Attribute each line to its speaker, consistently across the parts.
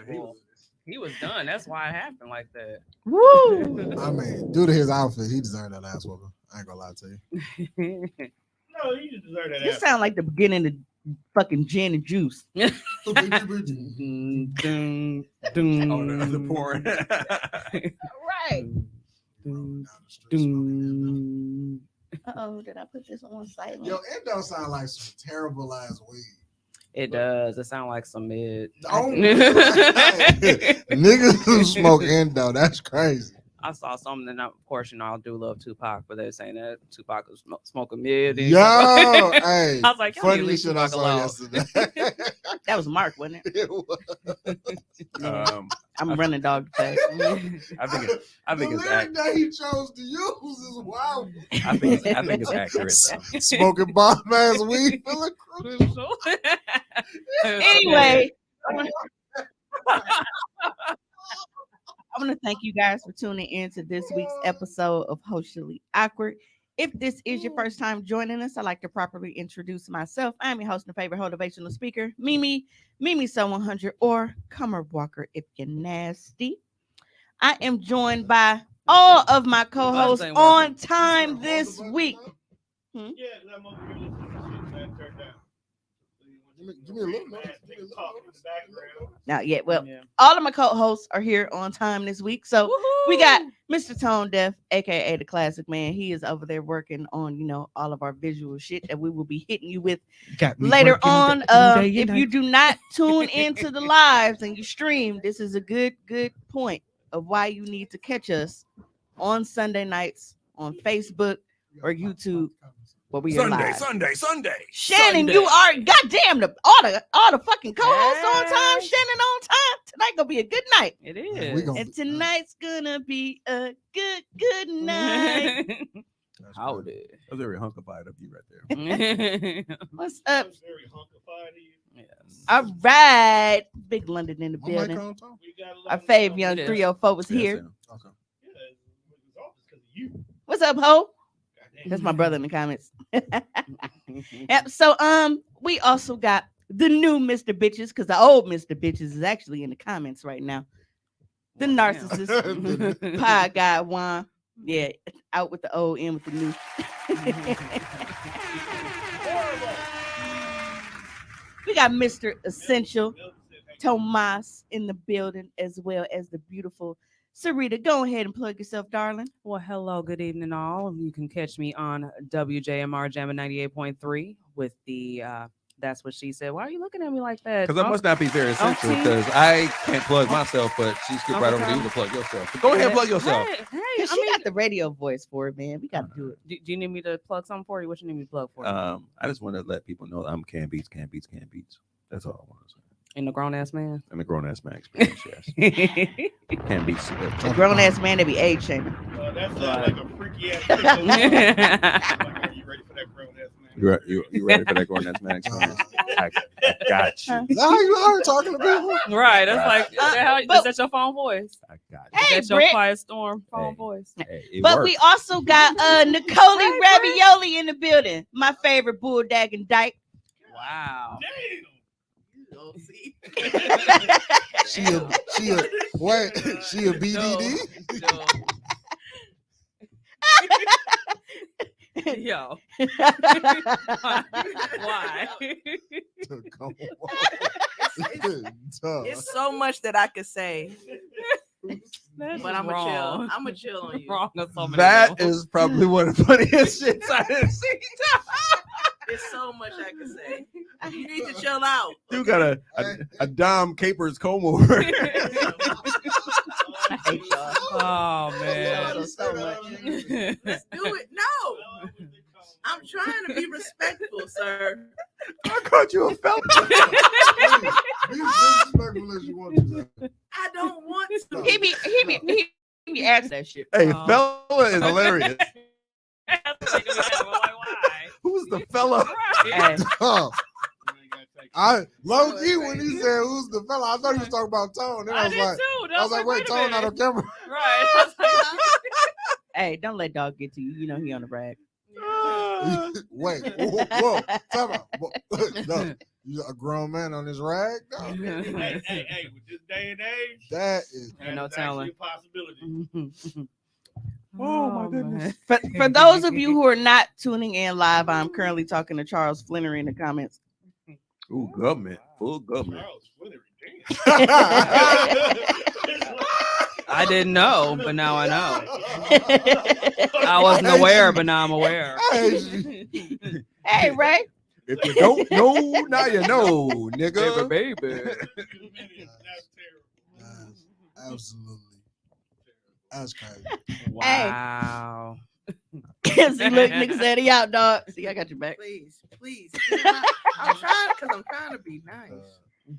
Speaker 1: horrible. He was done. That's why it happened like that.
Speaker 2: Woo!
Speaker 3: I mean, due to his outfit, he deserved that ass whooping. I ain't gonna lie to you.
Speaker 4: No, you just deserve that.
Speaker 2: You sound like the beginning of fucking gin and juice.
Speaker 1: Dun,
Speaker 5: The porn.
Speaker 2: Right. Uh-oh, did I put this on silent?
Speaker 3: Yo, it don't sound like some terrible ass weed.
Speaker 1: It does. It sounds like some mid.
Speaker 3: Oh, niggas who smoke endo, that's crazy.
Speaker 1: I saw something, and of course, I do love Tupac, but they're saying that Tupac was smoking mid.
Speaker 3: Yo, hey,
Speaker 1: I was like,
Speaker 3: funny shit I saw yesterday.
Speaker 2: That was Mark, wasn't it?
Speaker 3: It was.
Speaker 2: I'm running dog fast.
Speaker 5: I think
Speaker 3: The
Speaker 5: it's
Speaker 3: lyric that he chose to use is wild.
Speaker 5: I think it's accurate though.
Speaker 3: Smoking bomb ass weed, feeling crucial.
Speaker 2: Anyway, I want to thank you guys for tuning in to this week's episode of Hoecially Awkward. If this is your first time joining us, I'd like to properly introduce myself. I'm your host and favorite motivational speaker, Mimi So 100, or Comer Walker if you're nasty. I am joined by all of my co-hosts on time this week.
Speaker 4: Yeah, that motherfucker listening to shit, man, turned down.
Speaker 3: Give me a little bit.
Speaker 4: Talking in the background.
Speaker 2: Not yet. Well, all of my co-hosts are here on time this week. So we got Mr. Tone Deaf, aka the Classic Man. He is over there working on, all of our visual shit that we will be hitting you with later on. If you do not tune into the lives and you stream, this is a good point of why you need to catch us on Sunday nights on Facebook or YouTube. We are live.
Speaker 5: Sunday.
Speaker 2: Shannon, you are goddamn all the fucking co-hosts on time. Shannon on time. Tonight gonna be a good night.
Speaker 1: It is.
Speaker 2: And tonight's gonna be a good night.
Speaker 1: Howdy.
Speaker 5: That's very hunkified of you right there.
Speaker 2: What's up?
Speaker 4: That's very hunkified of you.
Speaker 1: Yes.
Speaker 2: All right, Big London in the
Speaker 3: My mic
Speaker 2: building.
Speaker 3: on, Tom?
Speaker 4: We got a lot
Speaker 2: Our
Speaker 4: of-
Speaker 2: fave young
Speaker 1: It is.
Speaker 2: 304 was
Speaker 5: Yes,
Speaker 2: here.
Speaker 5: yeah.
Speaker 3: Okay.
Speaker 4: Yeah, it's all because of you.
Speaker 2: What's up, ho?
Speaker 4: Goddamn.
Speaker 2: That's my brother in the comments. Yep. So we also got the new Mr. Bitches, because the old Mr. Bitches is actually in the comments right now. The narcissist pie guy Juan. Yeah, out with the old, in with the new. We got Mr. Essential Tomas in the building, as well as the beautiful Sarita. Go ahead and plug yourself, darling.
Speaker 1: Well, hello, good evening, all. You can catch me on WJMR Jammin' 98.3 with the That's What She Said. Why are you looking at me like that?
Speaker 5: Because I must not be very essential
Speaker 1: Okay.
Speaker 5: because I can't plug myself, but she skipped right over to you to plug yourself. So go ahead and plug yourself.
Speaker 1: Hey,
Speaker 2: Cause
Speaker 1: I
Speaker 2: she
Speaker 1: mean,
Speaker 2: got the radio voice for it, man. We gotta do it.
Speaker 1: do you need me to plug something for you? What you need me to plug for?
Speaker 5: I just want to let people know I'm Can Beats. That's all I want to say.
Speaker 1: In the grown ass man.
Speaker 5: And the grown ass man experience, yes. Can Beats.
Speaker 2: A grown ass man that be age shaming.
Speaker 4: That sounds like a freaky ass. Like, are you ready for that grown ass man?
Speaker 5: You ready for that grown ass man experience? I got you.
Speaker 3: Is that how you are talking to people?
Speaker 1: Right. That's like,
Speaker 2: but-
Speaker 1: is that your phone voice?
Speaker 5: I got
Speaker 2: Hey,
Speaker 1: Is that your
Speaker 2: Britt.
Speaker 1: Quiet Storm phone
Speaker 5: Hey.
Speaker 1: voice?
Speaker 5: you. Hey, it
Speaker 2: But
Speaker 5: works.
Speaker 2: we also got Nicole Ravioli in the building. My favorite bulldog and dyke.
Speaker 1: Wow.
Speaker 4: Damn.
Speaker 3: She a BDD?
Speaker 1: Yo. Why?
Speaker 6: It's so much that I could say,
Speaker 1: That's
Speaker 6: but I'm
Speaker 1: wrong.
Speaker 6: gonna chill. I'm gonna chill on you.
Speaker 1: Wrong on so many
Speaker 5: That
Speaker 1: levels.
Speaker 5: is probably one of the funniest shits I have seen.
Speaker 6: It's so much I can say. You need to chill out.
Speaker 5: You got a Dom Capers comb over.
Speaker 1: Oh man.
Speaker 2: So much.
Speaker 6: Let's do it. No, I'm trying to be respectful, sir.
Speaker 5: I called you a fella.
Speaker 3: Be as disrespectful as you want to.
Speaker 6: I don't want to.
Speaker 2: He be asking that shit.
Speaker 5: Hey,
Speaker 1: Oh.
Speaker 5: fella is hilarious.
Speaker 1: Like, why?
Speaker 5: Who's the fella?
Speaker 2: Hey,
Speaker 3: Huh. I low key when he said who's the fella, I thought he was talking about Tone. Then I was like, wait, Tone not on camera.
Speaker 1: Right.
Speaker 2: hey, don't let dog get to you. You know he on the rag.
Speaker 3: Wait, whoa, time out. No. You a grown man on this rag, dog?
Speaker 4: Hey, with this day and age,
Speaker 3: That is.
Speaker 1: Ain't no
Speaker 4: that is actually
Speaker 1: telling.
Speaker 4: a possibility.
Speaker 1: Oh my goodness.
Speaker 2: For those of you who are not tuning in live, I'm currently talking to Charles Flannery in the comments.
Speaker 5: Ooh, government. Full government.
Speaker 4: Charles Flannery,
Speaker 1: I didn't know, but now I know. I wasn't aware, but now I'm aware.
Speaker 2: Hey, Ray.
Speaker 5: If you don't know, now you know, nigga.
Speaker 1: Baby.
Speaker 4: That's terrible.
Speaker 3: Absolutely. That's crazy.
Speaker 1: Wow.
Speaker 2: See, look, nigga said he out, dog. See, I got your back.
Speaker 6: Please. I'm trying to be nice.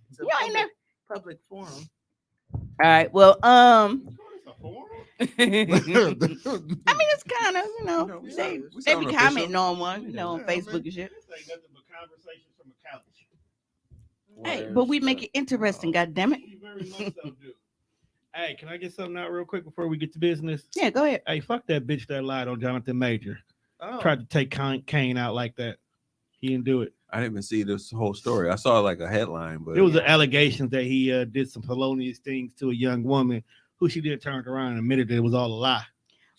Speaker 6: It's a
Speaker 2: You ain't never-
Speaker 6: public forum.
Speaker 2: All right. Well,
Speaker 4: It's a forum?
Speaker 2: I mean, it's kind of,
Speaker 5: We
Speaker 2: they
Speaker 5: sound
Speaker 2: be
Speaker 5: official.
Speaker 2: commenting on one, on
Speaker 3: Yeah,
Speaker 2: Facebook
Speaker 3: man.
Speaker 2: and shit.
Speaker 4: This ain't nothing but conversations from a couch.
Speaker 2: Hey, but we make it interesting, God damn it.
Speaker 4: You very much so do. Hey, can I get something out real quick before we get to business?
Speaker 2: Yeah, go ahead.
Speaker 4: Hey, fuck that bitch that lied on Jonathan Major.
Speaker 6: Oh.
Speaker 4: Tried to take Kane out like that. He didn't do it.
Speaker 5: I didn't even see this whole story. I saw like a headline, but
Speaker 4: It was an allegation that he did some felonious things to a young woman who she did turned around and admitted that it was all a lie.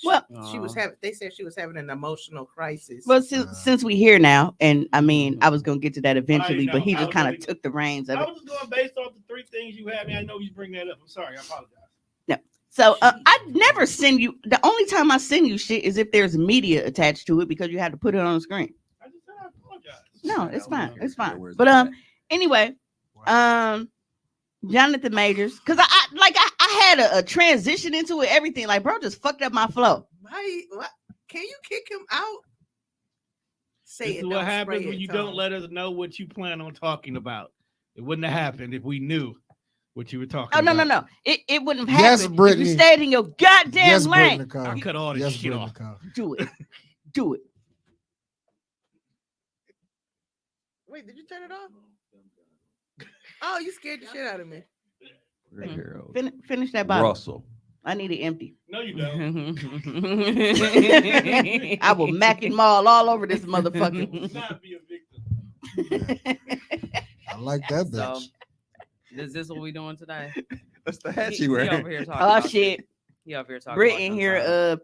Speaker 2: Well,
Speaker 6: She was having. They said she was having an emotional crisis.
Speaker 2: Well, since we here now, and I mean, I was gonna get to that eventually,
Speaker 4: know.
Speaker 2: but he
Speaker 4: I
Speaker 2: just
Speaker 4: was
Speaker 2: kind of
Speaker 4: really-
Speaker 2: took the reins of
Speaker 4: I
Speaker 2: it.
Speaker 4: was just going based off the three things you had me. I know you bring that up. I'm sorry. I apologize.
Speaker 2: So I never send you. The only time I send you shit is if there's media attached to it because you had to put it on the screen.
Speaker 4: I just said I apologize.
Speaker 2: No, it's fine. It's fine.
Speaker 5: Where's
Speaker 2: But
Speaker 5: that?
Speaker 2: anyway, Jonathan Majors, because I had a transition into it, everything. Like, bro, just fucked up my flow.
Speaker 6: Why? What? Can you kick him out? Say
Speaker 4: This
Speaker 6: it.
Speaker 4: is
Speaker 6: don't
Speaker 4: what happens
Speaker 6: spray
Speaker 4: when
Speaker 6: it,
Speaker 4: you
Speaker 6: Tom.
Speaker 4: don't let us know what you plan on talking about. It wouldn't have happened if we knew what you were talking
Speaker 2: Oh
Speaker 4: about.
Speaker 2: no. It wouldn't have
Speaker 3: Yes,
Speaker 2: happened if
Speaker 3: Brittany.
Speaker 2: you stayed in your goddamn
Speaker 3: Yes,
Speaker 2: lane.
Speaker 3: Brittany
Speaker 4: I
Speaker 3: Carr.
Speaker 4: cut all this
Speaker 3: Yes,
Speaker 4: shit
Speaker 3: Brittany
Speaker 4: off.
Speaker 3: Carr.
Speaker 2: Do it. Do it.
Speaker 6: Wait, did you turn it off? Oh, you scared the shit out of me.
Speaker 5: Right here, oh.
Speaker 2: Finish that bottle.
Speaker 5: Russell.
Speaker 2: I need it empty.
Speaker 4: No, you don't.
Speaker 2: I will mac and maul all over this motherfucker.
Speaker 4: Do not be a victim.
Speaker 3: I like that
Speaker 1: So,
Speaker 3: bitch.
Speaker 1: is this what we doing today?
Speaker 5: That's the hat
Speaker 1: He
Speaker 5: she wearing.
Speaker 1: over here talking
Speaker 2: Oh
Speaker 1: about
Speaker 2: shit.
Speaker 1: He over here talking
Speaker 2: Britt
Speaker 1: about
Speaker 2: in
Speaker 1: them
Speaker 2: here,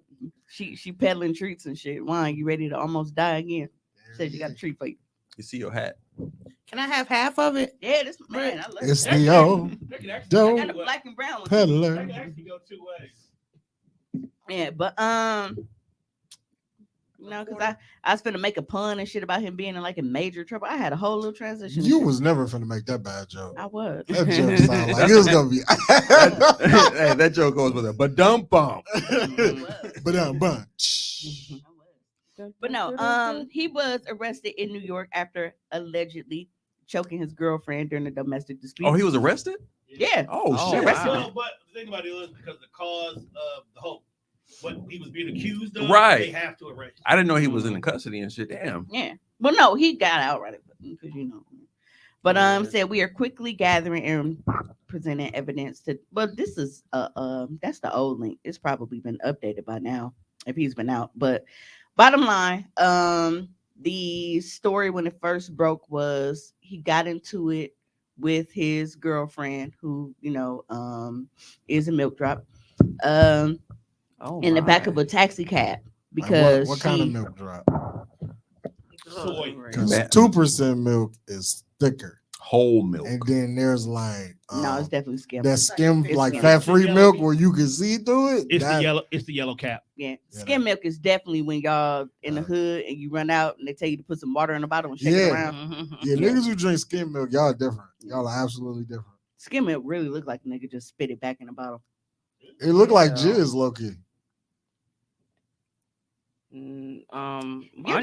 Speaker 1: songs.
Speaker 2: she peddling treats and shit. Why you ready to almost die again? Said she got a treat for you.
Speaker 5: You see your hat.
Speaker 6: Can I have half of it?
Speaker 2: Yeah, this man, I love
Speaker 3: It's
Speaker 2: it.
Speaker 3: the old
Speaker 4: That could actually
Speaker 3: Don't-
Speaker 2: I
Speaker 4: go
Speaker 2: got a
Speaker 4: two ways.
Speaker 2: black and brown one.
Speaker 4: That
Speaker 3: peddler.
Speaker 4: could actually go two ways.
Speaker 2: Yeah, but because I was finna make a pun and shit about him being in like a major trouble. I had a whole little transition.
Speaker 3: You was never finna make that bad joke.
Speaker 2: I was.
Speaker 3: That joke sound like it was gonna be.
Speaker 5: Hey, that joke goes with a ba-dum bump.
Speaker 3: But
Speaker 2: But no, he was arrested in New York after allegedly choking his girlfriend during a domestic dispute.
Speaker 5: Oh, he was arrested?
Speaker 2: Yeah.
Speaker 5: Oh,
Speaker 1: Oh,
Speaker 5: shit.
Speaker 1: wow.
Speaker 4: Well, but the thing about it was because the cause of the whole what he was being accused of,
Speaker 5: Right.
Speaker 4: they have to arrest him.
Speaker 5: I didn't know he was in custody and shit. Damn.
Speaker 2: Yeah. Well, no, he got out right because But
Speaker 1: Yeah.
Speaker 2: said we are quickly gathering and presenting evidence to. Well, this is that's the old link. It's probably been updated by now if he's been out. But bottom line, the story when it first broke was he got into it with his girlfriend, who is a milk drop, in the back of a taxi cab because
Speaker 3: what kind of
Speaker 2: she-
Speaker 3: milk drop?
Speaker 4: Soy.
Speaker 3: Because
Speaker 5: Man.
Speaker 3: 2% milk is thicker,
Speaker 5: Whole milk.
Speaker 3: and then there's like
Speaker 2: No, it's definitely skim.
Speaker 3: that skim,
Speaker 2: It's
Speaker 3: like
Speaker 2: skim.
Speaker 3: fat-free
Speaker 4: Yellow
Speaker 3: milk
Speaker 4: meat.
Speaker 3: where you can see through it.
Speaker 4: It's
Speaker 3: That-
Speaker 4: the yellow. It's the yellow cap.
Speaker 2: Yeah,
Speaker 3: Yeah,
Speaker 2: skim milk is definitely when y'all in the
Speaker 3: Right.
Speaker 2: hood and you run out and they tell you to put some water in the bottle and shake
Speaker 3: Yeah.
Speaker 2: it around.
Speaker 3: Yeah, niggas who drink skim milk, y'all different. Y'all are absolutely different.
Speaker 2: Skim milk really look like a nigga just spit it back in the bottle.
Speaker 3: It look like
Speaker 1: Yeah.
Speaker 3: jizz, low-key.
Speaker 1: I
Speaker 2: You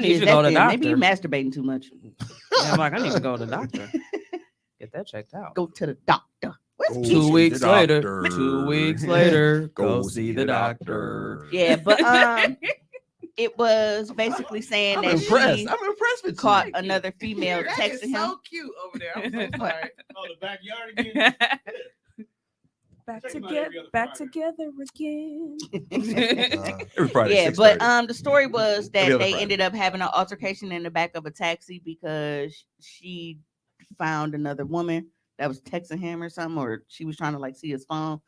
Speaker 1: need
Speaker 2: did
Speaker 1: to
Speaker 2: that
Speaker 1: go to
Speaker 2: then.
Speaker 1: doctor.
Speaker 2: Maybe you masturbating too much.
Speaker 1: Yeah, I'm like, I need to go to the doctor. Get that checked out.
Speaker 2: Go to the doctor. Where's
Speaker 5: Go
Speaker 2: Keisha?
Speaker 1: 2
Speaker 5: see
Speaker 1: weeks
Speaker 5: the
Speaker 1: later.
Speaker 5: doctor.
Speaker 1: 2 weeks later.
Speaker 5: Go
Speaker 1: Go see the doctor.
Speaker 2: Yeah, but it was basically saying
Speaker 5: I'm
Speaker 2: that
Speaker 5: impressed.
Speaker 2: she
Speaker 5: I'm impressed with
Speaker 2: caught
Speaker 5: you.
Speaker 2: another female
Speaker 6: That is
Speaker 2: texting him.
Speaker 6: so cute over there. I'm so sorry.
Speaker 4: Oh, the backyard again.
Speaker 1: back
Speaker 4: Check him out
Speaker 1: together,
Speaker 4: every other
Speaker 1: back
Speaker 4: Friday.
Speaker 1: together again.
Speaker 5: Every Friday,
Speaker 2: Yeah, but
Speaker 5: 6:30.
Speaker 2: the story was
Speaker 5: Every
Speaker 2: that
Speaker 5: other
Speaker 2: they
Speaker 5: Friday.
Speaker 2: ended up having an altercation in the back of a taxi because she found another woman that was texting him or something, or she was trying to like see his phone.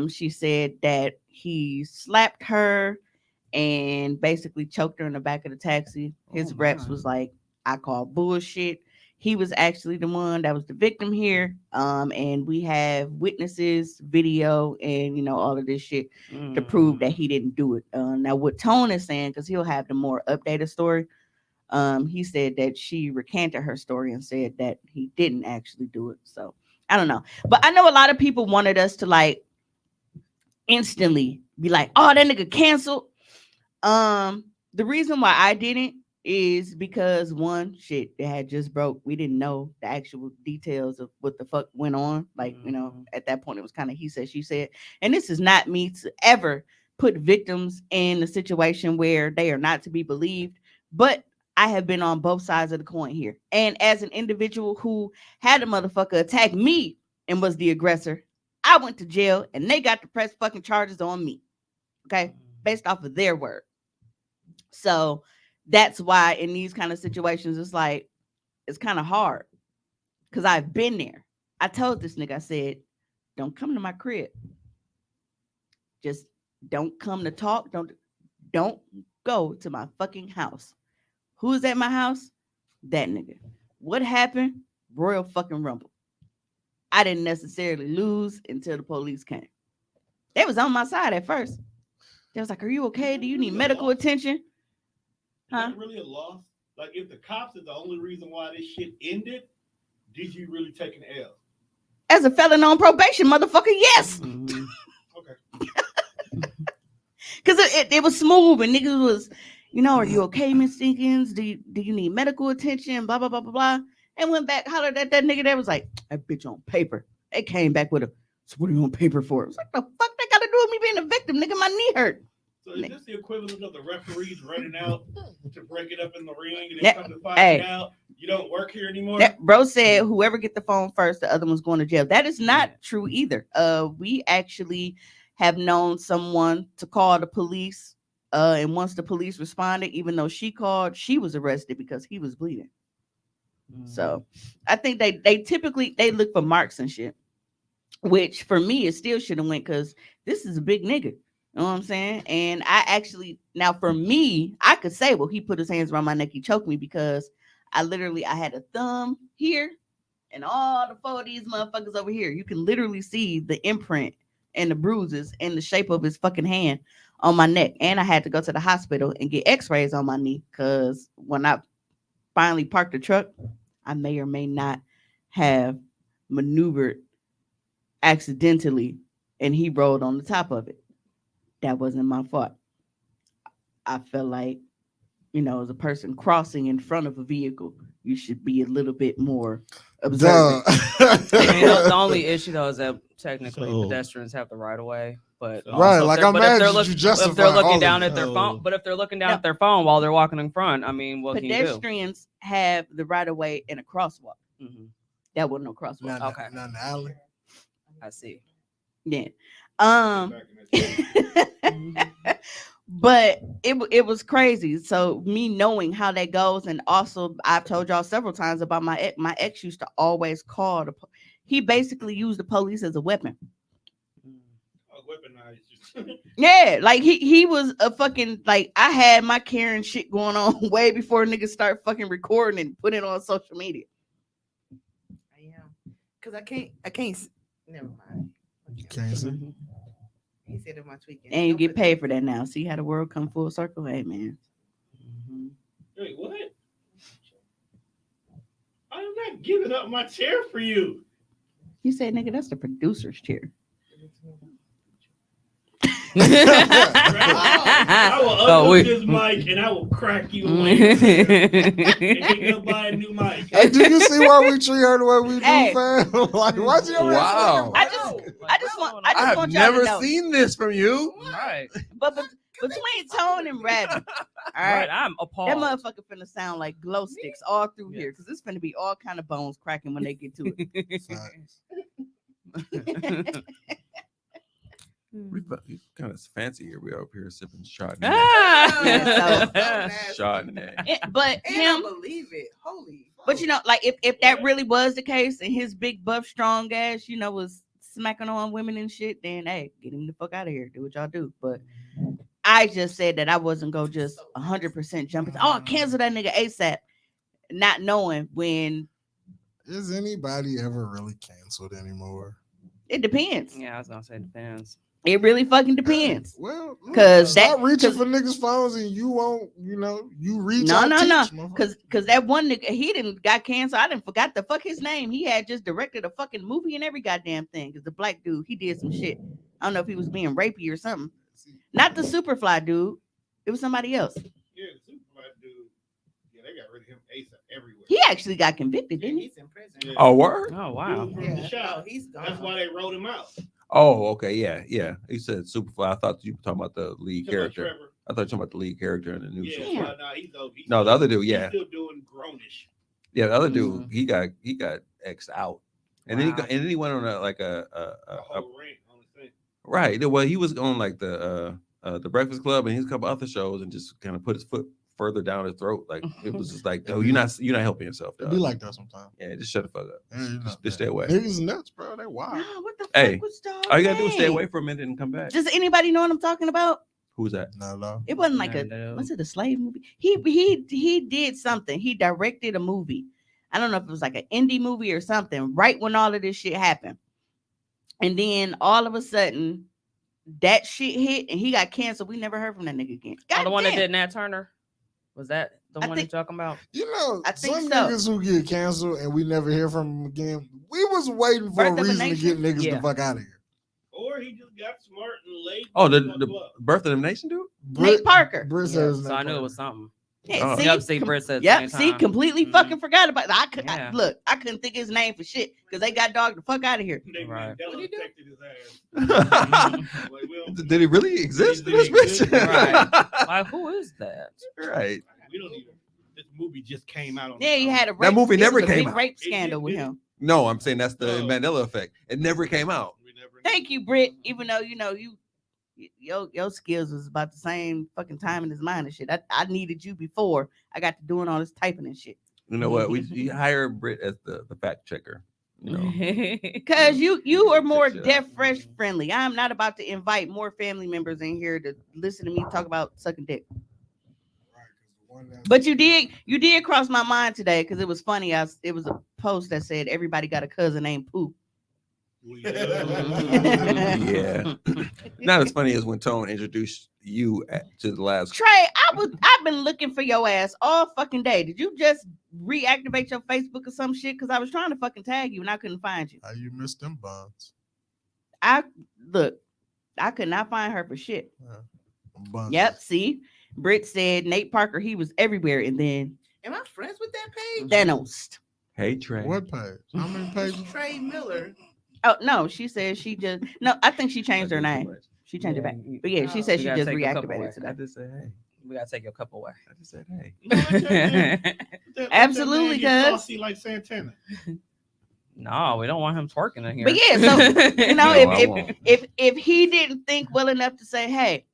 Speaker 2: She said that he slapped her and basically choked her in the back of the taxi. His reps was like, I call bullshit. He was actually the one that was the victim here. And we have witnesses, video, and all of this shit to prove that he didn't do it. Now what Tone is saying, because he'll have the more updated story, he said that she recanted her story and said that he didn't actually do it. So I don't know. But I know a lot of people wanted us to like instantly be like, oh, that nigga canceled. The reason why I didn't is because one, shit, it had just broke. We didn't know the actual details of what the fuck went on. Like, at that point it was kind of he said, she said. And this is not me to ever put victims in a situation where they are not to be believed, but I have been on both sides of the coin here. And as an individual who had a motherfucker attack me and was the aggressor, I went to jail and they got to press fucking charges on me. Okay. Based off of their word. So that's why in these kind of situations, it's like, it's kind of hard because I've been there. I told this nigga, I said, don't come to my crib. Just don't come to talk. Don't go to my fucking house. Who's at my house? That nigga. What happened? Royal fucking Rumble. I didn't necessarily lose until the police came. They was on my side at first. They was like, are you okay? Do you need medical attention?
Speaker 4: Huh? Is that really a loss? Like, if the cops are the only reason why this shit ended, did you really take an L?
Speaker 2: As a felon on probation, motherfucker, yes.
Speaker 4: Mm-hmm. Okay.
Speaker 2: Because it was smooth and niggas was, are you okay, Miss Dinkins? Do you need medical attention? Blah, blah, blah, blah, blah. And went back, hollered at that nigga that was like, that bitch on paper. They came back with so what are you on paper for? It was like, the fuck that got to do with me being a victim? Nigga, my knee hurt.
Speaker 4: So is this the equivalent of the referees running out to break it up in the ring and then come to find out you don't work here anymore?
Speaker 2: Bro said whoever get the phone first, the other one's going to jail. That is not true either. We actually have known someone to call the police. And once the police responded, even though she called, she was arrested because he was bleeding. So I think they typically look for marks and shit, which for me it still should have went because this is a big nigga. You know what I'm saying? And I actually, now for me, I could say, well, he put his hands around my neck, he choked me because I had a thumb here and all the four of these motherfuckers over here. You can literally see the imprint and the bruises and the shape of his fucking hand on my neck. And I had to go to the hospital and get x-rays on my knee because when I finally parked the truck, I may or may not have maneuvered accidentally and he rolled on the top of it. That wasn't my fault. I felt like, as a person crossing in front of a vehicle, you should be a little bit more observant.
Speaker 1: The only issue though is that technically pedestrians have the right of way, but
Speaker 3: right, like I'm mad
Speaker 1: if they're looking down at their phone, but if they're looking down at their phone while they're walking in front, I mean, what
Speaker 2: pedestrians have the right of way in a crosswalk. Mm-hmm. That wasn't no crosswalk.
Speaker 3: Not in the alley.
Speaker 1: I see.
Speaker 2: Yeah. But it was crazy. So me knowing how that goes, and also I've told y'all several times about my ex used to always call he basically used the police as a weapon. Yeah, like he was a fucking, like, I had my Karen shit going on way before niggas start fucking recording and put it on social media.
Speaker 6: Yeah, because I can't. Never mind.
Speaker 3: You can't see.
Speaker 6: He said it my tweaking.
Speaker 2: And you get paid for that now. See how the world come full circle? Hey, man.
Speaker 4: Mm-hmm. Wait, what? I'm not giving up my chair for you.
Speaker 2: You said, nigga, that's the producer's chair.
Speaker 4: I will unhook this mic and I will crack you away and go buy a new mic.
Speaker 3: Hey, do you see why we treat her the way we do, fam? Like, why you
Speaker 5: wow.
Speaker 2: I just want
Speaker 5: I've
Speaker 2: y'all
Speaker 5: never
Speaker 2: to know.
Speaker 5: seen this from you.
Speaker 1: Right.
Speaker 2: But between Tone and Rabbit, all right,
Speaker 1: I'm appalled.
Speaker 2: That motherfucker finna sound like glow sticks all through here because it's finna be all kind of bones cracking when they get to it.
Speaker 5: He's kind of fancy here. We up here sipping Chardonnay.
Speaker 1: Ah.
Speaker 5: Chardonnay.
Speaker 2: But
Speaker 6: And
Speaker 2: him,
Speaker 6: I believe it. Holy.
Speaker 2: but like if that really was the case and his big buff strong ass, was smacking on women and shit, then hey, get him the fuck out of here. Do what y'all do. But I just said that I wasn't gonna just 100% jump into cancel that nigga ASAP, not knowing when.
Speaker 3: Is anybody ever really canceled anymore?
Speaker 2: It depends.
Speaker 1: Yeah, I was gonna say it depends.
Speaker 2: It really fucking depends.
Speaker 3: Well,
Speaker 2: Cause
Speaker 3: stop reaching for niggas' phones and you won't, you reach out.
Speaker 2: No. Cause that one nigga, he didn't got canceled. I didn't forgot the fuck his name. He had just directed a fucking movie and every goddamn thing. Cause the black dude, he did some shit. I don't know if he was being rapey or something. Not the Superfly dude. It was somebody else.
Speaker 4: Yeah, the Superfly dude. Yeah, they got rid of him ASAP everywhere.
Speaker 2: He actually got convicted, didn't he?
Speaker 6: He's in prison.
Speaker 4: Yeah.
Speaker 5: Oh, word?
Speaker 1: Oh wow.
Speaker 4: Dude from the shop.
Speaker 6: Oh, he's gone.
Speaker 4: That's why they wrote him out.
Speaker 5: Oh, okay. Yeah. He said Superfly. I thought you were talking about the lead
Speaker 4: Talking about
Speaker 5: character.
Speaker 4: Trevor.
Speaker 5: I thought you were talking about the lead character in the new show.
Speaker 4: Yeah, no, he's over.
Speaker 5: No, the other dude,
Speaker 4: He's
Speaker 5: yeah.
Speaker 4: still doing grownish.
Speaker 5: Yeah, the other dude, he got X'd out. And
Speaker 1: Wow.
Speaker 5: then he went on a
Speaker 4: A whole rant on the thing.
Speaker 5: right. Well, he was on like the Breakfast Club and he's a couple other shows and just kind of put his foot further down his throat. Like it was just like, oh, you're not helping yourself.
Speaker 3: It
Speaker 5: Dog.
Speaker 3: be like that sometimes.
Speaker 5: Yeah, just shut the fuck up.
Speaker 3: Yeah,
Speaker 5: Just stay away.
Speaker 3: Niggas nuts, bro. They wild.
Speaker 2: Nah, what the
Speaker 5: Hey,
Speaker 2: fuck was dog?
Speaker 5: All you gotta do is stay
Speaker 2: name?
Speaker 5: away for a minute and come back.
Speaker 2: Does anybody know what I'm talking about?
Speaker 5: Who's that?
Speaker 3: No.
Speaker 2: It wasn't like
Speaker 1: No.
Speaker 2: was it a slave movie? He did something. He directed a movie. I don't know if it was like an indie movie or something, right when all of this shit happened. And then all of a sudden, that shit hit and he got canceled. We never heard from that nigga again.
Speaker 1: Oh, the one that
Speaker 2: damn.
Speaker 1: did Nat Turner? Was that the
Speaker 2: I
Speaker 1: one
Speaker 2: think-
Speaker 1: you're talking about?
Speaker 2: I think
Speaker 3: Some
Speaker 2: so.
Speaker 3: niggas who get canceled and we never hear from them again. We was waiting for
Speaker 2: Birth
Speaker 3: a
Speaker 2: of a
Speaker 3: reason to get
Speaker 2: Nation?
Speaker 3: niggas
Speaker 1: Yeah.
Speaker 3: the fuck out of here.
Speaker 4: Or he just got smart and laid.
Speaker 5: Oh, the
Speaker 4: fuck up.
Speaker 5: Birth of the Nation dude?
Speaker 2: Nate Parker.
Speaker 3: Britt
Speaker 1: Yeah,
Speaker 3: said his
Speaker 1: so
Speaker 3: name
Speaker 1: I knew it
Speaker 3: Parker.
Speaker 1: was something.
Speaker 2: Yeah,
Speaker 5: Oh.
Speaker 2: see,
Speaker 1: Yep, see, Britt said at the
Speaker 2: yep,
Speaker 1: same
Speaker 2: see,
Speaker 1: time.
Speaker 2: completely
Speaker 1: Mhm.
Speaker 2: fucking forgot about it.
Speaker 1: Yeah.
Speaker 2: I couldn't think his name for shit because they got dogged the fuck out of here.
Speaker 4: They
Speaker 1: Right.
Speaker 4: Mandela affected his ass. Like, we don't-
Speaker 5: Did he really exist in
Speaker 4: Did
Speaker 5: this
Speaker 4: he
Speaker 5: bitch?
Speaker 4: exist?
Speaker 1: Right. Like, who is that?
Speaker 5: Right.
Speaker 4: We don't even. This movie just came out on.
Speaker 2: Yeah, he had a rape.
Speaker 5: That movie
Speaker 2: it
Speaker 5: never
Speaker 2: was a
Speaker 5: came
Speaker 2: big
Speaker 5: out.
Speaker 2: rape
Speaker 4: It
Speaker 2: scandal
Speaker 4: did,
Speaker 2: with
Speaker 4: did it?
Speaker 2: him.
Speaker 5: No, I'm saying that's the
Speaker 4: Oh.
Speaker 5: Mandela effect. It never came out.
Speaker 4: We never.
Speaker 2: Thank you, Britt. Even though your skills was about the same fucking time in his mind and shit. I needed you before I got to doing all this typing and shit.
Speaker 5: You know what? We hired Britt as the fact checker. You know.
Speaker 2: Cause you are more
Speaker 5: Check shit
Speaker 2: deaf
Speaker 5: out.
Speaker 2: fresh friendly. I'm not about to invite more family members in here to listen to me talk about sucking dick.
Speaker 3: Right, 'cause the one that-
Speaker 2: But you did cross my mind today because it was funny. It was a post that said everybody got a cousin named Pooh.
Speaker 5: Yeah. Not as funny as when Tone introduced you to the last.
Speaker 2: Trey, I've been looking for your ass all fucking day. Did you just reactivate your Facebook or some shit? Because I was trying to fucking tag you and I couldn't find you.
Speaker 3: How you missed them bonds?
Speaker 2: I could not find her for shit.
Speaker 3: Bonds.
Speaker 2: Yep, see, Britt said Nate Parker, he was everywhere, and then
Speaker 6: Am I friends with that page?
Speaker 2: Thanos.
Speaker 5: Hey Trey.
Speaker 3: What page? How many pages?
Speaker 6: Trey Miller.
Speaker 2: Oh no, she said she just I think she changed her name. She changed it back. But yeah, she said
Speaker 1: We
Speaker 2: she
Speaker 1: gotta
Speaker 2: just
Speaker 1: take a couple
Speaker 2: reactivated
Speaker 1: away.
Speaker 5: I
Speaker 2: today.
Speaker 5: just said hey.
Speaker 1: We gotta take your cup away.
Speaker 5: I just said hey.
Speaker 2: Absolutely, cuz.
Speaker 4: Saucy like Santana.
Speaker 1: No, we don't want him twerking in here.
Speaker 2: But yeah, so you know,
Speaker 5: No, I won't.
Speaker 2: if he didn't think well enough to say, hey,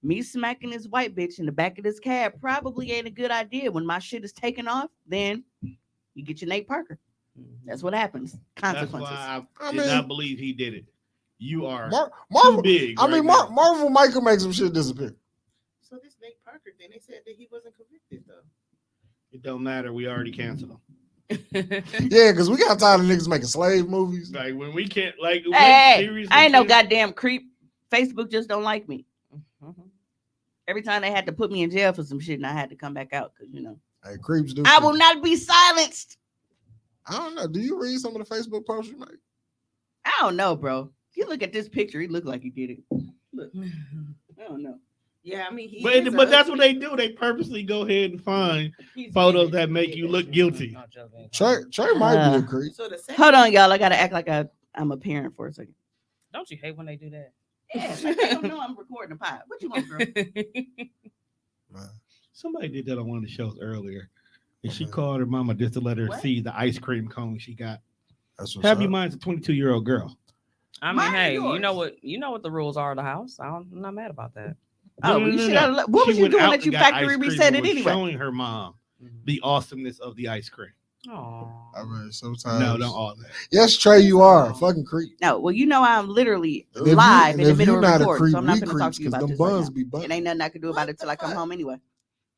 Speaker 2: me smacking this white bitch in the back of this cab probably ain't a good idea. When my shit is taken off, then you get your Nate Parker. That's what happens.
Speaker 4: That's
Speaker 2: Consequences.
Speaker 4: why I
Speaker 3: I
Speaker 4: did
Speaker 3: mean-
Speaker 4: not believe he did it. You are
Speaker 3: Marvel.
Speaker 4: too big.
Speaker 3: I mean,
Speaker 4: right now.
Speaker 3: Marvel might could make some shit disappear.
Speaker 6: So this Nate Parker thing, they said that he wasn't convicted though.
Speaker 4: It don't matter. We already canceled him.
Speaker 3: Yeah, because we got tired of niggas making slave movies.
Speaker 4: Like when we can't, like, when
Speaker 2: Hey,
Speaker 4: series
Speaker 2: I ain't no
Speaker 4: we can't-
Speaker 2: goddamn creep. Facebook just don't like me. Every time they had to put me in jail for some shit, and I had to come back out because
Speaker 3: Hey, creeps do.
Speaker 2: I
Speaker 3: shit.
Speaker 2: will not be silenced.
Speaker 3: I don't know. Do you read some of the Facebook posts you make?
Speaker 2: I don't know, bro. You look at this picture, he looked like he did it. Look, I don't know.
Speaker 6: Yeah, I mean, he
Speaker 4: But
Speaker 6: is
Speaker 4: but
Speaker 6: a-
Speaker 4: that's what they do. They purposely go ahead and find photos that make you look guilty.
Speaker 3: Trey might be a creep.
Speaker 6: So the second,
Speaker 2: Hold on, y'all. I gotta act like I'm a parent for a second.
Speaker 1: Don't you hate when they do that?
Speaker 2: Yeah, like they don't know I'm recording a pod. What you want, girl?
Speaker 3: Man.
Speaker 4: Somebody did that on one of the shows earlier, and she
Speaker 3: Mhm.
Speaker 4: called her mama just to let her
Speaker 2: What?
Speaker 4: see the ice cream cone she got.
Speaker 3: That's what's
Speaker 4: Have you
Speaker 3: up.
Speaker 4: mind, it's a 22-year-old girl.
Speaker 1: I mean,
Speaker 6: Mine or
Speaker 1: hey,
Speaker 6: yours?
Speaker 1: you know what the rules are of the house. I'm not mad about that.
Speaker 2: Oh, well, you should have. What
Speaker 4: She
Speaker 2: was you
Speaker 4: went
Speaker 2: doing
Speaker 4: out
Speaker 2: that
Speaker 4: and
Speaker 2: you
Speaker 4: got
Speaker 2: factory
Speaker 4: ice cream
Speaker 2: reset
Speaker 4: and
Speaker 2: it
Speaker 4: was
Speaker 2: anyway?
Speaker 4: showing her mom the awesomeness of the ice cream.
Speaker 1: Oh,
Speaker 3: I mean, sometimes.
Speaker 4: No, don't all that.
Speaker 3: Yes, Trey, you are a fucking creep.
Speaker 2: No, well, you know I'm literally
Speaker 3: And if
Speaker 2: live in the
Speaker 3: if
Speaker 2: middle
Speaker 3: you're
Speaker 2: of
Speaker 3: not a
Speaker 2: recording,
Speaker 3: creep,
Speaker 2: so I'm not
Speaker 3: we
Speaker 2: going to talk
Speaker 3: creeps
Speaker 2: to you
Speaker 3: because
Speaker 2: about
Speaker 3: them
Speaker 2: this right
Speaker 3: buns
Speaker 2: now.
Speaker 3: be
Speaker 2: It
Speaker 3: bumping.
Speaker 2: ain't nothing I can do about
Speaker 6: What
Speaker 2: it till
Speaker 6: the
Speaker 2: I come
Speaker 6: fuck?
Speaker 2: home anyway.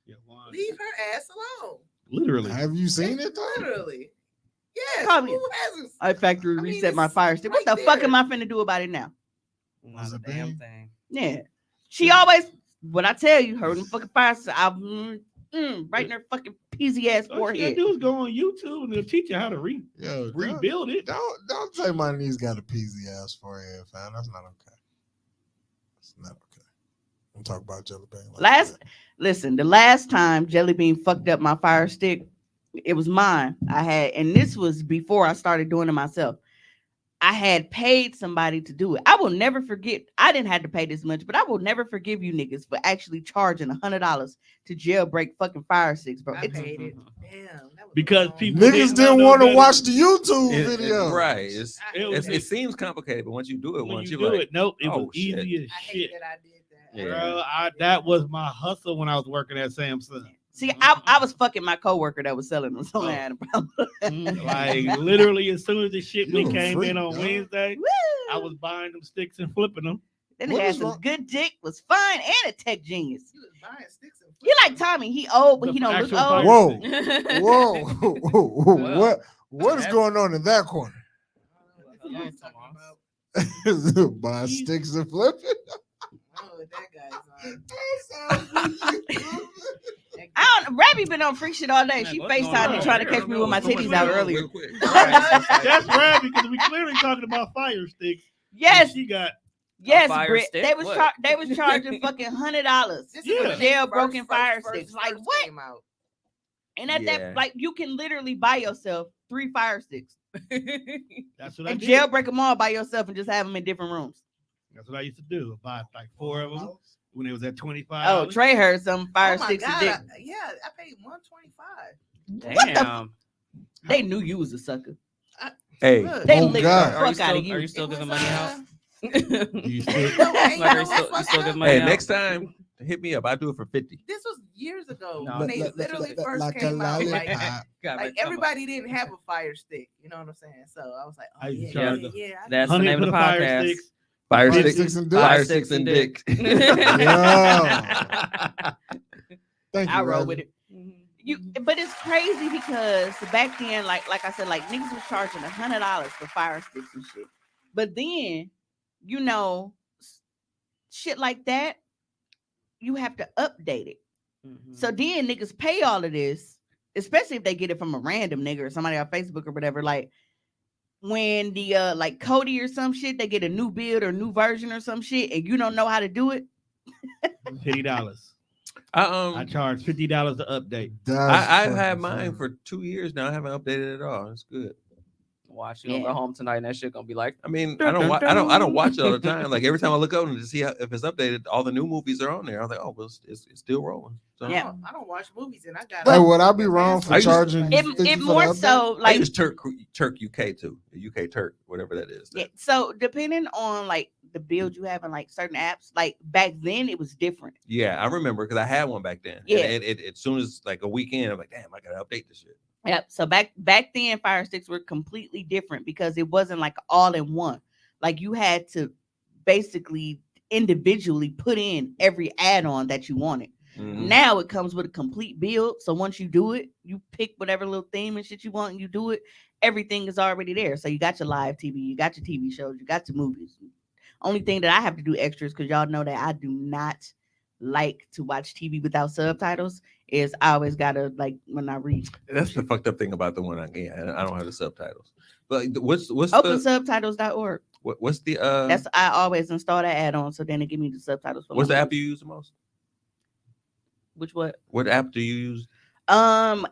Speaker 4: Yeah, Juan.
Speaker 6: Leave her ass alone.
Speaker 4: Literally.
Speaker 3: Have you seen it though?
Speaker 6: Literally. Yes.
Speaker 2: Call me.
Speaker 6: Who hasn't?
Speaker 2: I factory
Speaker 6: I mean,
Speaker 2: reset my
Speaker 6: it's
Speaker 2: fire stick. What
Speaker 6: right
Speaker 2: the fuck
Speaker 6: there.
Speaker 2: am I finna do about it now?
Speaker 1: not
Speaker 3: Was
Speaker 1: a
Speaker 3: it
Speaker 1: damn
Speaker 3: bang?
Speaker 1: thing.
Speaker 2: Yeah, she always. What I tell you, her fucking fire stick. I'm right in her fucking peasy ass
Speaker 4: All you gotta
Speaker 2: forehead.
Speaker 4: do is go on YouTube and they'll teach you how to
Speaker 3: Yo,
Speaker 4: rebuild it.
Speaker 3: Don't say my niece got a peasy ass forehead, fam. That's not okay. That's not okay. I'm talking about Jelly Bean.
Speaker 2: The last time Jelly Bean fucked up my fire stick, it was mine. And this was before I started doing it myself. I had paid somebody to do it. I will never forget. I didn't have to pay this much, but I will never forgive you niggas for actually charging $100 to jailbreak fucking fire sticks, bro.
Speaker 6: I
Speaker 2: It's
Speaker 6: paid it. Damn. That was
Speaker 4: Because
Speaker 6: long.
Speaker 4: people
Speaker 3: Niggas didn't
Speaker 4: know
Speaker 3: want to
Speaker 4: better.
Speaker 3: watch the YouTube video.
Speaker 5: Right.
Speaker 4: It
Speaker 5: Seems complicated, but once you do it,
Speaker 4: when
Speaker 5: once
Speaker 4: you
Speaker 5: you're
Speaker 4: do
Speaker 5: like,
Speaker 4: it, nope, it
Speaker 5: oh,
Speaker 4: was easy as
Speaker 6: I hate
Speaker 4: shit.
Speaker 6: that I did that.
Speaker 5: Yeah.
Speaker 4: Bro, that was my hustle when I was working at Samsung.
Speaker 2: See, I was fucking my coworker that was selling them, so I had a problem.
Speaker 4: Like literally, as soon as the shipment
Speaker 3: You a
Speaker 4: came
Speaker 3: freak,
Speaker 4: in on
Speaker 3: dog.
Speaker 4: Wednesday,
Speaker 2: Woo!
Speaker 4: I was buying them sticks and flipping them.
Speaker 2: Then
Speaker 3: What
Speaker 2: he had
Speaker 3: is
Speaker 2: some
Speaker 3: wrong?
Speaker 2: good dick, was fine, and a tech genius.
Speaker 6: You was buying sticks and
Speaker 2: He like Tommy. He old, but
Speaker 4: The
Speaker 2: he don't look
Speaker 4: actual
Speaker 2: old.
Speaker 4: fire
Speaker 3: Whoa,
Speaker 4: stick.
Speaker 3: whoa, what is going on in that corner?
Speaker 6: Hello, talking about.
Speaker 3: Buy sticks and flip it.
Speaker 6: Oh, that guy's on.
Speaker 2: I don't. Rabby been on freak shit all day. She
Speaker 1: What's going
Speaker 2: FaceTime me
Speaker 1: on
Speaker 2: trying to
Speaker 1: here?
Speaker 2: catch me with my
Speaker 1: What's going
Speaker 2: titties
Speaker 1: on
Speaker 2: out
Speaker 1: here?
Speaker 2: earlier.
Speaker 5: real quick.
Speaker 4: That's right, because we clearly talking about fire sticks.
Speaker 2: Yes,
Speaker 4: She got
Speaker 2: yes,
Speaker 1: fire
Speaker 2: Britt.
Speaker 1: stick?
Speaker 2: They was
Speaker 1: What?
Speaker 2: they was charging fucking $100
Speaker 6: This is
Speaker 4: Yeah.
Speaker 6: when they
Speaker 2: jailbroken fire
Speaker 6: first
Speaker 2: sticks. Like what?
Speaker 6: came out.
Speaker 2: And at
Speaker 5: Yeah.
Speaker 2: that, like you can literally buy yourself 3 fire sticks
Speaker 4: that's what I
Speaker 2: and
Speaker 4: did.
Speaker 2: jailbreak them all by yourself and just have them in different rooms.
Speaker 4: That's what I used to do. Buy like 4 of them when it was at $25.
Speaker 2: Oh, Trey heard some fire
Speaker 6: Oh my
Speaker 2: sticks
Speaker 6: God.
Speaker 2: a dick.
Speaker 6: I paid $125.
Speaker 2: What the
Speaker 1: Damn.
Speaker 2: They knew you was a sucker.
Speaker 5: Hey,
Speaker 6: Look,
Speaker 2: They
Speaker 3: Oh,
Speaker 2: licked
Speaker 3: God.
Speaker 2: the
Speaker 1: Are you
Speaker 2: fuck out of
Speaker 1: still, are
Speaker 2: you.
Speaker 1: you still
Speaker 6: it
Speaker 1: giving
Speaker 6: was,
Speaker 1: money out?
Speaker 4: Do you still?
Speaker 6: No, ain't
Speaker 1: Like,
Speaker 6: no
Speaker 1: you still
Speaker 6: fuck
Speaker 1: giving
Speaker 6: up.
Speaker 1: money
Speaker 5: hey,
Speaker 1: out?
Speaker 5: next time hit me up. I do it for 50.
Speaker 6: This was years ago
Speaker 1: No,
Speaker 6: when they literally first came out. Like
Speaker 1: God,
Speaker 6: like everybody didn't have a fire stick. You know what I'm saying? So I was like,
Speaker 4: I
Speaker 6: oh
Speaker 4: used to
Speaker 6: yeah,
Speaker 4: charge
Speaker 6: yeah,
Speaker 4: them.
Speaker 6: yeah. I
Speaker 1: That's the
Speaker 4: 100
Speaker 1: name
Speaker 4: for
Speaker 1: of the
Speaker 4: the fire
Speaker 1: podcast.
Speaker 4: sticks.
Speaker 5: Fire
Speaker 3: Fire
Speaker 5: sticks,
Speaker 3: sticks and dick.
Speaker 5: fire sticks and dick.
Speaker 3: Yeah. Thank you.
Speaker 2: I roll
Speaker 3: Roger.
Speaker 2: with it. But it's crazy because back then, like I said, like niggas was charging $100 for fire sticks and shit. But then, you know, shit like that, you have to update it. So then niggas pay all of this, especially if they get it from a random nigga or somebody on Facebook or whatever. Like when the like Cody or some shit, they get a new build or new version or some shit, and you don't know how to do it.
Speaker 4: $50.
Speaker 5: I
Speaker 4: I charge $50 to update.
Speaker 5: I've had mine for 2 years now. I haven't updated it at all. It's good.
Speaker 1: Watch, you gonna go home tonight and that shit gonna be like,
Speaker 5: I mean, I don't watch it all the time. Like every time I look over to see if it's updated, all the new movies are on there. I was like, oh, well, it's still rolling. So,
Speaker 2: Yeah.
Speaker 6: I don't watch movies and I got.
Speaker 3: Hey, would I be wrong for
Speaker 5: I used-
Speaker 3: charging?
Speaker 2: It
Speaker 3: 50 for
Speaker 2: more
Speaker 3: the
Speaker 2: so
Speaker 5: I
Speaker 2: like
Speaker 5: use Turk UK too, UK Turk, whatever that is.
Speaker 2: yeah, so depending on like the build you have in like certain apps, like back then it was different.
Speaker 5: Yeah, I remember because I had one back then.
Speaker 2: Yeah.
Speaker 5: And it as soon as like a weekend, I'm like, damn, I gotta update this shit.
Speaker 2: Yep. So back then fire sticks were completely different because it wasn't like all in one. Like you had to basically individually put in every add-on that you wanted.
Speaker 5: Mhm.
Speaker 2: Now it comes with a complete build. So once you do it, you pick whatever little theme and shit you want and you do it. Everything is already there. So you got your live TV, you got your TV shows, you got your movies. Only thing that I have to do extras because y'all know that I do not like to watch TV without subtitles is I always gotta like when I read.
Speaker 5: That's the fucked up thing about the one I don't have the subtitles. But what's
Speaker 2: OpenSubtitles.org.
Speaker 5: what's the
Speaker 2: That's I always install that add-on so then it give me the subtitles for
Speaker 5: what's
Speaker 2: my
Speaker 5: the app
Speaker 2: movies.
Speaker 5: you use the most?
Speaker 2: Which what?
Speaker 5: What app do you use?
Speaker 2: Now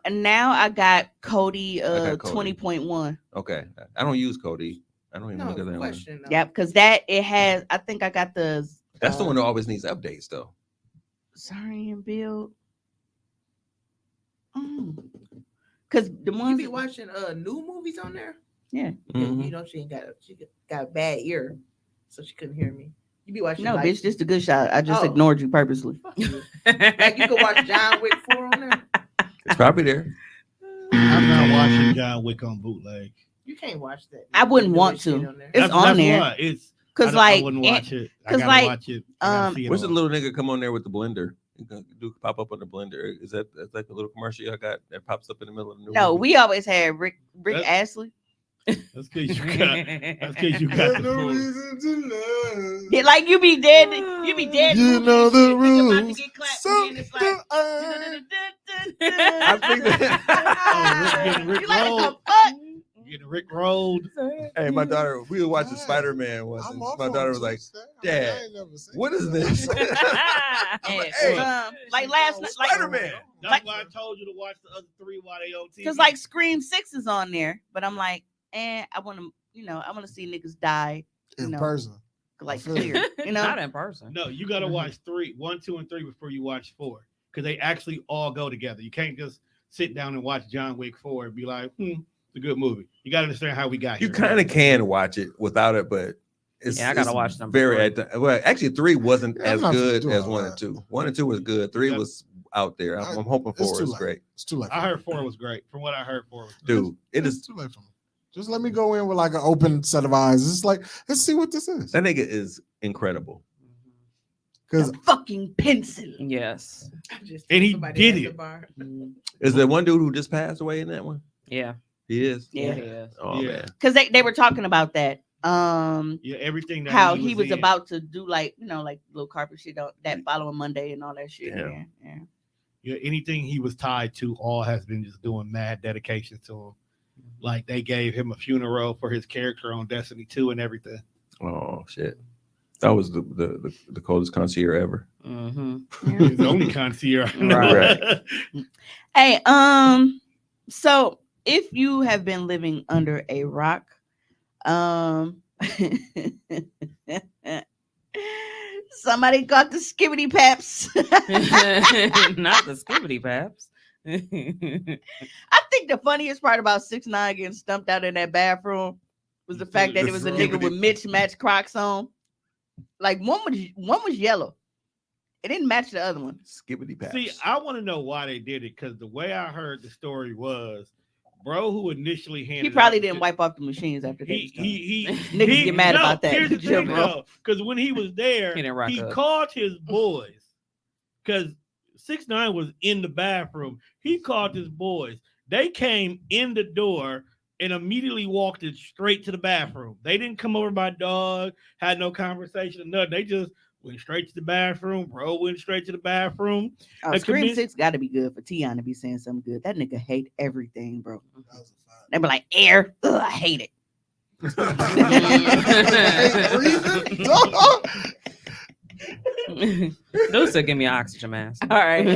Speaker 2: I got Kodi
Speaker 5: got Kodi.
Speaker 2: 20.1.
Speaker 5: Okay, I don't use Kodi. I don't even look at that one.
Speaker 6: question. though.
Speaker 2: Yep, because that it has I think I got the
Speaker 5: That's the one that always needs updates though.
Speaker 2: sorry and build. Because the
Speaker 6: You
Speaker 2: ones
Speaker 6: be watching new movies on there?
Speaker 2: Yeah.
Speaker 5: Mhm.
Speaker 6: You know, she got a bad ear, so she couldn't hear me. You be watching.
Speaker 2: No,
Speaker 6: like,
Speaker 2: bitch, this is a good shot. I just
Speaker 6: Oh.
Speaker 2: ignored you purposely.
Speaker 6: Fuck you. Like you could watch John Wick 4 on there.
Speaker 5: It's probably there.
Speaker 4: I'm not watching John Wick on bootleg.
Speaker 6: You can't watch that.
Speaker 2: I wouldn't
Speaker 6: The
Speaker 2: want
Speaker 6: newest shit
Speaker 2: to.
Speaker 6: on there.
Speaker 2: It's on there.
Speaker 4: Why. It's
Speaker 2: Cause
Speaker 4: I
Speaker 2: like,
Speaker 4: wouldn't watch it. I
Speaker 2: 'cause
Speaker 4: gotta
Speaker 2: like,
Speaker 4: watch it. I gotta see it
Speaker 5: What's the
Speaker 4: all.
Speaker 5: little nigga come on there with the blender? Do pop up on the blender? Is that's like a little commercial y'all got that pops up in the middle of the new
Speaker 2: no,
Speaker 5: movie?
Speaker 2: we always had Rick
Speaker 4: That's-
Speaker 2: Astley.
Speaker 4: That's because you got. That's because you got
Speaker 3: There's
Speaker 4: the
Speaker 3: no
Speaker 4: full.
Speaker 3: reason to love.
Speaker 2: Yeah, like you be dead. You be dead.
Speaker 3: You
Speaker 2: movie
Speaker 3: know
Speaker 2: and
Speaker 3: the
Speaker 2: shit, nigga about to
Speaker 3: rules.
Speaker 2: get clapped,
Speaker 3: So
Speaker 2: and it's like.
Speaker 5: I think that.
Speaker 4: Rick
Speaker 2: You like
Speaker 4: rolled.
Speaker 2: some fuck?
Speaker 4: Getting Rick rolled.
Speaker 5: Hey, my daughter, we were watching
Speaker 3: Right.
Speaker 5: Spider-Man once,
Speaker 3: I'm
Speaker 5: and
Speaker 3: off
Speaker 5: my
Speaker 3: on
Speaker 5: daughter was like,
Speaker 3: Tuesday. I
Speaker 5: "Dad,
Speaker 3: ain't never seen
Speaker 5: what is
Speaker 3: that.
Speaker 5: this?"
Speaker 2: Hey,
Speaker 5: Hey.
Speaker 2: like last night, like
Speaker 5: Spider-Man.
Speaker 4: That's
Speaker 2: Like-
Speaker 4: why I told you to watch the other three while they on TV.
Speaker 2: because like Scream 6 is on there, but I'm like, I want to, I want to see niggas die,
Speaker 3: in
Speaker 2: know.
Speaker 3: person.
Speaker 2: like
Speaker 3: I feel
Speaker 2: clear,
Speaker 1: Not in person.
Speaker 4: No, you gotta watch 1, 2, and 3 before you watch 4. Because they actually all go together. You can't just sit down and watch John Wick 4 and be like, it's a good movie. You gotta understand how we got
Speaker 5: You
Speaker 4: here.
Speaker 5: kind of can watch it without it, but it's
Speaker 1: Yeah, I gotta
Speaker 5: it's
Speaker 1: watch them
Speaker 5: very
Speaker 1: before.
Speaker 5: well. Actually, 3 wasn't
Speaker 3: Yeah, I'm
Speaker 5: as
Speaker 3: not
Speaker 5: good
Speaker 3: doing
Speaker 5: as
Speaker 3: all
Speaker 5: 1
Speaker 3: that.
Speaker 5: and 2. 1 and 2 was good. 3
Speaker 4: Yeah.
Speaker 5: was out there. I'm hoping
Speaker 3: It's
Speaker 5: 4
Speaker 3: too
Speaker 5: is
Speaker 3: late.
Speaker 5: great,
Speaker 3: It's too late.
Speaker 4: I heard 4 was great. From what I heard, 4 was great.
Speaker 5: dude. It
Speaker 3: It's
Speaker 5: is
Speaker 3: too late for me. Just let me go in with like an open set of eyes. It's like, let's see what this is.
Speaker 5: that nigga is incredible.
Speaker 3: Because
Speaker 2: the fucking pencil.
Speaker 1: Yes.
Speaker 4: And he
Speaker 6: Somebody
Speaker 4: did
Speaker 6: at the
Speaker 4: it.
Speaker 6: bar.
Speaker 5: Is there one dude who just passed away in that one?
Speaker 1: Yeah.
Speaker 5: He is.
Speaker 2: Yeah.
Speaker 1: Yes.
Speaker 5: Oh
Speaker 4: Yeah.
Speaker 5: man.
Speaker 2: Because they were talking about that.
Speaker 4: Yeah, everything that
Speaker 2: How he was
Speaker 4: in.
Speaker 2: about to do like little carpet shit on that following Monday and all that shit.
Speaker 5: Damn.
Speaker 2: Yeah.
Speaker 4: Yeah, anything he was tied to, all has been just doing mad dedication to him. Like they gave him a funeral for his character on Destiny 2 and everything.
Speaker 5: Oh shit. That was the coldest concierge ever.
Speaker 1: Mm-hmm.
Speaker 4: He's the only concierge. I know.
Speaker 5: Right.
Speaker 2: Hey, so if you have been living under a rock, somebody got the skibbity paps.
Speaker 1: Not the skibbity paps.
Speaker 2: I think the funniest part about 6ix9ine getting stumped out in that bathroom was the fact that it was a nigga with mismatched Crocs on. Like one was yellow. It didn't match the other one.
Speaker 5: Skibbity paps.
Speaker 4: See, I want to know why they did it because the way I heard the story was, bro, who initially handed
Speaker 2: He probably
Speaker 4: out
Speaker 2: didn't wipe off the machines after that.
Speaker 4: Niggas
Speaker 2: get mad about that.
Speaker 4: Here's the
Speaker 2: Chill,
Speaker 4: thing,
Speaker 2: bro.
Speaker 4: though, because when he was there,
Speaker 1: He didn't rock
Speaker 4: he
Speaker 1: up.
Speaker 4: called his boys because 6ix9ine was in the bathroom. He called his boys. They came in the door and immediately walked it straight to the bathroom. They didn't come over my dog, had no conversation or nothing. They just went straight to the bathroom. Bro went straight to the bathroom.
Speaker 2: Oh,
Speaker 4: And
Speaker 2: Scream
Speaker 4: convinced-
Speaker 2: 6 got to be good for Tion to be saying something good. That nigga hate everything, bro. They be like, air. Ugh, I hate it.
Speaker 1: Those will give me an oxygen mask.
Speaker 2: All right.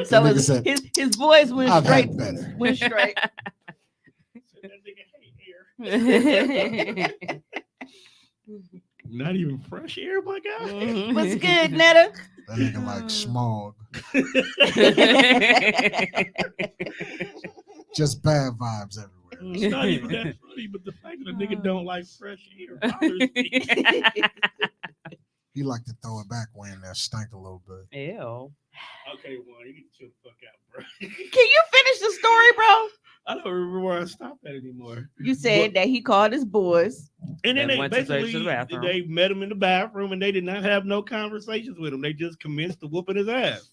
Speaker 2: So
Speaker 3: nigga
Speaker 2: his,
Speaker 3: said,
Speaker 2: his boys went
Speaker 3: I've
Speaker 2: straight.
Speaker 3: had better.
Speaker 2: Went straight.
Speaker 4: That nigga hate air. Not even fresh air, my guy.
Speaker 2: What's good, Netta?
Speaker 3: That nigga like smog. Just bad vibes everywhere.
Speaker 4: It's not even that funny, but the fact that a nigga don't like fresh air bothers me.
Speaker 3: He like to throw it back when that stank a little bit.
Speaker 1: Ew.
Speaker 4: Okay, well, you need to chill the fuck out, bro.
Speaker 2: Can you finish the story, bro?
Speaker 4: I don't remember where I stopped at anymore.
Speaker 2: You said that he called his boys.
Speaker 4: And then
Speaker 1: They
Speaker 4: they
Speaker 1: went to
Speaker 4: basically
Speaker 1: the bathroom.
Speaker 4: they met him in the bathroom and they did not have no conversations with him. They just commenced to whooping his ass.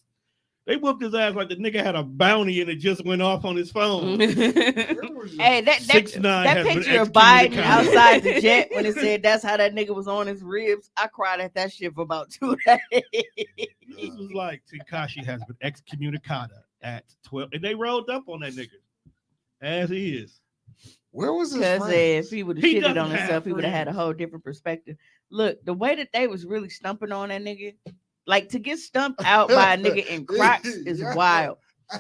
Speaker 4: They whooped his ass like the nigga had a bounty and it just went off on his phone.
Speaker 2: Hey, that
Speaker 4: 6ix9ine
Speaker 2: that
Speaker 4: has been
Speaker 2: picture of Biden
Speaker 4: excommunicated.
Speaker 2: outside the jet when it said that's how that nigga was on his ribs. I cried at that shit for about 2 days.
Speaker 4: This was like Tekashi has been excommunicada at 12, and they rolled up on that nigga as he is.
Speaker 3: Where was his
Speaker 2: Because
Speaker 3: friends?
Speaker 2: if he would have
Speaker 4: He
Speaker 2: shitted
Speaker 4: doesn't
Speaker 2: on
Speaker 4: have
Speaker 2: himself, he would have had a
Speaker 4: friends.
Speaker 2: whole different perspective. Look, the way that they was really stumping on that nigga, like to get stumped out by a nigga in Crocs is
Speaker 3: Yeah.
Speaker 2: wild.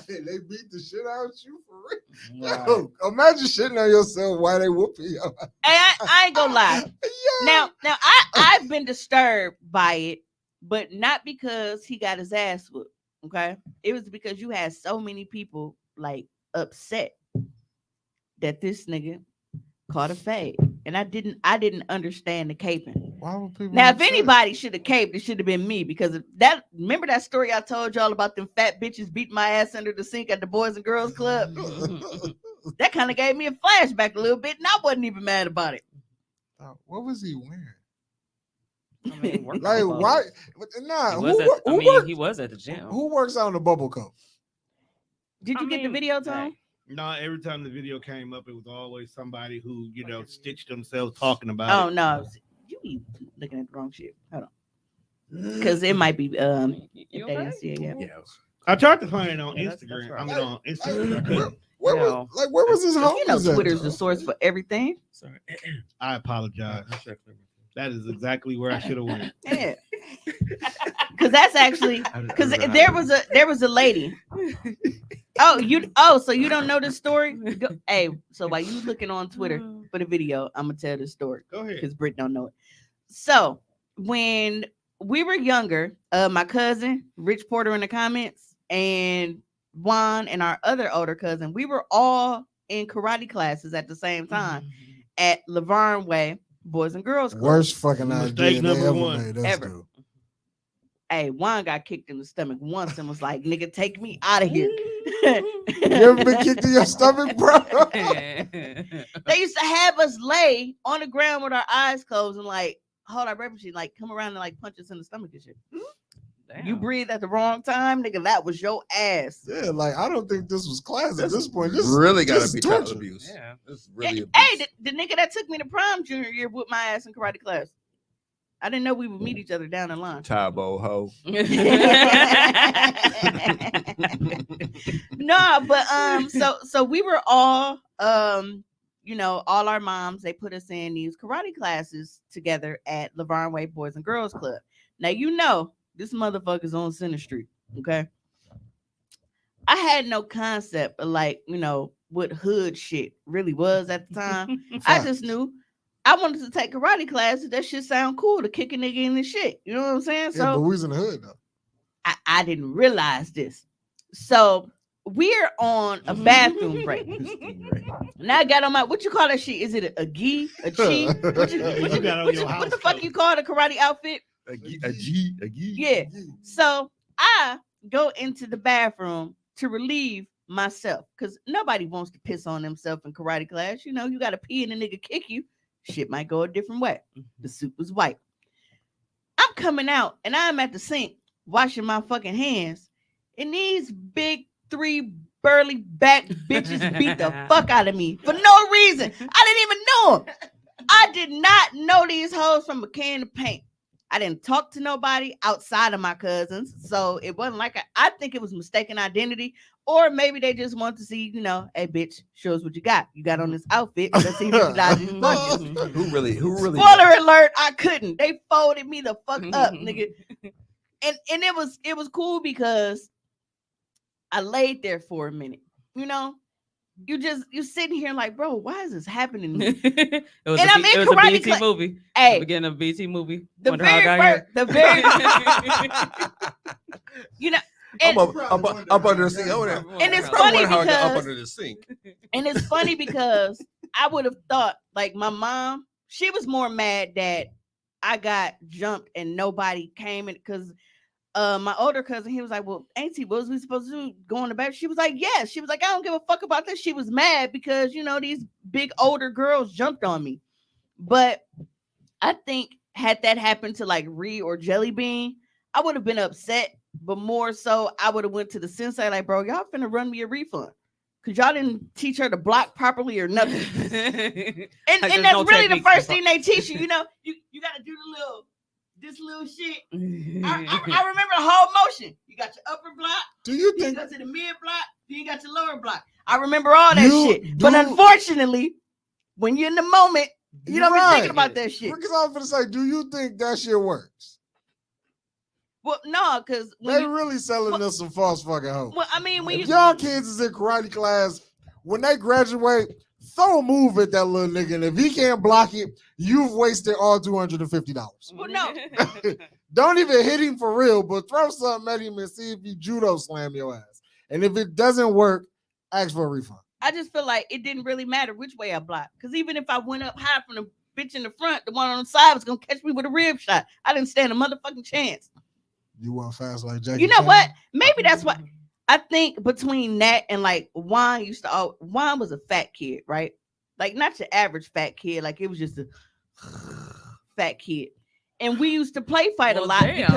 Speaker 3: Hey, they beat the shit out of you for real.
Speaker 1: Right.
Speaker 3: Yo, imagine shitting on yourself while they whooping you.
Speaker 2: Hey, I ain't gonna lie. Now I've been disturbed by it, but not because he got his ass whooped. Okay, it was because you had so many people like upset that this nigga called a fade, and I didn't understand the caping.
Speaker 3: Why would people?
Speaker 2: Now, if
Speaker 3: upset?
Speaker 2: anybody should have caped, it should have been me because of that. Remember that story I told y'all about them fat bitches beating my ass under the sink at the Boys and Girls Club? That kind of gave me a flashback a little bit, and I wasn't even mad about it.
Speaker 3: What was he wearing?
Speaker 1: I mean, work
Speaker 3: Like
Speaker 1: clothes.
Speaker 3: why? Nah,
Speaker 1: He was at the gym.
Speaker 3: who works out in the bubble coat?
Speaker 2: Did you get the video, Tom?
Speaker 4: No, every time the video came up, it was always somebody who, stitched themselves talking about
Speaker 2: Oh
Speaker 4: it.
Speaker 2: no, you be looking at the wrong shit. Hold on, because it might be
Speaker 1: You
Speaker 2: if they didn't see it yet.
Speaker 5: Yeah.
Speaker 4: I tried to find it on
Speaker 1: Yeah, that's
Speaker 4: Instagram.
Speaker 1: right.
Speaker 4: I mean, on Instagram. I couldn't.
Speaker 3: Where
Speaker 1: No.
Speaker 3: was his home?
Speaker 2: You know, Twitter's the source for everything.
Speaker 5: Sorry.
Speaker 4: I apologize. That is exactly where I should have went.
Speaker 2: Yeah, because that's actually because there was a lady. So you don't know this story? Hey, so while you looking on Twitter for the video, I'm gonna tell this story
Speaker 4: Go ahead.
Speaker 2: because Britt don't know it. So when we were younger, my cousin Rich Porter in the comments and Juan and our other older cousin, we were all in karate classes at the same time at Laverne Way Boys and Girls Club.
Speaker 3: Worst fucking
Speaker 4: Mistake
Speaker 3: idea they
Speaker 4: number
Speaker 3: ever
Speaker 4: one.
Speaker 3: made us
Speaker 2: Ever.
Speaker 3: do.
Speaker 2: Hey, Juan got kicked in the stomach once and was like, "Nigga, take me out of here."
Speaker 3: You ever been kicked in your stomach, bro?
Speaker 2: They used to have us lay on the ground with our eyes closed and like hold our breath and like come around and like punch us in the stomach and shit. You breathed at the wrong time, nigga. That was your ass.
Speaker 3: Yeah, like I don't think this was class at this point. This
Speaker 5: really got to
Speaker 3: this
Speaker 5: be
Speaker 3: torture.
Speaker 5: child abuse.
Speaker 1: Yeah.
Speaker 5: This is really abuse.
Speaker 2: Hey, the nigga that took me to prom junior year whooped my ass in karate class. I didn't know we would meet each other down the line.
Speaker 5: Tabo ho.
Speaker 2: No, but so we were all all our moms, they put us in these karate classes together at Laverne Way Boys and Girls Club. Now this motherfucker's on Center Street. Okay. I had no concept of what hood shit really was at the time. I just knew I wanted to take karate classes. That shit sound cool to kick a nigga in the shit. You know what I'm saying?
Speaker 3: Yeah, but
Speaker 2: So
Speaker 3: we was in the hood though.
Speaker 2: I didn't realize this. So we're on a bathroom break. Now I got on my, what you call that shit? Is it a gi? A chi? What
Speaker 4: You got on your house
Speaker 2: what the fuck
Speaker 4: coat.
Speaker 2: you call a karate outfit?
Speaker 5: A G.
Speaker 2: Yeah. So I go into the bathroom to relieve myself because nobody wants to piss on themselves in karate class. You know, you got to pee and a nigga kick you. Shit might go a different way. The suit was white. I'm coming out and I'm at the sink washing my fucking hands. And these big 3 burly back bitches beat the fuck out of me for no reason. I didn't even know them. I did not know these hoes from a can of paint. I didn't talk to nobody outside of my cousins. So it wasn't like I think it was mistaken identity. Or maybe they just want to see, hey, bitch, show us what you got. You got on this outfit. Let's see if you can dodge these punches.
Speaker 5: Who really?
Speaker 2: Spoiler alert, I couldn't. They folded me the fuck up, nigga. And it was cool because I laid there for a minute. You sitting here like, bro, why is this happening to me?
Speaker 1: It was
Speaker 2: And
Speaker 1: a,
Speaker 2: I'm
Speaker 1: B-
Speaker 2: in
Speaker 1: it was a
Speaker 2: karate
Speaker 1: BT
Speaker 2: class.
Speaker 1: movie.
Speaker 2: Hey,
Speaker 1: The beginning of a BT movie.
Speaker 2: the
Speaker 1: Wonder how I
Speaker 2: very
Speaker 1: got
Speaker 2: first, the very,
Speaker 5: I'm
Speaker 2: and,
Speaker 5: up under the sink.
Speaker 2: And it's
Speaker 5: I
Speaker 2: funny
Speaker 5: wonder how I got up
Speaker 2: because-
Speaker 5: under the sink.
Speaker 2: and it's funny because I would have thought like my mom, she was more mad that I got jumped and nobody came in because my older cousin, he was like, well, auntie, what was we supposed to do? Go in the back? She was like, yes. She was like, I don't give a fuck about this. She was mad because, these big older girls jumped on me. But I think had that happened to like Ree or Jelly Bean, I would have been upset. But more so, I would have went to the sensei like, bro, y'all finna run me a refund. Because y'all didn't teach her to block properly or nothing. And
Speaker 1: Like,
Speaker 2: and
Speaker 1: there's
Speaker 2: that's
Speaker 1: no
Speaker 2: really the
Speaker 1: technique.
Speaker 2: first thing they teach you. You got to do this little shit. I remember the whole motion. You got your upper block.
Speaker 3: Do you
Speaker 2: You
Speaker 3: think
Speaker 2: go to the mid block. Then you got your lower block. I remember all that
Speaker 3: You
Speaker 2: shit. But
Speaker 3: do-
Speaker 2: unfortunately, when you're in the moment, you don't be thinking about that shit.
Speaker 3: Because I was gonna say, do you think that shit works?
Speaker 2: Well, no, because
Speaker 3: They really selling us some false fucking hope.
Speaker 2: well, I mean, when
Speaker 3: If
Speaker 2: you
Speaker 3: y'all kids is in karate class, when they graduate, throw a move at that little nigga. And if he can't block it, you've wasted all $250.
Speaker 2: well, no,
Speaker 3: Don't even hit him for real, but throw something at him and see if he judo slam your ass. And if it doesn't work, ask for a refund.
Speaker 2: I just feel like it didn't really matter which way I blocked. Because even if I went up high from the bitch in the front, the one on the side was gonna catch me with a rib shot. I didn't stand a motherfucking chance.
Speaker 3: You want fast like Jackie?
Speaker 2: You know
Speaker 3: Chan?
Speaker 2: what? Maybe that's what I think between that and like Juan Juan was a fat kid, right? Like not your average fat kid, like it was just a fat kid. And we used to play fight a
Speaker 1: Well,
Speaker 2: lot
Speaker 1: damn.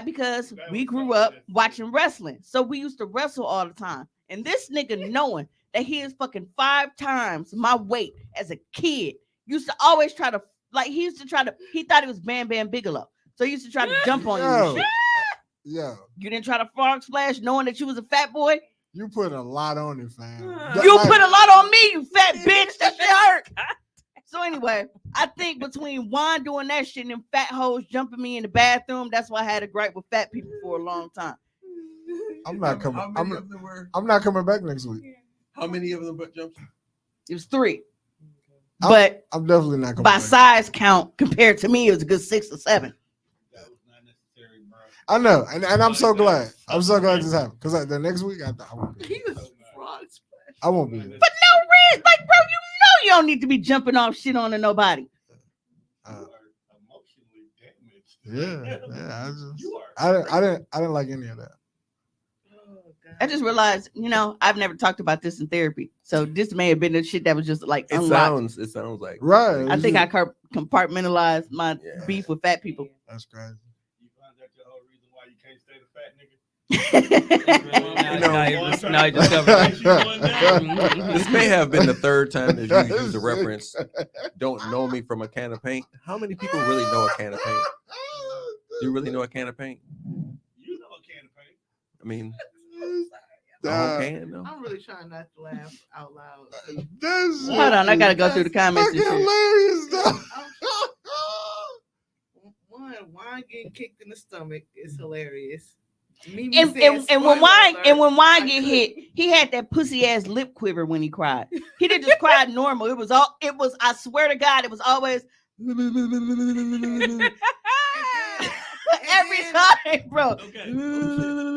Speaker 2: because we grew up watching wrestling. So we used to wrestle all the time. And this nigga knowing that he is fucking 5 times my weight as a kid, used to always try to he thought it was Bam Bam Bigelow. So he used to try to jump on you and
Speaker 3: Yo.
Speaker 2: shit.
Speaker 3: Yeah,
Speaker 2: You didn't try to frog splash knowing that you was a fat boy?
Speaker 3: you put a lot on it, fam.
Speaker 2: You put a lot on me, you fat bitch. That shit hurt. So anyway, I think between Juan doing that shit and them fat hoes jumping me in the bathroom, that's why I had a gripe with fat people for a long time.
Speaker 3: I'm not coming.
Speaker 5: How many of them were?
Speaker 3: I'm not coming back next week.
Speaker 5: How many of them butt jumps?
Speaker 2: It was 3. But
Speaker 3: I'm definitely not coming
Speaker 2: by
Speaker 3: back.
Speaker 2: size count, compared to me, it was a good 6 or 7.
Speaker 4: That was not necessary, bro.
Speaker 3: I know, and I'm so glad. I'm so glad this happened because the next week I won't be.
Speaker 6: He was frog splash.
Speaker 3: I won't be.
Speaker 2: For no reason. Like, bro, you know you don't need to be jumping off shit onto nobody.
Speaker 3: Uh,
Speaker 4: Emotionally damaged.
Speaker 3: yeah. I didn't like any of that.
Speaker 6: Oh, God.
Speaker 2: I just realized, I've never talked about this in therapy. So this may have been the shit that was just like
Speaker 5: It
Speaker 2: unlocked.
Speaker 5: sounds like
Speaker 3: Right.
Speaker 2: I think I compartmentalized my
Speaker 5: Yeah.
Speaker 2: beef with fat people.
Speaker 3: That's crazy.
Speaker 4: You find out the whole reason why you can't stay the fat nigga.
Speaker 1: No, you just covered
Speaker 5: This may have been the third time that you used the reference. Don't know me from a can of paint. How many people really know a can of paint? Do you really know a can of paint?
Speaker 4: You know a can of paint.
Speaker 5: I mean, a
Speaker 3: Uh,
Speaker 5: whole can though.
Speaker 6: I'm really trying not to laugh out loud.
Speaker 3: That's
Speaker 2: Hold on, I gotta go through the comments and
Speaker 3: fucking
Speaker 2: shit.
Speaker 3: hilarious, though.
Speaker 6: Wine getting kicked in the stomach is hilarious. Mimi
Speaker 2: And,
Speaker 6: said,
Speaker 2: and, and when
Speaker 6: "Spoiler
Speaker 2: wine
Speaker 6: alert,
Speaker 2: and when wine
Speaker 6: I
Speaker 2: get
Speaker 6: couldn't."
Speaker 2: hit, he had that pussy ass lip quiver when he cried. He didn't just cry normal. It was I swear to God, it was always every time, bro.
Speaker 4: Okay.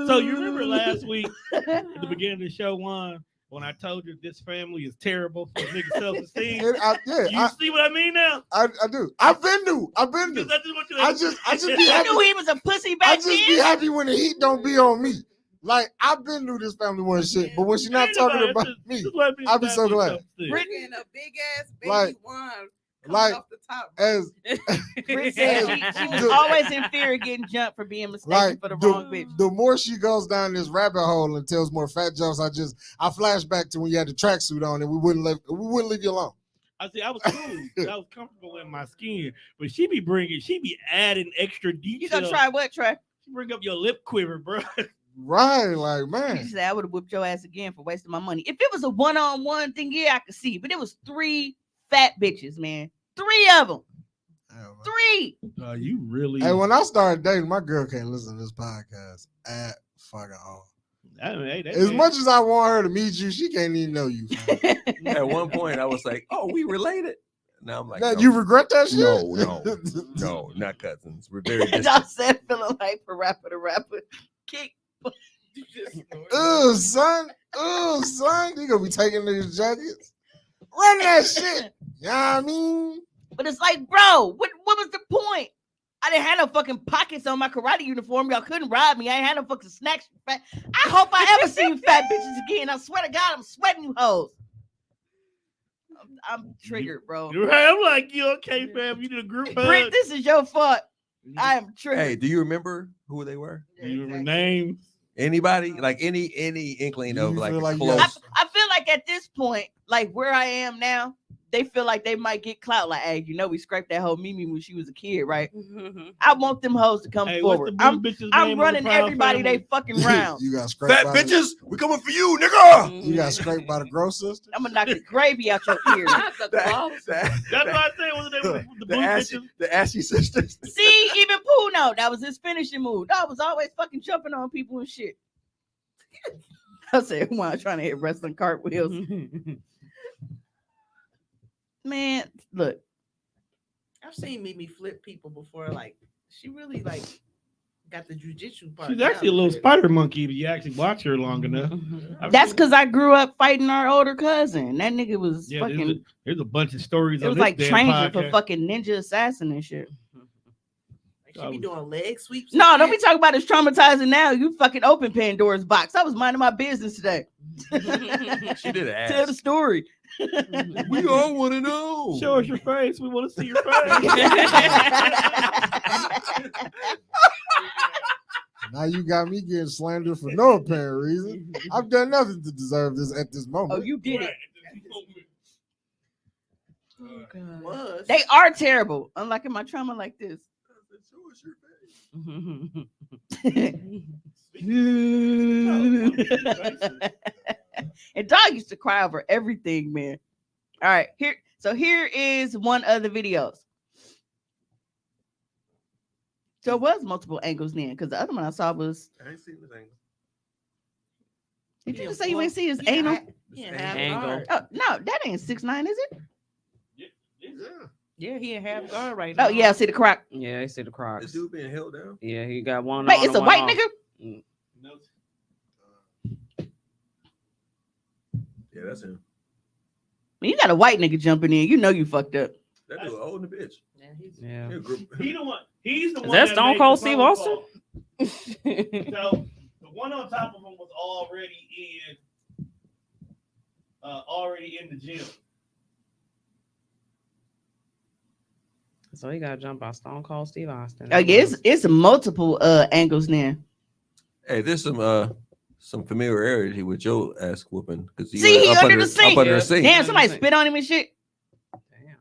Speaker 4: So you remember last week at the beginning of the show, Juan, when I told you this family is terrible for niggas' self-esteem? You see what I mean now?
Speaker 3: I do. I've been to.
Speaker 4: Because I just want you to
Speaker 3: I just be
Speaker 2: You
Speaker 3: happy.
Speaker 2: knew he was a pussy
Speaker 3: I
Speaker 2: back
Speaker 3: just be
Speaker 2: then.
Speaker 3: happy when the heat don't be on me. Like I've been through this family one shit, but when she's not talking about me, I'll be so glad.
Speaker 6: Freaking a big ass baby
Speaker 3: Like-
Speaker 6: wine
Speaker 3: like,
Speaker 6: off the top.
Speaker 3: as
Speaker 2: Britt said she was always in fear of getting jumped for being mistaken
Speaker 3: like
Speaker 2: for the wrong bitch.
Speaker 3: the more she goes down this rabbit hole and tells more fat jokes, I flash back to when you had the tracksuit on and we wouldn't leave you alone.
Speaker 4: I see. I was cool. I was comfortable in my skin, but she be adding extra detail.
Speaker 2: You gonna try what, Trey?
Speaker 4: She bring up your lip quiver, bro.
Speaker 3: Right, like
Speaker 2: He
Speaker 3: man.
Speaker 2: said I would have whipped your ass again for wasting my money. If it was a one-on-one thing, yeah, I could see. But it was 3 fat bitches, man. 3 of them.
Speaker 3: Hell, man.
Speaker 2: 3.
Speaker 4: You really?
Speaker 3: Hey, when I started dating, my girl can't listen to this podcast at fucking all.
Speaker 4: I mean, hey,
Speaker 3: As much as I want her to meet you, she can't even know you. fam.
Speaker 5: At one point, I was like, "Oh, we related." Now I'm like,
Speaker 3: Now,
Speaker 5: no,
Speaker 3: you regret that shit?
Speaker 5: no, not cousins. We're very
Speaker 2: And I
Speaker 5: distant.
Speaker 2: said feeling like for rapper to rapper. Kick.
Speaker 6: You just
Speaker 3: Son. You gonna be taking these jackets? Run that shit. You know what I mean?
Speaker 2: But it's like, bro, what was the point? I didn't have no fucking pockets on my karate uniform. Y'all couldn't rob me. I ain't had no fucking snacks. I hope I ever see you fat bitches again. I swear to God, I'm sweating you hoes. I'm triggered, bro.
Speaker 4: You're right. I'm like, you okay, fam? You did a group hug.
Speaker 2: Britt, this is your fault. I am triggered.
Speaker 5: Hey, do you remember who they were?
Speaker 4: You remember names?
Speaker 5: Anybody? Like any inkling of
Speaker 3: You
Speaker 5: like
Speaker 3: feel like
Speaker 5: close?
Speaker 3: yes.
Speaker 2: I feel like at this point, like where I am now, they feel like they might get clout. Like, hey, we scraped that whole Mimi when she was a kid, right? I want them hoes to come
Speaker 4: Hey,
Speaker 2: forward.
Speaker 4: what's the blue bitch's name
Speaker 2: I'm
Speaker 4: of the
Speaker 2: running
Speaker 4: Proud
Speaker 2: everybody
Speaker 4: Family?
Speaker 2: they fucking round.
Speaker 3: You got scraped
Speaker 5: Fat
Speaker 3: by
Speaker 5: bitches, we coming for you, nigga.
Speaker 3: You got scraped by the gross sister?
Speaker 2: I'm gonna knock the gravy out your ears.
Speaker 6: not the clothes.
Speaker 4: That's what I said. Was the name of the blue bitches?
Speaker 5: The Ashy sisters.
Speaker 2: See, even Puno, that was his finishing move. I was always fucking jumping on people and shit. I said, who am I trying to hit wrestling cartwheels? Man, look,
Speaker 6: I've seen Mimi flip people before. Like she really like Got the jujitsu part.
Speaker 4: She's actually a little spider monkey if you actually watch her long enough.
Speaker 2: That's because I grew up fighting our older cousin. That nigga was
Speaker 4: Yeah,
Speaker 2: fucking.
Speaker 4: there's a bunch of stories.
Speaker 2: It
Speaker 4: on
Speaker 2: was
Speaker 4: this
Speaker 2: like
Speaker 4: damn
Speaker 2: training for
Speaker 4: podcast.
Speaker 2: fucking ninja assassin and shit.
Speaker 6: She be doing leg sweeps.
Speaker 2: No, don't be talking about it's traumatizing now. You fucking open Pandora's box. I was minding my business today.
Speaker 5: She did ask.
Speaker 2: Tell the story.
Speaker 5: We all want to know.
Speaker 4: Show us your face. We want to see your face.
Speaker 3: Now you got me getting slandered for no apparent reason. I've done nothing to deserve this at this moment.
Speaker 2: Oh, you did it.
Speaker 6: Oh, God.
Speaker 2: They are terrible. Unlike in my trauma like this. And dog used to cry over everything, man. All right, here is one of the videos. So it was multiple angles then, because the other one I saw was.
Speaker 5: I ain't seen this angle.
Speaker 2: Did you just say you ain't see his anal?
Speaker 1: Angle.
Speaker 2: Oh no, that ain't 6'9", is it?
Speaker 1: Yeah, he a half guard right now.
Speaker 2: Oh yeah, I see the croc.
Speaker 1: Yeah, I see the Crocs.
Speaker 5: This dude being held down.
Speaker 1: Yeah, he got one.
Speaker 2: Wait,
Speaker 1: on
Speaker 2: it's a
Speaker 1: and
Speaker 2: white
Speaker 1: one
Speaker 2: nigga.
Speaker 1: off.
Speaker 5: Yeah, that's him.
Speaker 2: When you got a white nigga jumping in, you know you fucked up.
Speaker 5: That dude old in the bitch.
Speaker 1: Yeah.
Speaker 4: He the one. He's the
Speaker 1: Is
Speaker 4: one.
Speaker 1: that Stone
Speaker 4: made
Speaker 1: Cold
Speaker 4: the
Speaker 1: Steve
Speaker 4: phone
Speaker 1: Austin?
Speaker 4: call. So the one on top of him was already in the gym.
Speaker 1: So he got jumped by Stone Cold Steve Austin.
Speaker 2: Oh yeah, it's multiple angles now.
Speaker 5: Hey, there's some familiarity with your ass whooping because
Speaker 2: See, he under the sink.
Speaker 5: Up under
Speaker 1: Yeah.
Speaker 5: the sink.
Speaker 2: Damn, somebody spit on him and shit.
Speaker 1: Damn.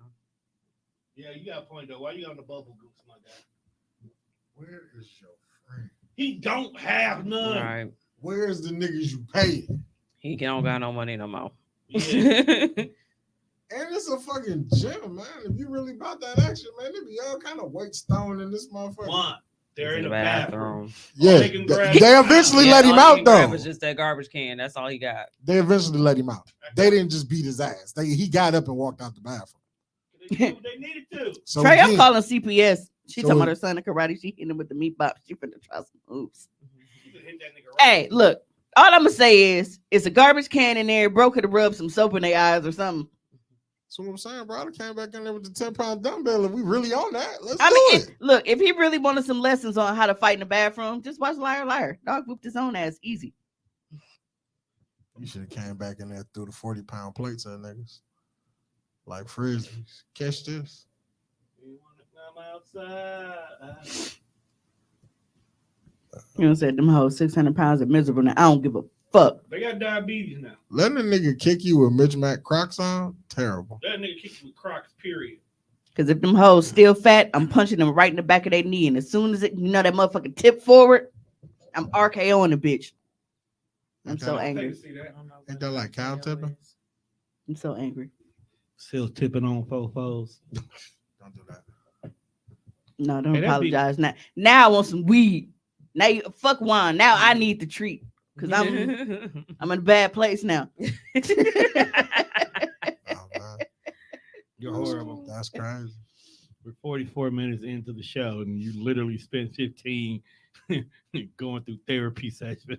Speaker 4: Yeah, you got a point though. Why you on the bubble goose like that?
Speaker 3: Where is your friend?
Speaker 4: He don't have none.
Speaker 1: Right.
Speaker 3: Where's the niggas you paid?
Speaker 1: He don't got no money no more.
Speaker 4: Yeah.
Speaker 3: And it's a fucking gym, man. If you really about that action, man, there be all kind of weight stone in this motherfucker.
Speaker 4: One. They're in the bathroom.
Speaker 3: Yeah,
Speaker 4: They can grab-
Speaker 3: they eventually let him
Speaker 1: all he
Speaker 3: out
Speaker 1: can grab
Speaker 3: though.
Speaker 1: was just that garbage can. That's all he got.
Speaker 3: They eventually let him out. They didn't just beat his ass. He got up and walked out the bathroom.
Speaker 4: They did what they needed to.
Speaker 3: So
Speaker 2: Trey, I'm
Speaker 3: again,
Speaker 2: calling CPS. She
Speaker 3: So
Speaker 2: talking about
Speaker 3: it-
Speaker 2: her son in karate. She hitting him with the meat box. She finna try some moves.
Speaker 4: You could hit that nigga right.
Speaker 2: Hey, look. All I'm gonna say is, it's a garbage can in there. Bro could have rubbed some soap in their eyes or something.
Speaker 3: that's what I'm saying, bro. I came back in there with the 10-pound dumbbell. If we really on that, let's
Speaker 2: I
Speaker 3: do
Speaker 2: mean,
Speaker 3: it.
Speaker 2: look, if he really wanted some lessons on how to fight in the bathroom, just watch Liar Liar. Dog whooped his own ass easy.
Speaker 3: You should have came back in there through the 40-pound plates at niggas. Like frisbees. Catch this.
Speaker 4: You wanna come outside?
Speaker 2: You know, said them hoes 600 pounds are miserable. Now I don't give a fuck.
Speaker 4: They got diabetes now.
Speaker 3: Letting a nigga kick you with Mitch Mac Crocs on, terrible.
Speaker 4: That nigga kicked you with Crocs, period.
Speaker 2: Because if them hoes still fat, I'm punching them right in the back of their knee. And as soon as that motherfucker tip forward, I'm RKOing the bitch. I'm so
Speaker 3: Okay.
Speaker 2: angry.
Speaker 4: See that?
Speaker 3: Ain't that like cow tipping?
Speaker 2: I'm so angry.
Speaker 4: Still tipping on fofos.
Speaker 3: Don't do that.
Speaker 2: No, don't
Speaker 4: Hey, that'd be-
Speaker 2: apologize. Now I want some weed. Now you fuck wine. Now I need the treat. Because I'm in a bad place now.
Speaker 3: Oh, man.
Speaker 4: You're horrible.
Speaker 3: That's crazy.
Speaker 4: We're 44 minutes into the show, and you literally spent 15 going through therapy session.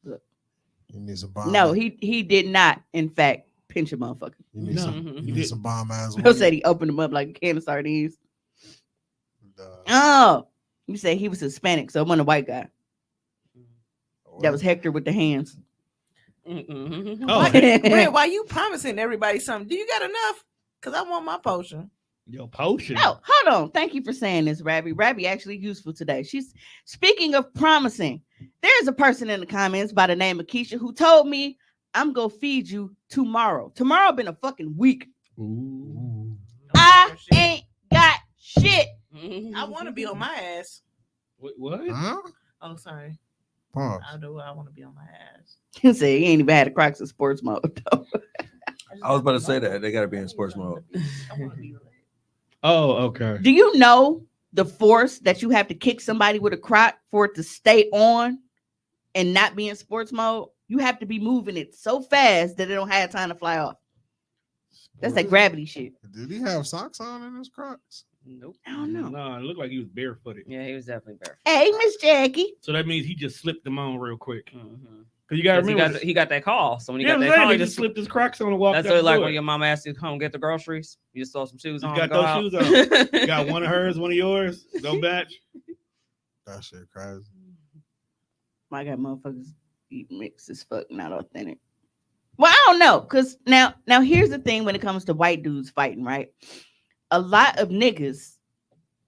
Speaker 3: You need some bomb.
Speaker 2: No, he did not, in fact, pinch a motherfucker.
Speaker 3: You need
Speaker 4: No.
Speaker 3: some.
Speaker 1: Mhm.
Speaker 3: You
Speaker 4: He
Speaker 3: need
Speaker 4: did.
Speaker 3: some bomb ass.
Speaker 2: Bill said he opened them up like a can of sardines.
Speaker 3: Uh,
Speaker 2: Oh, you said he was Hispanic, so it wasn't a white guy. That was Hector with the hands.
Speaker 1: Mm-mm.
Speaker 4: Oh,
Speaker 6: Red, why you promising everybody something? Do you got enough? Because I want my potion.
Speaker 4: Yo, potion.
Speaker 2: Oh, hold on. Thank you for saying this, Rabbi. Rabbi actually useful today. She's speaking of promising. There's a person in the comments by the name of Keisha who told me I'm gonna feed you tomorrow. Tomorrow been a fucking week.
Speaker 4: Ooh.
Speaker 2: I ain't got shit.
Speaker 6: I want to be on my ass.
Speaker 4: What?
Speaker 3: Huh?
Speaker 6: Oh, sorry.
Speaker 3: Pause.
Speaker 6: I do. I want to be on my ass.
Speaker 2: He said he ain't even had a Crocs in sports mode though.
Speaker 5: I was about to say that. They got to be in sports mode.
Speaker 6: I want to be.
Speaker 4: Oh, okay.
Speaker 2: Do you know the force that you have to kick somebody with a Croc for it to stay on and not be in sports mode? You have to be moving it so fast that it don't have time to fly off. That's that gravity shit.
Speaker 3: Did he have socks on in his Crocs?
Speaker 1: Nope.
Speaker 2: I don't know.
Speaker 4: No, it looked like he was barefooted.
Speaker 1: Yeah, he was definitely barefoot.
Speaker 2: Hey, Miss Jackie.
Speaker 4: So that means he just slipped them on real quick.
Speaker 1: Mm-hmm.
Speaker 4: Because you got to
Speaker 1: He
Speaker 4: remember,
Speaker 1: got, he got that call. So when he
Speaker 4: yeah,
Speaker 1: got that
Speaker 4: I'm saying,
Speaker 1: call,
Speaker 4: he
Speaker 1: he
Speaker 4: just
Speaker 1: just
Speaker 4: slipped his Crocs on and walked
Speaker 1: That's
Speaker 4: out
Speaker 1: what
Speaker 4: the
Speaker 1: like
Speaker 4: door.
Speaker 1: when your mom asked you to come get the groceries. You just throw some shoes
Speaker 4: You
Speaker 1: on.
Speaker 4: got
Speaker 1: and go
Speaker 4: those
Speaker 1: out.
Speaker 4: shoes on. You got one of hers, one of yours. Don't match.
Speaker 3: That shit crazy.
Speaker 2: I got motherfuckers eat mixed as fuck, not authentic. Well, I don't know, cause now here's the thing when it comes to white dudes fighting, right? A lot of niggas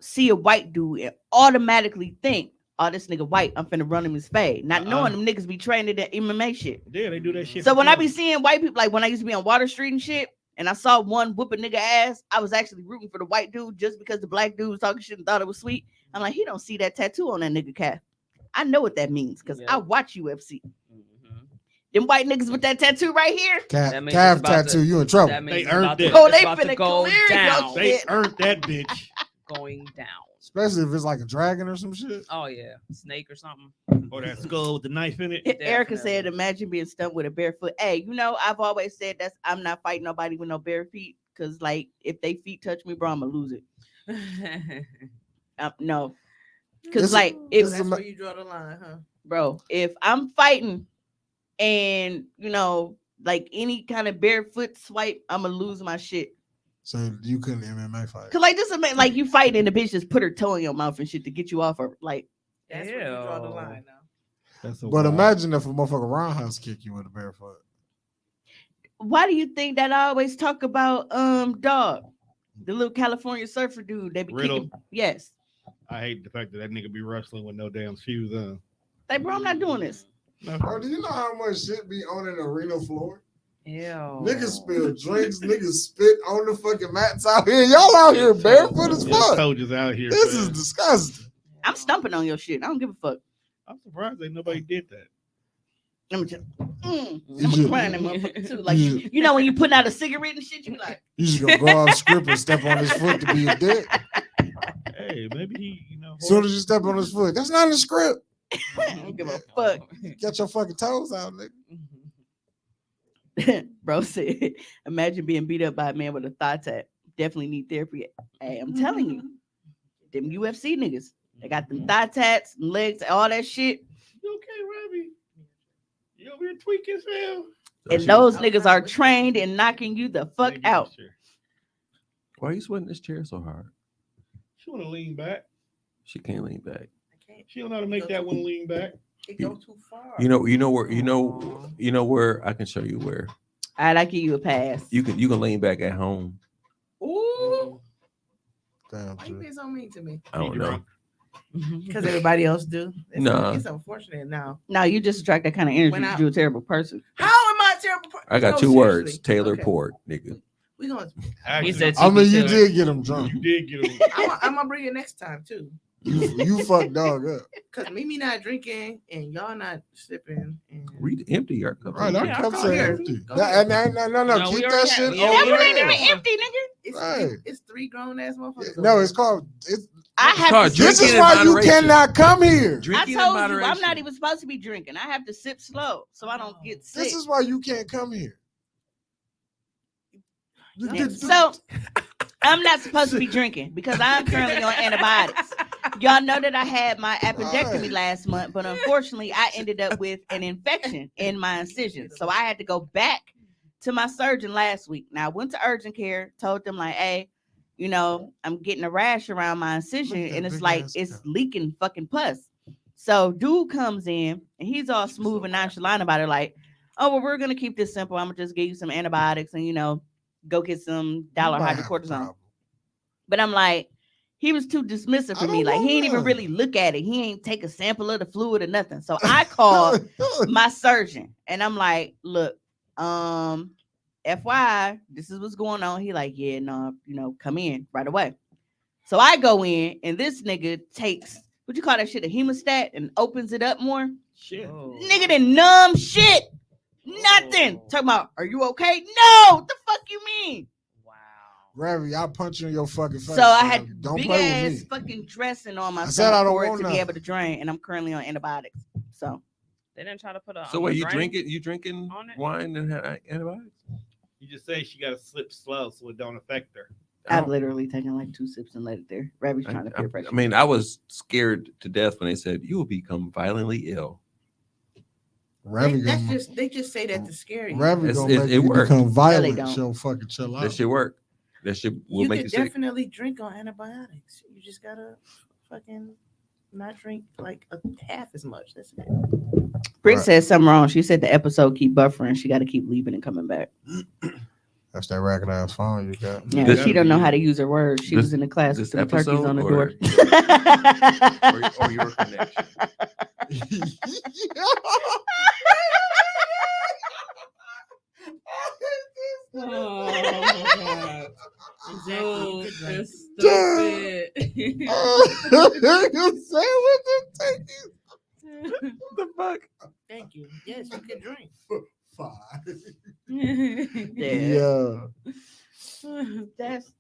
Speaker 2: see a white dude and automatically think, "Oh, this nigga white. I'm finna run him his fade," not knowing them niggas be trained in that MMA shit.
Speaker 4: Yeah, they do that shit.
Speaker 2: So
Speaker 4: for
Speaker 2: when I
Speaker 4: fun.
Speaker 2: be seeing white people, like when I used to be on Water Street and shit, and I saw one whoop a nigga ass, I was actually rooting for the white dude just because the black dude was talking shit and thought it was sweet. I'm like, he don't see that tattoo on that nigga calf. I know what that means because I watch UFC.
Speaker 1: Mm-hmm.
Speaker 2: Them white niggas with that tattoo right here.
Speaker 1: That means
Speaker 3: Calf
Speaker 1: it's about
Speaker 3: tattoo,
Speaker 1: to-
Speaker 3: you in trouble.
Speaker 1: That means
Speaker 4: They
Speaker 1: it's
Speaker 4: earned
Speaker 1: about
Speaker 4: it.
Speaker 1: to,
Speaker 2: Oh,
Speaker 1: it's
Speaker 2: they
Speaker 1: about to
Speaker 2: finna
Speaker 1: go
Speaker 2: clear your
Speaker 1: down.
Speaker 4: They
Speaker 2: shit.
Speaker 4: earned that bitch.
Speaker 1: Going down.
Speaker 3: Especially if it's like a dragon or some shit.
Speaker 1: Oh yeah, snake or something.
Speaker 4: Or that skull with the knife in it.
Speaker 2: Erica said,
Speaker 1: Definitely.
Speaker 2: imagine being stumped with a bare foot. Hey, I've always said I'm not fighting nobody with no bare feet. Cause like if they feet touch me, bro, I'm gonna lose it. No. Cause
Speaker 3: This-
Speaker 2: like
Speaker 6: So
Speaker 2: if
Speaker 6: that's where you draw the line, huh?
Speaker 2: bro, if I'm fighting and like any kind of barefoot swipe, I'm gonna lose my shit.
Speaker 3: So you couldn't MMA fight.
Speaker 2: Cause like just like you fighting and the bitch just put her toe in your mouth and shit to get you off her. Like,
Speaker 6: That's where you draw the
Speaker 1: Ew.
Speaker 6: line now.
Speaker 4: That's so
Speaker 3: But
Speaker 4: wild.
Speaker 3: imagine if a motherfucker roundhouse kick you with a barefoot.
Speaker 2: why do you think that I always talk about dog, the little California surfer dude? They be
Speaker 4: Riddle.
Speaker 2: kicking. Yes.
Speaker 4: I hate the fact that nigga be wrestling with no damn shoes on.
Speaker 2: Like, bro, I'm not doing this.
Speaker 4: No.
Speaker 3: Bro, do you know how much shit be on an arena floor?
Speaker 1: Ew.
Speaker 3: Niggas spill drinks, niggas spit on the fucking mats out here. Y'all out here barefoot as
Speaker 4: Yeah,
Speaker 3: fuck.
Speaker 4: soldiers out here.
Speaker 3: This
Speaker 4: man.
Speaker 3: is disgusting.
Speaker 2: I'm stumping on your shit. I don't give a fuck.
Speaker 4: I'm surprised ain't nobody did that.
Speaker 2: Let me just,
Speaker 3: You
Speaker 2: I'm
Speaker 3: should-
Speaker 2: crying that motherfucker too. Like,
Speaker 3: you should-
Speaker 2: when you putting out a cigarette and shit, you like,
Speaker 3: You just gonna go off script and step on his foot to be a dick.
Speaker 4: Hey, maybe he,
Speaker 3: As soon as you step on his foot, that's not in the script.
Speaker 2: I don't give a fuck.
Speaker 3: Get your fucking toes out, nigga.
Speaker 2: Bro said, imagine being beat up by a man with a thigh tap. Definitely need therapy. Hey, I'm telling you, them UFC niggas, they got them thigh tats, legs, all that shit.
Speaker 4: You okay, Robbie? You over here tweaking, Phil?
Speaker 2: And those niggas are trained in knocking you the fuck out.
Speaker 5: Why are you sweating this chair so hard?
Speaker 4: She want to lean back.
Speaker 5: She can't lean back.
Speaker 6: I can't.
Speaker 4: She don't know how to make that one lean back.
Speaker 6: It goes too far.
Speaker 5: You know where I can show you where
Speaker 2: All right, I give you a pass.
Speaker 5: you can lean back at home.
Speaker 6: Ooh.
Speaker 3: Damn,
Speaker 6: Why you
Speaker 3: shit.
Speaker 6: being so mean to me?
Speaker 5: I don't know.
Speaker 6: Because everybody else do.
Speaker 5: Nah.
Speaker 6: It's unfortunate now.
Speaker 2: No, you just attract that kind of energy.
Speaker 6: When I-
Speaker 2: You're a terrible person.
Speaker 6: How am I a terrible?
Speaker 5: I got
Speaker 6: No,
Speaker 5: two words:
Speaker 6: seriously.
Speaker 5: Taylor
Speaker 6: Okay.
Speaker 5: Port, nigga.
Speaker 6: We gonna.
Speaker 4: Actually,
Speaker 1: said
Speaker 3: I mean, you
Speaker 1: TB
Speaker 3: did get him drunk.
Speaker 4: You did get him.
Speaker 6: I'm gonna bring it next time too.
Speaker 3: You fucked dog up.
Speaker 6: Cause Mimi not drinking and y'all not sipping. And
Speaker 5: Read empty your cup.
Speaker 3: Right, our
Speaker 1: Yeah,
Speaker 3: cups
Speaker 6: go
Speaker 3: are
Speaker 6: ahead.
Speaker 3: empty.
Speaker 6: Go
Speaker 3: No,
Speaker 6: ahead.
Speaker 3: no,
Speaker 1: No, we
Speaker 3: keep
Speaker 1: already
Speaker 3: that
Speaker 1: had-
Speaker 3: shit
Speaker 1: yeah,
Speaker 2: That
Speaker 3: over
Speaker 2: one ain't
Speaker 3: there.
Speaker 2: even empty, nigga.
Speaker 6: it's
Speaker 3: Right.
Speaker 6: it's three grown ass motherfuckers.
Speaker 3: No,
Speaker 6: over
Speaker 3: it's
Speaker 6: there.
Speaker 3: called.
Speaker 2: I have
Speaker 5: called
Speaker 2: to
Speaker 3: This
Speaker 2: sip.
Speaker 3: is
Speaker 5: Drinking in
Speaker 3: why you
Speaker 5: moderation.
Speaker 3: cannot come here.
Speaker 2: I
Speaker 5: Drinking in
Speaker 2: told you I'm
Speaker 5: moderation.
Speaker 2: not even supposed to be drinking. I have to sip slow so I don't get sick.
Speaker 3: This is why you can't come here.
Speaker 2: Yeah, so I'm not supposed to be drinking because I'm currently on antibiotics. Y'all know that I had my appendectomy
Speaker 3: Right.
Speaker 2: last month, but unfortunately I ended up with an infection in my incision. So I had to go back to my surgeon last week. Now I went to urgent care, told them like, hey, I'm getting a rash around my incision
Speaker 3: Look at
Speaker 2: and
Speaker 3: that
Speaker 2: it's
Speaker 3: big
Speaker 2: like
Speaker 3: ass
Speaker 2: it's
Speaker 3: cup.
Speaker 2: leaking fucking pus. So dude comes in and he's all smooth and nonchalant about it, like, oh well, we're gonna keep this simple. I'm gonna just give you some antibiotics and go get some dollar
Speaker 3: You might have a
Speaker 2: hydrocortisone.
Speaker 3: problem.
Speaker 2: But I'm like, he was too dismissive for
Speaker 3: I
Speaker 2: me.
Speaker 3: don't
Speaker 2: Like he
Speaker 3: want
Speaker 2: ain't even
Speaker 3: none.
Speaker 2: really look at it. He ain't take a sample of the fluid or nothing. So I called my surgeon and I'm like, look, FYI, this is what's going on. He like, yeah, no, come in right away. So I go in and this nigga takes what you call that shit, a hemostat, and opens it up more.
Speaker 4: Shit.
Speaker 1: Oh.
Speaker 2: Nigga done numb shit. Nothing.
Speaker 1: Oh.
Speaker 2: Talking about, are you okay? No. What the fuck you mean?
Speaker 1: Wow.
Speaker 3: Ravi, I'll punch you in your fucking face.
Speaker 2: So I
Speaker 3: man.
Speaker 2: had
Speaker 3: Don't
Speaker 2: big
Speaker 3: play
Speaker 2: ass
Speaker 3: with me.
Speaker 2: fucking dressing on my
Speaker 3: I said I
Speaker 2: stomach
Speaker 3: don't
Speaker 2: for it
Speaker 3: want
Speaker 2: to be
Speaker 3: nothing.
Speaker 2: able to drain, and I'm currently on antibiotics. So
Speaker 1: They didn't try to put a.
Speaker 5: So
Speaker 1: a
Speaker 5: wait, you
Speaker 1: drain?
Speaker 5: drinking
Speaker 1: on it?
Speaker 5: wine and have antibiotics?
Speaker 4: You just say she got to slip slow so it don't affect her.
Speaker 2: I've literally taken like 2 sips and let it there. Rabbit's trying to peer pressure.
Speaker 5: I mean, I was scared to death when they said you will become violently ill.
Speaker 3: Ravi
Speaker 6: That's
Speaker 3: gonna,
Speaker 6: just they just say that to scare you.
Speaker 3: Ravi
Speaker 5: It's-
Speaker 3: gonna
Speaker 5: it-
Speaker 3: make
Speaker 5: it
Speaker 3: you
Speaker 5: worked.
Speaker 3: become violent.
Speaker 2: don't.
Speaker 3: She'll fucking chill out.
Speaker 5: That shit work. That shit will
Speaker 6: You
Speaker 5: make
Speaker 6: could
Speaker 5: you sick.
Speaker 6: definitely drink on antibiotics. You just gotta fucking not drink like a half as much. That's it.
Speaker 2: Britt
Speaker 3: Right.
Speaker 2: said something wrong. She said the episode keep buffering. She got to keep leaving and coming back.
Speaker 3: That's that ragged ass phone you got.
Speaker 2: Yeah,
Speaker 5: This-
Speaker 2: she don't know how to use her words. She
Speaker 5: this-
Speaker 2: was in the class with
Speaker 5: this
Speaker 2: some turkeys
Speaker 5: episode
Speaker 2: on the
Speaker 5: or-
Speaker 2: door.
Speaker 5: or your connection.
Speaker 1: Oh my god.
Speaker 6: Exactly.
Speaker 1: Dude,
Speaker 6: Good
Speaker 1: it's stupid.
Speaker 3: You say what the take
Speaker 5: What the fuck?
Speaker 6: Thank you. Yes, you can drink.
Speaker 3: Fine.
Speaker 2: Yeah.
Speaker 3: Yeah.
Speaker 2: That's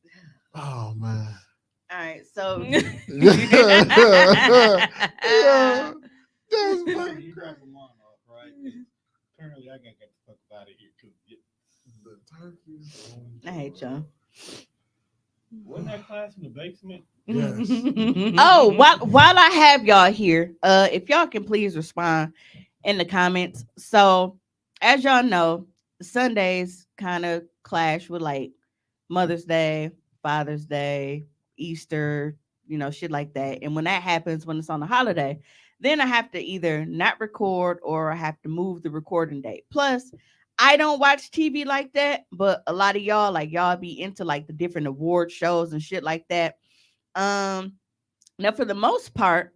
Speaker 3: Oh man.
Speaker 2: all right. So
Speaker 3: Yeah. That's
Speaker 4: You
Speaker 3: fucking
Speaker 4: grab a lawn off, right? Apparently, I gotta get the fuck out of here too.
Speaker 3: the turkeys.
Speaker 2: I hate y'all.
Speaker 4: Wasn't that class in the basement?
Speaker 3: Yes.
Speaker 2: Oh, while I have y'all here, if y'all can please respond in the comments. So, as y'all know, Sundays kind of clash with like Mother's Day, Father's Day, Easter, shit like that. And when that happens, when it's on a holiday, then I have to either not record or I have to move the recording date. Plus, I don't watch TV like that, but a lot of y'all, like y'all be into like the different award shows and shit like that. Now for the most part,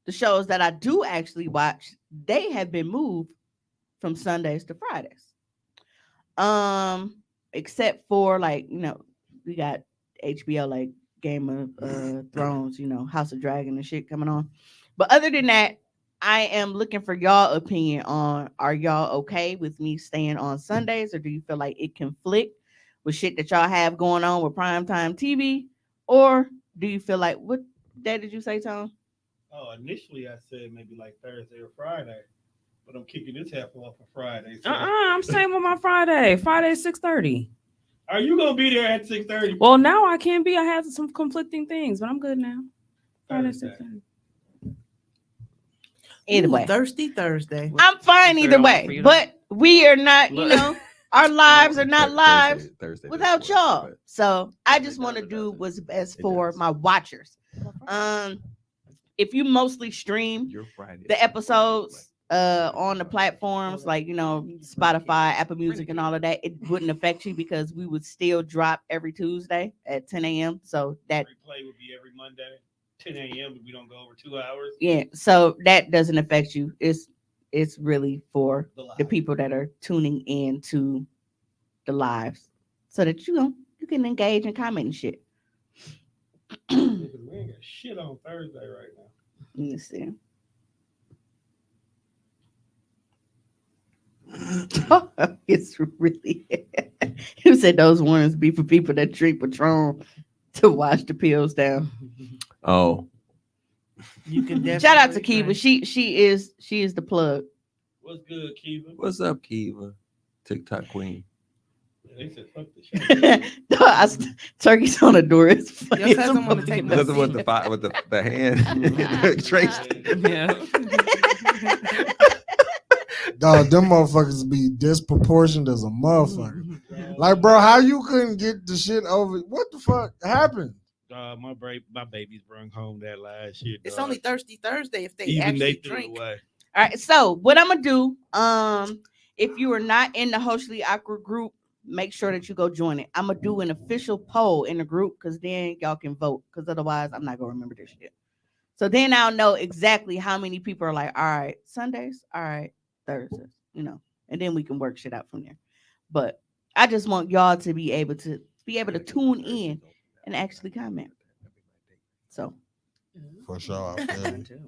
Speaker 2: the shows that I do actually watch, they have been moved from Sundays to Fridays. Except for like, we got HBO like Game of Thrones, House of Dragon and shit coming on. But other than that, I am looking for y'all opinion on, are y'all okay with me staying on Sundays, or do you feel like it conflict with shit that y'all have going on with primetime TV? Or do you feel like, what day did you say, Tom?
Speaker 4: Oh, initially I said maybe like Thursday or Friday, but I'm kicking this half off for Friday. So
Speaker 1: I'm staying with my Friday. Friday 6:30.
Speaker 4: are you gonna be there at 6:30?
Speaker 1: Well, now I can't be. I had some conflicting things, but I'm good now. Friday
Speaker 4: Thursday.
Speaker 1: 6:30.
Speaker 2: Either
Speaker 6: Ooh,
Speaker 2: way,
Speaker 6: Thirsty Thursday.
Speaker 2: I'm fine
Speaker 1: Is
Speaker 2: either
Speaker 1: there one for
Speaker 2: way,
Speaker 1: you?
Speaker 2: but we are not,
Speaker 1: Look.
Speaker 2: our lives are not lives
Speaker 5: Thursday
Speaker 2: without
Speaker 5: doesn't work,
Speaker 2: y'all.
Speaker 5: but
Speaker 2: So I
Speaker 5: It
Speaker 2: just want to
Speaker 5: does, it
Speaker 2: do
Speaker 5: does.
Speaker 2: what's best
Speaker 5: It
Speaker 2: for
Speaker 5: does.
Speaker 2: my watchers. If you mostly stream
Speaker 5: your Friday.
Speaker 2: the episodes on the platforms like Spotify, Apple Music, and all of that, it wouldn't affect you because we would still drop every Tuesday at 10 a.m. So that
Speaker 4: Replay would be every Monday, 10 a.m. If we don't go over 2 hours.
Speaker 2: so that doesn't affect you. It's really for
Speaker 4: The live.
Speaker 2: the people that are tuning in to the lives, so that you can engage and comment and shit.
Speaker 4: Because we ain't got shit on Thursday right now.
Speaker 2: Let me see. It's really. Who said those warnings be for people that drink Patron to wash the pills down?
Speaker 5: Oh,
Speaker 6: You can definitely
Speaker 2: Shout out to Kiva.
Speaker 6: drink.
Speaker 2: She is the plug.
Speaker 4: What's good, Kiva?
Speaker 5: what's up, Kiva? TikTok queen.
Speaker 4: They said fuck the show.
Speaker 2: Turkey's on the door. It's funny.
Speaker 6: Your cousin wanna take my
Speaker 5: Nothing with the hand. Trace.
Speaker 1: Yeah.
Speaker 3: Dog, them motherfuckers be disproportionate as a motherfucker. Like, bro, how you couldn't get the shit over? What the fuck happened?
Speaker 4: My babies brought home that last shit.
Speaker 6: It's
Speaker 4: dog.
Speaker 6: only Thirsty Thursday if they
Speaker 4: Even they
Speaker 6: actually
Speaker 4: threw it
Speaker 6: drink.
Speaker 4: away.
Speaker 2: All right, so what I'm gonna do, if you are not in the Hoecially Awkward group, make sure that you go join it. I'm gonna do an official poll in the group because then y'all can vote. Because otherwise, I'm not gonna remember this shit. So then I'll know exactly how many people are like, all right, Sundays, all right, Thursdays, and then we can work shit out from there. But I just want y'all to be able to tune in and actually comment. So
Speaker 3: For sure. I feel you.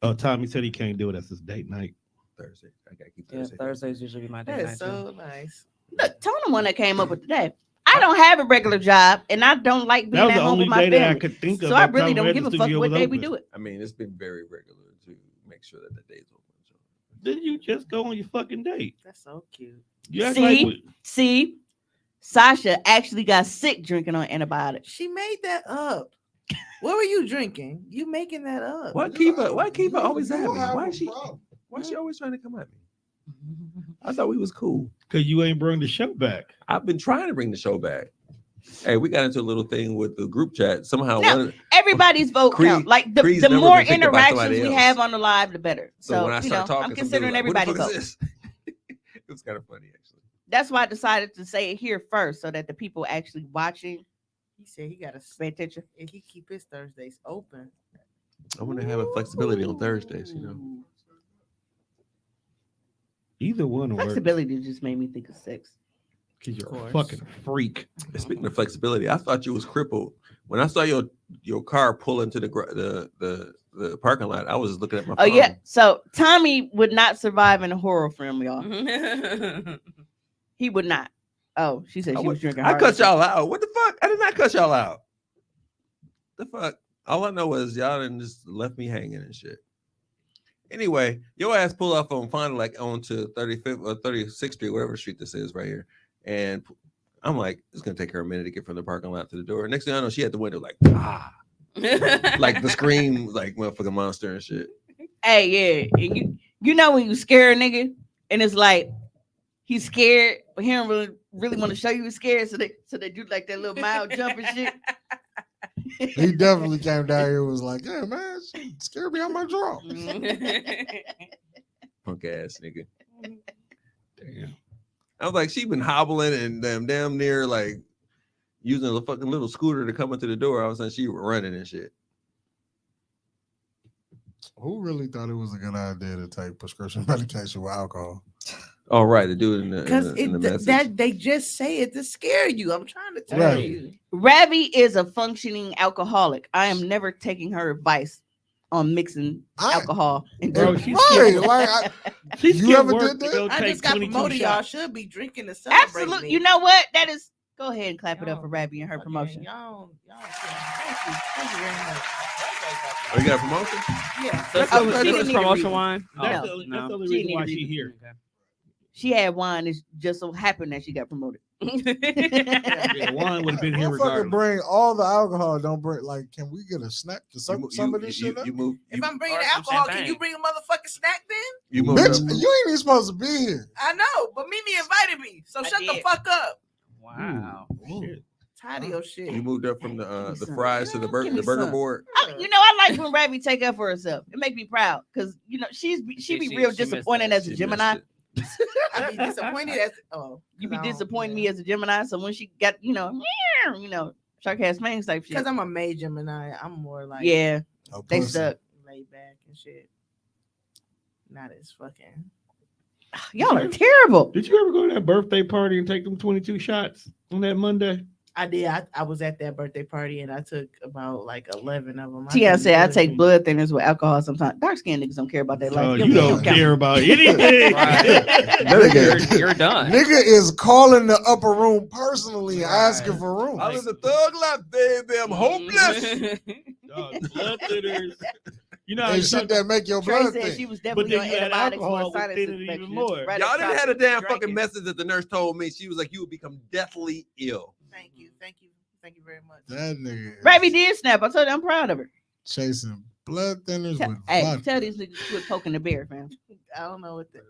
Speaker 4: Oh, Tommy said he can't do it. That's his date night.
Speaker 5: Thursday. I gotta keep
Speaker 1: Yeah,
Speaker 5: Thursday.
Speaker 1: Thursdays usually be my day.
Speaker 6: That
Speaker 1: night
Speaker 6: is
Speaker 1: too.
Speaker 6: so nice.
Speaker 2: look, Tony the one that came up with today. I don't have a regular job, and I don't like
Speaker 4: That
Speaker 2: being
Speaker 4: was
Speaker 2: at
Speaker 4: the
Speaker 2: home
Speaker 4: only
Speaker 2: with my
Speaker 4: day that I
Speaker 2: family.
Speaker 4: could think of.
Speaker 2: So I
Speaker 4: by the
Speaker 2: really
Speaker 4: time
Speaker 2: don't
Speaker 4: the
Speaker 2: give a fuck
Speaker 4: studio
Speaker 2: what
Speaker 4: was
Speaker 2: day we
Speaker 4: open.
Speaker 2: do it.
Speaker 5: I mean, it's been very regular to make sure that the day's open. So.
Speaker 4: Didn't you just go on your fucking date?
Speaker 6: That's so cute.
Speaker 4: You act
Speaker 2: See?
Speaker 4: like
Speaker 2: See, Sasha actually got sick drinking on antibiotics.
Speaker 6: She made that up. What were you drinking? You making that up?
Speaker 5: Why Kiva always at me?
Speaker 3: have
Speaker 5: Why
Speaker 3: a
Speaker 5: she
Speaker 3: problem.
Speaker 5: why she always trying to come at me? I thought we was cool.
Speaker 4: Because you ain't bring the show back.
Speaker 5: I've been trying to bring the show back. Hey, we got into a little thing with the group chat. Somehow
Speaker 2: No, everybody's vote
Speaker 5: Creed-
Speaker 2: count. Like
Speaker 5: Creed's
Speaker 2: the
Speaker 5: never
Speaker 2: more
Speaker 5: been picked up by
Speaker 2: interactions
Speaker 5: somebody
Speaker 2: we
Speaker 5: else.
Speaker 2: have on the live, the better.
Speaker 5: So when I
Speaker 2: you
Speaker 5: start
Speaker 2: know,
Speaker 5: talking,
Speaker 2: I'm considering
Speaker 5: like,
Speaker 2: everybody
Speaker 5: what the fuck
Speaker 2: vote.
Speaker 5: is this? It was kind of funny actually.
Speaker 2: That's why I decided to say it here first, so that the people actually watching
Speaker 6: He said he got to
Speaker 2: pay attention.
Speaker 6: and he keep his Thursdays open.
Speaker 5: I want to have a flexibility on Thursdays, you know.
Speaker 4: Either one works.
Speaker 2: Flexibility just made me think of sex.
Speaker 4: Because you're a
Speaker 6: course.
Speaker 4: fucking freak.
Speaker 5: And speaking of flexibility, I thought you was crippled. When I saw your car pull into the parking lot, I was just looking at my
Speaker 2: Oh
Speaker 5: phone.
Speaker 2: yeah, so Tommy would not survive in a horror film, y'all. He would not. Oh, she said she was drinking.
Speaker 5: I
Speaker 2: hard
Speaker 5: cut
Speaker 2: shit.
Speaker 5: y'all out. What the fuck? I did not cut y'all out. The fuck? All I know was y'all done just left me hanging and shit. Anyway, your ass pull off on Fond like onto 35th or 36th Street, whatever street this is right here. And I'm like, it's gonna take her a minute to get from the parking lot to the door. Next thing I know, she at the window like like the scream, like motherfucking monster and shit.
Speaker 2: Hey, yeah, and you know when you scare a nigga, and it's like he's scared, but he don't really want to show you he's scared, so they do like that little mild jump and shit.
Speaker 3: He definitely came down here and was like, yeah, man, she scared me out my draw.
Speaker 5: Punk ass nigga.
Speaker 4: Damn.
Speaker 5: I was like, she been hobbling and damn near like using a fucking little scooter to come into the door. I was saying she was running and shit.
Speaker 3: Who really thought it was a good idea to take prescription medication with alcohol?
Speaker 5: All right, the dude in the,
Speaker 6: Because
Speaker 5: in the message.
Speaker 6: that they just say it to scare you. I'm trying to tell
Speaker 3: Right.
Speaker 6: you.
Speaker 2: Ravi is a functioning alcoholic. I am never taking her advice on mixing alcohol and
Speaker 4: Bro,
Speaker 2: drinking.
Speaker 4: she's
Speaker 3: Right,
Speaker 4: scared.
Speaker 3: like,
Speaker 4: She's
Speaker 3: You
Speaker 4: scared
Speaker 3: ever
Speaker 4: work
Speaker 3: did
Speaker 4: to
Speaker 3: that?
Speaker 4: go
Speaker 6: I
Speaker 4: take
Speaker 6: just got
Speaker 4: 22
Speaker 6: promoted. Y'all
Speaker 4: shots.
Speaker 6: should be drinking to celebrate
Speaker 2: Absolutely.
Speaker 6: me.
Speaker 2: You know what? That is. Go ahead and clap it up
Speaker 6: Y'all
Speaker 2: for Ravi and her
Speaker 6: fucking-
Speaker 2: promotion.
Speaker 6: Y'all thank you very much.
Speaker 5: Oh, you got a promotion?
Speaker 6: Yeah.
Speaker 1: So
Speaker 2: Oh,
Speaker 1: it's
Speaker 2: she didn't need a
Speaker 1: promotion
Speaker 2: reason.
Speaker 1: wine.
Speaker 4: That's,
Speaker 2: No,
Speaker 4: the,
Speaker 1: no.
Speaker 4: that's the only
Speaker 2: She
Speaker 4: reason
Speaker 2: didn't
Speaker 4: why
Speaker 2: need a
Speaker 4: she's
Speaker 2: reason.
Speaker 4: here.
Speaker 2: She had wine. It just so happened that she got promoted.
Speaker 4: Yeah, wine would have been here
Speaker 3: motherfucker
Speaker 4: regardless.
Speaker 3: bring all the alcohol. Don't bring, like, can we get a snack to
Speaker 5: You
Speaker 3: some,
Speaker 5: mo-
Speaker 3: some of
Speaker 5: you-
Speaker 3: this
Speaker 5: you-
Speaker 3: shit up?
Speaker 5: you move.
Speaker 6: If
Speaker 5: You,
Speaker 6: I'm bringing
Speaker 1: Or some
Speaker 6: alcohol, can
Speaker 1: champagne.
Speaker 6: you bring a motherfucking snack then?
Speaker 5: you moved
Speaker 3: Bitch,
Speaker 5: up.
Speaker 3: you ain't even supposed to be here.
Speaker 6: I know, but Mimi invited me, so
Speaker 2: I
Speaker 6: shut the
Speaker 2: did.
Speaker 6: fuck up.
Speaker 1: Wow.
Speaker 4: Shit.
Speaker 6: Tired of your shit.
Speaker 5: You moved up from
Speaker 2: Give me
Speaker 5: the
Speaker 2: some.
Speaker 5: fries to the
Speaker 2: Give me
Speaker 5: burger
Speaker 2: some.
Speaker 5: board.
Speaker 2: You know, I like when Ravi take up for herself. It make me proud because you know she be
Speaker 1: She
Speaker 2: real
Speaker 1: missed
Speaker 2: disappointed
Speaker 1: that.
Speaker 2: as a
Speaker 5: She
Speaker 2: Gemini.
Speaker 5: missed
Speaker 6: I be disappointed as
Speaker 2: You be disappointing me as a Gemini. So when she got sarcastic man's type shit.
Speaker 6: because I'm a May Gemini. I'm more like
Speaker 2: Yeah,
Speaker 3: Oh,
Speaker 2: they
Speaker 3: pussy.
Speaker 2: suck.
Speaker 6: laid back and shit. Not as fucking.
Speaker 2: Y'all are terrible.
Speaker 4: Did you ever go to that birthday party and take them 22 shots on that Monday?
Speaker 6: I did. I was at that birthday party and I took about like 11 of them.
Speaker 2: Tia said I take blood thinners with alcohol sometimes. Dark skinned niggas don't care about their life.
Speaker 4: Oh,
Speaker 2: Yo,
Speaker 4: you
Speaker 2: yo,
Speaker 4: don't
Speaker 2: yo.
Speaker 4: care about anything.
Speaker 3: Nigga,
Speaker 1: You're done.
Speaker 3: nigga is calling the upper room personally,
Speaker 6: Right.
Speaker 3: asking for room.
Speaker 5: I was a thug life, baby. I'm hopeless.
Speaker 4: Dog, blood thinners. You know, how
Speaker 3: And
Speaker 4: you
Speaker 3: shit
Speaker 4: talk-
Speaker 3: that make your
Speaker 2: Trey
Speaker 3: blood
Speaker 2: said
Speaker 3: thick.
Speaker 2: she was
Speaker 4: but
Speaker 2: definitely
Speaker 4: then
Speaker 2: on
Speaker 4: you had
Speaker 2: antibiotics for
Speaker 4: alcohol
Speaker 2: a sinus
Speaker 4: with it even
Speaker 2: infection.
Speaker 4: more.
Speaker 2: Right
Speaker 5: Y'all
Speaker 2: up
Speaker 5: didn't
Speaker 2: top,
Speaker 5: have a damn
Speaker 2: drinking.
Speaker 5: fucking message that the nurse told me. She was like, you would become deathly ill.
Speaker 6: Thank you. Thank you very much.
Speaker 3: That nigga is
Speaker 2: Ravi did snap. I told you I'm proud of her.
Speaker 3: chasing blood thinners with
Speaker 2: Hey,
Speaker 3: vodka.
Speaker 2: tell these niggas to quit poking the bear, fam.
Speaker 6: I don't know what the.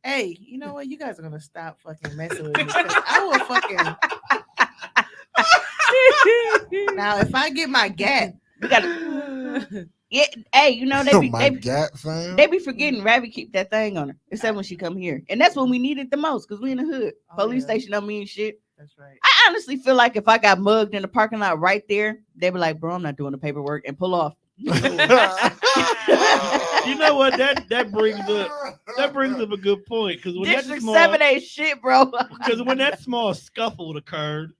Speaker 6: Hey, you know what? You guys are gonna stop fucking messing with me. 'Cause I will fucking. Now, if I get my gap,
Speaker 2: We gotta. Yeah, hey, you know they
Speaker 3: Oh
Speaker 2: be
Speaker 3: my
Speaker 2: they,
Speaker 3: God, fam.
Speaker 2: they be forgetting Ravi keep that thing on her. Except when she come here, and that's when we need it the most because we in the hood.
Speaker 6: Oh,
Speaker 2: Police
Speaker 6: yeah.
Speaker 2: station don't mean shit.
Speaker 6: that's right.
Speaker 2: I honestly feel like if I got mugged in the parking lot right there, they'd be like, "Bro, I'm not doing the paperwork," and pull off.
Speaker 4: You know what? That brings up a good point because when that
Speaker 2: District
Speaker 4: small
Speaker 2: 7 ain't shit, bro.
Speaker 4: because when that small scuffle occurred,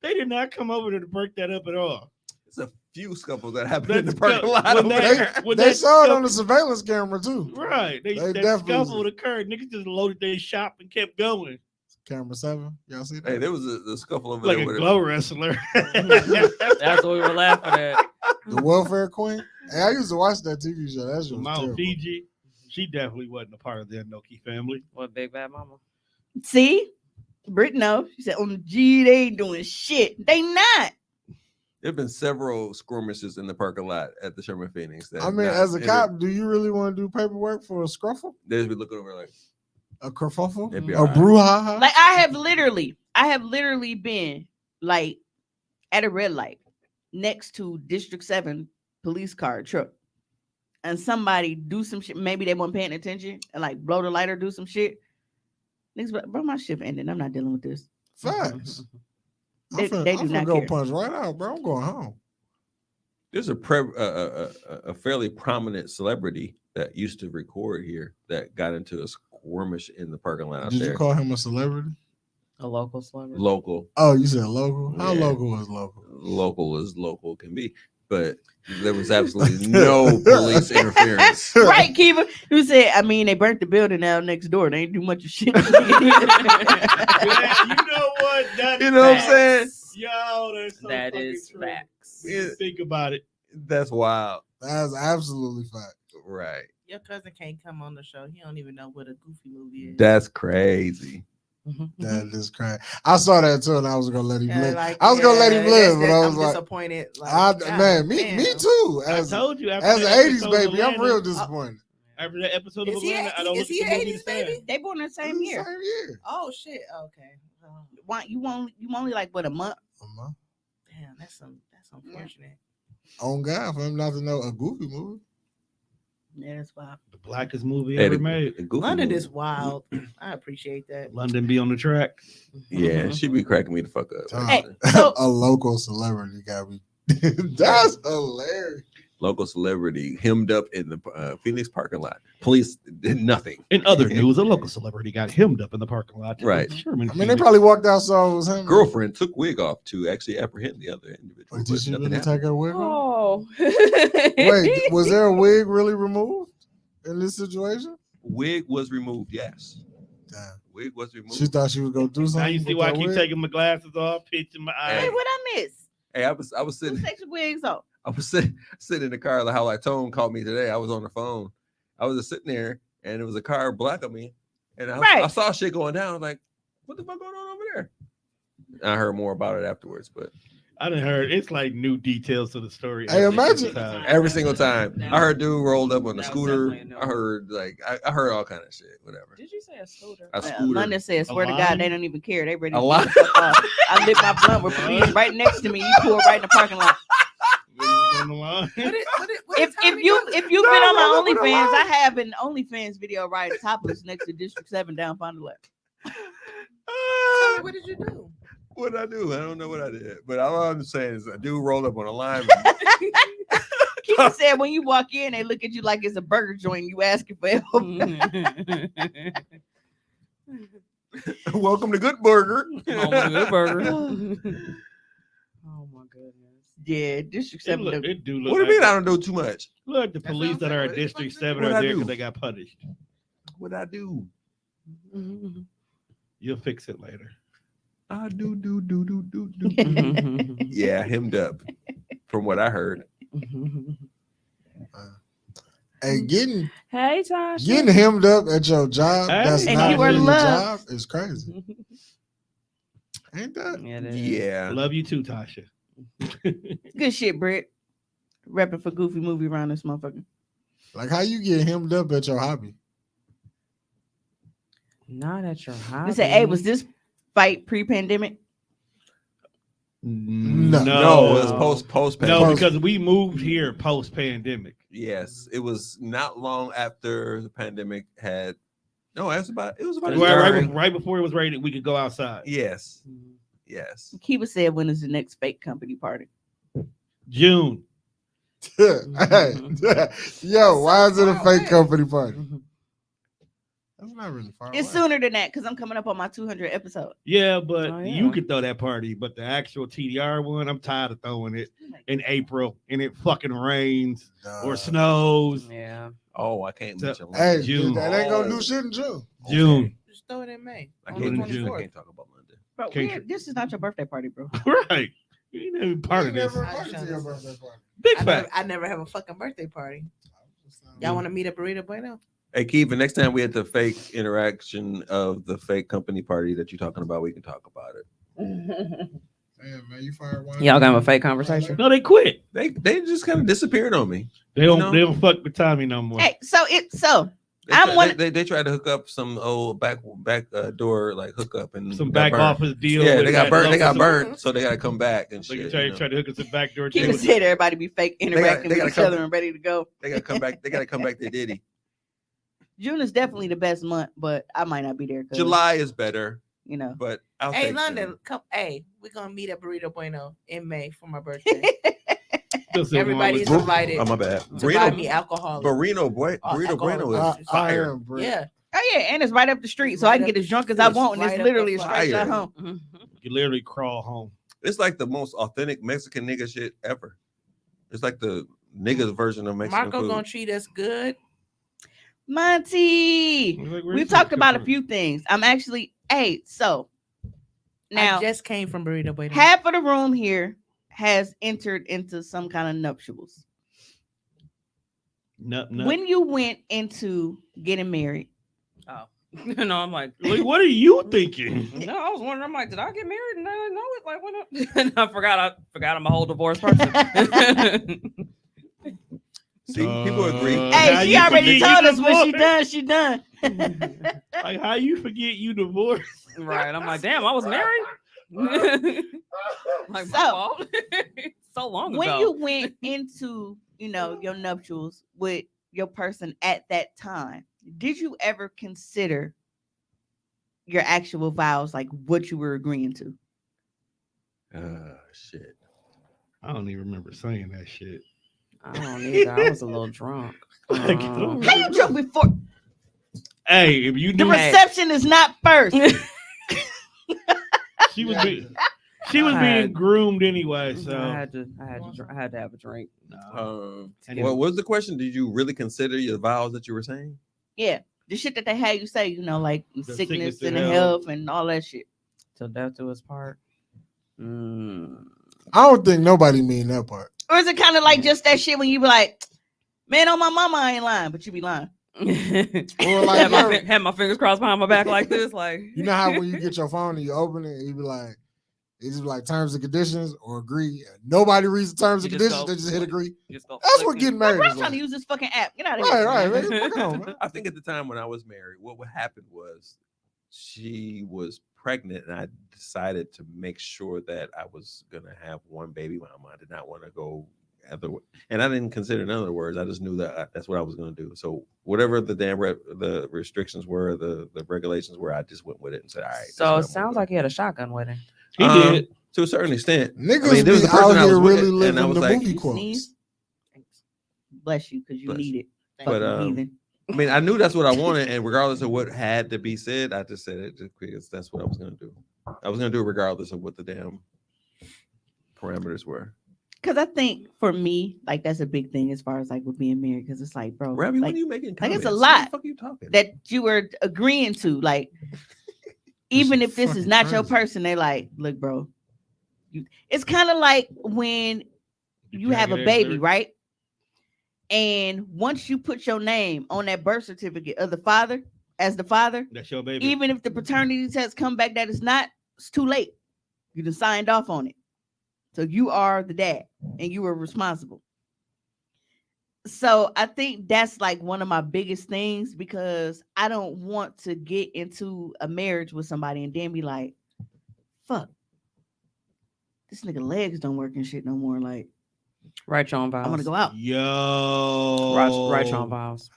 Speaker 4: they did not come over there to break that up at all.
Speaker 5: It's a few scuffles that happened in the
Speaker 4: That's
Speaker 5: parking
Speaker 4: good.
Speaker 5: lot.
Speaker 4: When
Speaker 5: over
Speaker 4: they-
Speaker 5: there.
Speaker 4: when
Speaker 3: They
Speaker 4: that
Speaker 3: saw it
Speaker 4: scuff-
Speaker 3: on the surveillance camera too.
Speaker 4: Right.
Speaker 3: They
Speaker 4: That
Speaker 3: definitely
Speaker 4: scuffle
Speaker 3: did.
Speaker 4: occurred. Niggas just loaded their shop and kept going.
Speaker 3: Camera 7, y'all see that?
Speaker 5: Hey, there was a scuffle over
Speaker 4: Like
Speaker 5: there
Speaker 4: a
Speaker 5: with
Speaker 4: glow wrestler.
Speaker 1: That's what we were laughing at.
Speaker 3: The welfare queen. Hey, I used to watch that TV show. That shit was
Speaker 4: Mount
Speaker 3: terrible.
Speaker 4: Fiji. She definitely wasn't a part of the Anoki family.
Speaker 1: What, Big Bad Mama?
Speaker 2: See, Brit, no. She said, on the G, they ain't doing shit. They not.
Speaker 5: There have been several skirmishes in the parking lot at the Sherman Phoenix.
Speaker 3: I mean, as a cop, do you really want to do paperwork for a scruffle?
Speaker 5: They'd be looking over like
Speaker 3: a kerfuffle,
Speaker 5: They'd be
Speaker 3: a
Speaker 5: all right.
Speaker 3: brouhaha.
Speaker 2: Like I have literally been like at a red light next to District 7 police car truck, and somebody do some shit. Maybe they weren't paying attention and like blow the light or do some shit. Niggas, be like, bro, my shift ended. I'm not dealing with this.
Speaker 3: Facts.
Speaker 2: They do
Speaker 3: I'm
Speaker 2: not
Speaker 3: go
Speaker 2: care.
Speaker 3: punch right out, bro. I'm going home.
Speaker 5: There's a fairly prominent celebrity that used to record here that got into a skirmish in the parking lot out
Speaker 3: Did
Speaker 5: there.
Speaker 3: you call him a celebrity?
Speaker 1: A local celebrity.
Speaker 5: Local.
Speaker 3: Oh, you said local? How
Speaker 5: Yeah.
Speaker 3: local is local?
Speaker 5: Local as local can be, but there was absolutely no police interference.
Speaker 2: Right, Kiva. You said, I mean, they burnt the building out next door. They ain't do much of shit.
Speaker 4: Man, you know what? That's
Speaker 5: You know what I'm saying?
Speaker 4: facts. Yo, that's so
Speaker 1: That
Speaker 4: fucking
Speaker 1: is
Speaker 4: true.
Speaker 1: facts.
Speaker 5: Yeah.
Speaker 4: Think about it.
Speaker 5: That's wild.
Speaker 3: That's absolutely fact.
Speaker 5: Right.
Speaker 6: Your cousin can't come on the show. He don't even know what a Goofy movie is.
Speaker 5: That's crazy.
Speaker 3: That is crazy. I saw that too, and I was gonna let him
Speaker 6: Yeah,
Speaker 3: live.
Speaker 6: like,
Speaker 3: I was gonna let him live, but I was
Speaker 6: I'm
Speaker 3: like,
Speaker 6: disappointed. Like,
Speaker 3: man, me
Speaker 6: damn.
Speaker 3: too.
Speaker 4: I
Speaker 3: As
Speaker 4: told you after
Speaker 3: as
Speaker 4: that
Speaker 3: an '80s
Speaker 4: episode of
Speaker 3: baby, I'm
Speaker 4: Atlanta-
Speaker 3: real disappointed.
Speaker 4: After that episode of
Speaker 6: Is he
Speaker 4: Atlanta, I
Speaker 6: a-
Speaker 4: don't
Speaker 6: is
Speaker 4: look
Speaker 6: he
Speaker 4: at the
Speaker 6: a
Speaker 4: movie
Speaker 6: 80s
Speaker 4: the same.
Speaker 6: baby?
Speaker 2: They born in the same year.
Speaker 3: Same year.
Speaker 6: Oh shit. Okay.
Speaker 2: Why you only like what a month?
Speaker 6: Damn, that's unfortunate.
Speaker 3: On God, for him not to know a Goofy movie.
Speaker 2: Yeah, that's why.
Speaker 4: The blackest movie
Speaker 5: Hey,
Speaker 4: ever
Speaker 5: the-
Speaker 4: made.
Speaker 5: the Goofy
Speaker 6: London
Speaker 5: movie.
Speaker 6: is wild. I appreciate that.
Speaker 4: London be on the track.
Speaker 5: Yeah, she be cracking me the fuck up.
Speaker 3: Tom,
Speaker 2: Hey, so-
Speaker 3: a local celebrity got me. That's hilarious.
Speaker 5: Local celebrity hemmed up in the Phoenix parking lot. Police did nothing.
Speaker 4: In other news, a local celebrity got hemmed up in the parking lot.
Speaker 5: Right.
Speaker 4: Sherman
Speaker 3: I mean, they
Speaker 4: Phoenix.
Speaker 3: probably walked out, saw it was him.
Speaker 5: Girlfriend took wig off to actually apprehend the other individual.
Speaker 3: Wait,
Speaker 5: but
Speaker 3: did she
Speaker 5: nothing
Speaker 3: really
Speaker 5: happened.
Speaker 3: take her wig off?
Speaker 1: Oh.
Speaker 3: Wait, was there a wig really removed in this situation?
Speaker 5: Wig was removed. Yes,
Speaker 3: Damn.
Speaker 5: wig was removed.
Speaker 3: She thought she was gonna do something.
Speaker 4: Now you see
Speaker 3: with
Speaker 4: why I
Speaker 3: that
Speaker 4: keep
Speaker 3: wig?
Speaker 4: taking my glasses off, pitching my
Speaker 5: Hey.
Speaker 4: eyes.
Speaker 2: Hey, what I miss?
Speaker 5: Hey, I was
Speaker 2: Who
Speaker 5: sitting.
Speaker 2: takes your wigs off?
Speaker 5: I was sitting in the car. Like how like Tone called me today. I was on the phone. I was just sitting there, and it was a car blocking me, and
Speaker 2: Right.
Speaker 5: I saw shit going down. I was like, what the fuck going on over there? And I heard more about it afterwards, but
Speaker 4: I done heard it's like new details to the story.
Speaker 3: Hey,
Speaker 4: every
Speaker 3: imagine-
Speaker 4: single time.
Speaker 5: every single time
Speaker 1: That
Speaker 5: I heard
Speaker 1: was-
Speaker 5: dude rolled up on the
Speaker 1: that was
Speaker 5: scooter.
Speaker 1: definitely a no.
Speaker 5: I heard like I heard all kind of shit. Whatever.
Speaker 1: Did you say a scooter?
Speaker 5: A scooter.
Speaker 2: London says, swear to
Speaker 4: A
Speaker 2: God,
Speaker 4: line?
Speaker 2: they don't even care. They ready
Speaker 5: A
Speaker 2: to
Speaker 5: line?
Speaker 2: get the fuck off. I lit my blunt with police right next to me. You pulled right in the parking lot.
Speaker 4: On the line.
Speaker 2: If you've been on my OnlyFans, I have an OnlyFans video right topless next to District 7 down Fond du Lac.
Speaker 6: What did you do?
Speaker 5: What did I do? I don't know what I did, but all I'm saying is a dude rolled up on a lineman.
Speaker 2: Keisha said when you walk in, they look at you like it's a burger joint. You asking for help.
Speaker 5: Welcome to Good Burger.
Speaker 1: Oh, my good burger. Oh my goodness.
Speaker 2: Yeah, District
Speaker 4: It
Speaker 2: 7.
Speaker 4: look, it do look
Speaker 5: What do you
Speaker 4: like
Speaker 5: mean I don't do too much?
Speaker 4: Look, the
Speaker 6: That's
Speaker 4: police
Speaker 6: what I'm
Speaker 4: that are
Speaker 6: saying.
Speaker 4: at District 7
Speaker 5: What'd
Speaker 4: are
Speaker 5: I
Speaker 4: there
Speaker 5: do?
Speaker 4: because they got punished.
Speaker 5: What I do?
Speaker 4: You'll fix it later.
Speaker 5: I do. Yeah, hemmed up. From what I heard.
Speaker 3: Hey, getting
Speaker 1: Hey, Tasha.
Speaker 3: getting hemmed up at your job
Speaker 4: Hey.
Speaker 3: that's
Speaker 2: And
Speaker 3: not
Speaker 2: you were
Speaker 3: really your job
Speaker 2: loved.
Speaker 3: is crazy. Ain't that?
Speaker 1: Yeah, it is.
Speaker 5: Yeah.
Speaker 4: Love you too, Tasha.
Speaker 2: Good shit, Britt. Repping for Goofy movie around this motherfucker.
Speaker 3: Like how you get hemmed up at your hobby?
Speaker 1: Not at your house.
Speaker 2: They say, hey, was this fight pre-pandemic?
Speaker 3: No.
Speaker 5: No, it was post
Speaker 4: No,
Speaker 5: pandemic.
Speaker 4: because we moved here post pandemic.
Speaker 5: Yes, it was not long after the pandemic had. No, it was about. It was about.
Speaker 4: Right before it was ready, we could go outside.
Speaker 5: Yes, yes.
Speaker 2: Kiva said, when is the next fake company party?
Speaker 4: June.
Speaker 3: Hey, yo, why is it a fake company party? That's not really far
Speaker 2: It's
Speaker 3: away.
Speaker 2: sooner than that because I'm coming up on my 200 episode.
Speaker 4: Yeah, but
Speaker 1: Oh, yeah.
Speaker 4: you could throw that party, but the actual TDR one, I'm tired of throwing it in April and it fucking rains or snows.
Speaker 1: Yeah.
Speaker 5: Oh, I can't
Speaker 4: So-
Speaker 5: mention.
Speaker 3: Hey,
Speaker 5: London.
Speaker 4: June.
Speaker 3: that ain't gonna do shit in June.
Speaker 4: June.
Speaker 6: Just throw it in May.
Speaker 5: I
Speaker 6: On the
Speaker 5: can't,
Speaker 4: in June.
Speaker 5: I
Speaker 6: 24th.
Speaker 5: can't talk about London.
Speaker 2: Bro,
Speaker 4: Can't-
Speaker 2: this is not your birthday party, bro.
Speaker 4: Right. You ain't even part of
Speaker 3: You
Speaker 4: this.
Speaker 3: never
Speaker 6: I
Speaker 3: invited
Speaker 6: shut
Speaker 3: to your
Speaker 6: up.
Speaker 3: birthday party.
Speaker 4: Big fact.
Speaker 6: I never have a fucking birthday party. Y'all want to meet at Burrito Bueno?
Speaker 5: Hey, Keith, next time we had the fake interaction of the fake company party that you're talking about, we can talk about it.
Speaker 3: Damn, man, you fired one.
Speaker 1: Y'all gonna have a fake conversation?
Speaker 4: No, they quit.
Speaker 5: They just kind of disappeared on me.
Speaker 4: They don't fuck with Tommy no more.
Speaker 2: Hey,
Speaker 5: They tried to hook up some old back door like hookup and
Speaker 4: Some
Speaker 5: got
Speaker 4: back
Speaker 5: burnt.
Speaker 4: office deal.
Speaker 5: Yeah,
Speaker 4: with
Speaker 5: they got
Speaker 4: that
Speaker 5: burnt. They got
Speaker 4: local-
Speaker 5: burnt, so they got to come back and
Speaker 4: They
Speaker 5: shit.
Speaker 4: try to hook us a back door.
Speaker 2: Keep
Speaker 4: deal.
Speaker 2: it said everybody be fake interacting
Speaker 5: they
Speaker 2: with
Speaker 5: gotta
Speaker 2: each
Speaker 5: come-
Speaker 2: other and ready to go.
Speaker 5: They got to come back. They got to come back to Diddy.
Speaker 2: June is definitely the best month, but I might not be there.
Speaker 5: July is better,
Speaker 2: You know.
Speaker 5: but I'll
Speaker 6: Hey,
Speaker 5: take
Speaker 6: London,
Speaker 5: June.
Speaker 6: come. Hey, we're gonna meet at Burrito Bueno in May for my birthday.
Speaker 4: Just so
Speaker 6: Everybody's
Speaker 4: long as-
Speaker 6: invited
Speaker 5: Oh my bad.
Speaker 6: to buy me alcohol.
Speaker 5: Burrito Bueno is
Speaker 6: alcohol.
Speaker 5: fire.
Speaker 3: am, bro.
Speaker 6: Yeah,
Speaker 2: Oh yeah, and it's right up the street, so
Speaker 6: Right
Speaker 2: I can
Speaker 6: up
Speaker 2: get
Speaker 6: the
Speaker 2: as drunk as I
Speaker 6: street.
Speaker 2: want, and
Speaker 6: Right
Speaker 2: it's
Speaker 6: up
Speaker 2: literally a
Speaker 6: the
Speaker 2: straight shot
Speaker 5: fire.
Speaker 2: home.
Speaker 4: You can literally crawl home.
Speaker 5: It's like the most authentic Mexican nigga shit ever. It's like the niggas version of Mexican
Speaker 6: Marco
Speaker 5: food.
Speaker 6: gonna treat us good.
Speaker 2: Monty,
Speaker 4: Like, where's
Speaker 2: we've
Speaker 4: this
Speaker 2: talked about a
Speaker 4: coming
Speaker 2: few things. I'm actually so now
Speaker 6: I just came from Burrito Bueno.
Speaker 2: half of the room here has entered into some kind of nuptials.
Speaker 4: from? No.
Speaker 2: When you went into getting married,
Speaker 1: No, I'm like,
Speaker 4: Like, what are you thinking?
Speaker 1: no, I was wondering. I'm like, did I get married and I didn't know it? Like, when and I forgot I'm a whole divorced person.
Speaker 5: See, people agree.
Speaker 4: How
Speaker 2: hey, she
Speaker 4: you
Speaker 2: already
Speaker 4: forget
Speaker 2: told
Speaker 4: you
Speaker 2: us when she
Speaker 4: divorced?
Speaker 2: done. She done.
Speaker 4: Like, how you forget you divorced?
Speaker 1: Right. I'm like, damn, I was married. Like, my
Speaker 2: So-
Speaker 1: fault. So long
Speaker 2: When
Speaker 1: ago.
Speaker 2: you went into, your nuptials with your person at that time, did you ever consider your actual vows, like what you were agreeing to?
Speaker 5: Shit.
Speaker 4: I don't even remember saying that shit.
Speaker 1: I don't either. I was a little drunk.
Speaker 4: Like, don't-
Speaker 2: How you drunk before?
Speaker 4: Hey, if you
Speaker 2: The
Speaker 4: knew
Speaker 2: reception is not first.
Speaker 4: she was
Speaker 3: Yeah.
Speaker 4: being
Speaker 1: I had-
Speaker 4: groomed anyway, so
Speaker 1: I had to have a drink.
Speaker 4: Anyway.
Speaker 5: What was the question? Did you really consider your vows that you were saying?
Speaker 2: Yeah, the shit that they had you say, like
Speaker 4: The
Speaker 2: sickness
Speaker 4: sickness
Speaker 2: and
Speaker 4: and
Speaker 2: health and all that shit.
Speaker 1: Till death do us part.
Speaker 3: I don't think nobody mean that part.
Speaker 2: Or is it kind of like just that shit when you be like, man, on my mama, I ain't lying, but you be lying.
Speaker 3: Or like,
Speaker 1: had my fingers crossed behind my back like this, like
Speaker 3: you know how when you get your phone and you open it, you be like, it's just like terms and conditions or agree. Nobody reads the terms and
Speaker 1: You just
Speaker 3: conditions.
Speaker 1: go
Speaker 3: They just hit agree.
Speaker 1: just go
Speaker 3: That's what
Speaker 1: flicking.
Speaker 3: getting
Speaker 2: Bro,
Speaker 3: married
Speaker 2: I'm
Speaker 3: is
Speaker 2: trying to
Speaker 3: like.
Speaker 2: use this fucking app. Get out of here.
Speaker 3: Right, man. Fuck on, man.
Speaker 5: I think at the time when I was married, what happened was she was pregnant, and I decided to make sure that I was gonna have one baby mama. I did not want to go other way, and I didn't consider in other words. I just knew that that's what I was gonna do. So whatever the damn the restrictions were, the regulations were, I just went with it and said, all right.
Speaker 1: So it sounds like you had a shotgun wedding.
Speaker 4: he
Speaker 5: Um,
Speaker 4: did.
Speaker 5: to a certain extent.
Speaker 3: Niggas
Speaker 5: I mean, there was
Speaker 3: be
Speaker 5: a person
Speaker 3: out
Speaker 5: I was
Speaker 3: here
Speaker 5: with,
Speaker 3: really
Speaker 5: and
Speaker 3: living
Speaker 5: I was
Speaker 3: the
Speaker 5: like,
Speaker 3: movie
Speaker 2: You
Speaker 3: quotes.
Speaker 2: sneeze? Bless you, because you
Speaker 3: Bless
Speaker 2: need
Speaker 3: you.
Speaker 2: it.
Speaker 5: But,
Speaker 2: Fucking heathen.
Speaker 5: I mean, I knew that's what I wanted, and regardless of what had to be said, I just said it just because that's what I was gonna do. I was gonna do it regardless of what the damn parameters were.
Speaker 2: Because I think for me, like that's a big thing as far as like with being married. Because it's like, bro,
Speaker 5: Rabbi,
Speaker 2: like,
Speaker 5: when you making
Speaker 2: like,
Speaker 5: comments?
Speaker 2: it's a
Speaker 5: What
Speaker 2: lot
Speaker 5: the fuck are you talking?
Speaker 2: that you were agreeing to. Like, even if this is
Speaker 3: fucking
Speaker 2: not your
Speaker 3: crazy.
Speaker 2: person, they like, look, bro. It's kind of like when you have a
Speaker 4: Jagged edge
Speaker 2: baby,
Speaker 4: lyric.
Speaker 2: right? And once you put your name on that birth certificate of the father as the father,
Speaker 4: That's your baby.
Speaker 2: even if the paternity test come back that it's not, it's too late. You just signed off on it. So you are the dad and you are responsible. So I think that's like one of my biggest things because I don't want to get into a marriage with somebody and then be like, fuck, this nigga legs don't work and shit no more. Like,
Speaker 1: Write your own vows.
Speaker 2: I want to go out.
Speaker 4: Yo.
Speaker 1: Write your own vows.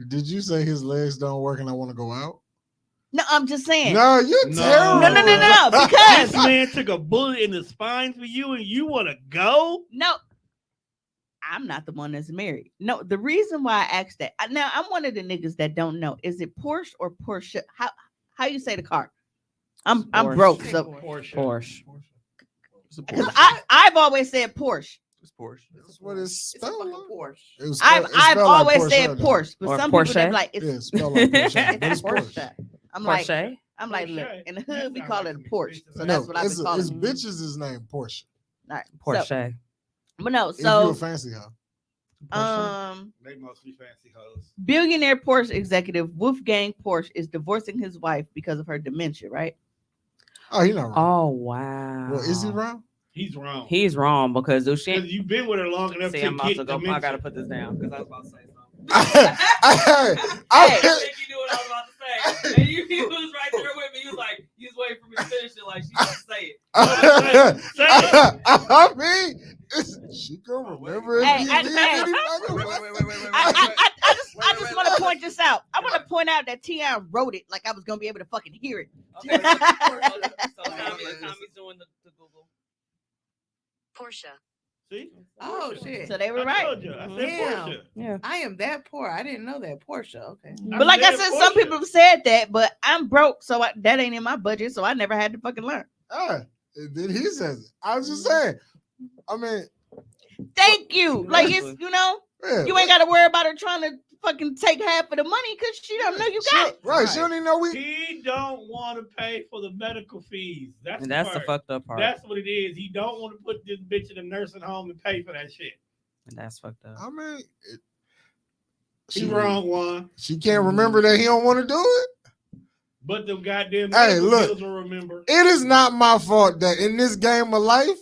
Speaker 3: Did you say his legs don't work and I want to go out?
Speaker 2: No, I'm just saying.
Speaker 3: No, you're
Speaker 4: No.
Speaker 3: terrible.
Speaker 2: No, because
Speaker 4: This man took a bullet in the spine for you, and you want to go?
Speaker 2: no, I'm not the one that's married. No, the reason why I asked that now I'm one of the niggas that don't know. Is it Porsche or Porsche? How you say the car? I'm
Speaker 1: Porsche.
Speaker 2: broke, so
Speaker 1: Porsche.
Speaker 5: It's a
Speaker 2: because
Speaker 5: Porsche.
Speaker 2: I've always said Porsche.
Speaker 5: It's Porsche.
Speaker 3: That's what it's
Speaker 6: It's a
Speaker 3: spelled
Speaker 6: fucking
Speaker 3: like.
Speaker 6: Porsche.
Speaker 3: It was
Speaker 2: I've
Speaker 3: spelled- it's spelled like
Speaker 2: always said
Speaker 3: though.
Speaker 2: Porsche, but
Speaker 1: Or
Speaker 2: some people
Speaker 1: Porsche.
Speaker 2: they be like
Speaker 3: Yeah,
Speaker 2: it's,
Speaker 3: it's spelled like Porsche, but
Speaker 2: it's
Speaker 3: it's Porsche.
Speaker 2: Porsche. I'm like,
Speaker 1: Porsche.
Speaker 2: look, in the hood we
Speaker 4: That
Speaker 2: call
Speaker 4: sound
Speaker 2: it a
Speaker 4: like
Speaker 2: Porsche,
Speaker 4: some
Speaker 2: so
Speaker 3: No,
Speaker 2: that's what I've
Speaker 3: it's,
Speaker 2: been calling
Speaker 3: it's
Speaker 2: it.
Speaker 3: bitches is named Porsche.
Speaker 2: All right, so-
Speaker 1: Porsche.
Speaker 2: but no,
Speaker 3: If you're a
Speaker 2: so
Speaker 3: fancy hoe.
Speaker 4: They mostly fancy hoes.
Speaker 2: Billionaire Porsche executive Wolfgang Porsche is divorcing his wife because of her dementia, right?
Speaker 3: Oh, he's not wrong.
Speaker 1: Oh wow.
Speaker 3: Well, is he wrong?
Speaker 4: He's wrong.
Speaker 1: He's wrong because
Speaker 4: Because you've been with her long enough
Speaker 1: See,
Speaker 4: to
Speaker 1: I'm about
Speaker 4: get
Speaker 1: to go.
Speaker 4: dementia.
Speaker 1: I gotta put this down because I was about to say something.
Speaker 3: I
Speaker 1: think you knew what I was about to say. And you was right there with me. You was like, you was waiting for me to finish it. Like she just say it.
Speaker 3: I mean, she can remember it.
Speaker 2: Hey,
Speaker 5: Wait.
Speaker 2: I just want to point this out. I want to point out that Tion wrote it like I was gonna be able to fucking hear it.
Speaker 1: Okay, so Tommy's doing the Google.
Speaker 7: Portia.
Speaker 4: See?
Speaker 6: Oh shit.
Speaker 2: So they were
Speaker 4: I
Speaker 2: right.
Speaker 4: told you. I said
Speaker 6: Damn.
Speaker 4: Portia.
Speaker 1: Yeah.
Speaker 6: I am that poor. I didn't know that. Portia. Okay.
Speaker 2: But like I
Speaker 4: said
Speaker 2: said, some
Speaker 4: Portia.
Speaker 2: people have said that, but I'm broke, so that ain't in my budget, so I never had to fucking learn.
Speaker 3: And then he says it. I was just saying. I mean,
Speaker 2: Thank you. Like it's
Speaker 3: yeah,
Speaker 2: you ain't got to worry about her trying to fucking take half of the money because she don't know you got it.
Speaker 3: right. She don't even know we.
Speaker 4: He don't want to pay for the medical fees. That's
Speaker 1: And
Speaker 4: the
Speaker 1: that's the
Speaker 4: part.
Speaker 1: fucked up part.
Speaker 4: That's what it is. He don't want to put this bitch in a nursing home and pay for that shit.
Speaker 1: And that's fucked up.
Speaker 3: I mean,
Speaker 4: She wrong, Juan.
Speaker 3: She can't remember that he don't want to do it.
Speaker 4: But the goddamn
Speaker 3: Hey,
Speaker 4: medical
Speaker 3: look.
Speaker 4: bills will remember.
Speaker 3: It is not my fault that in this game of life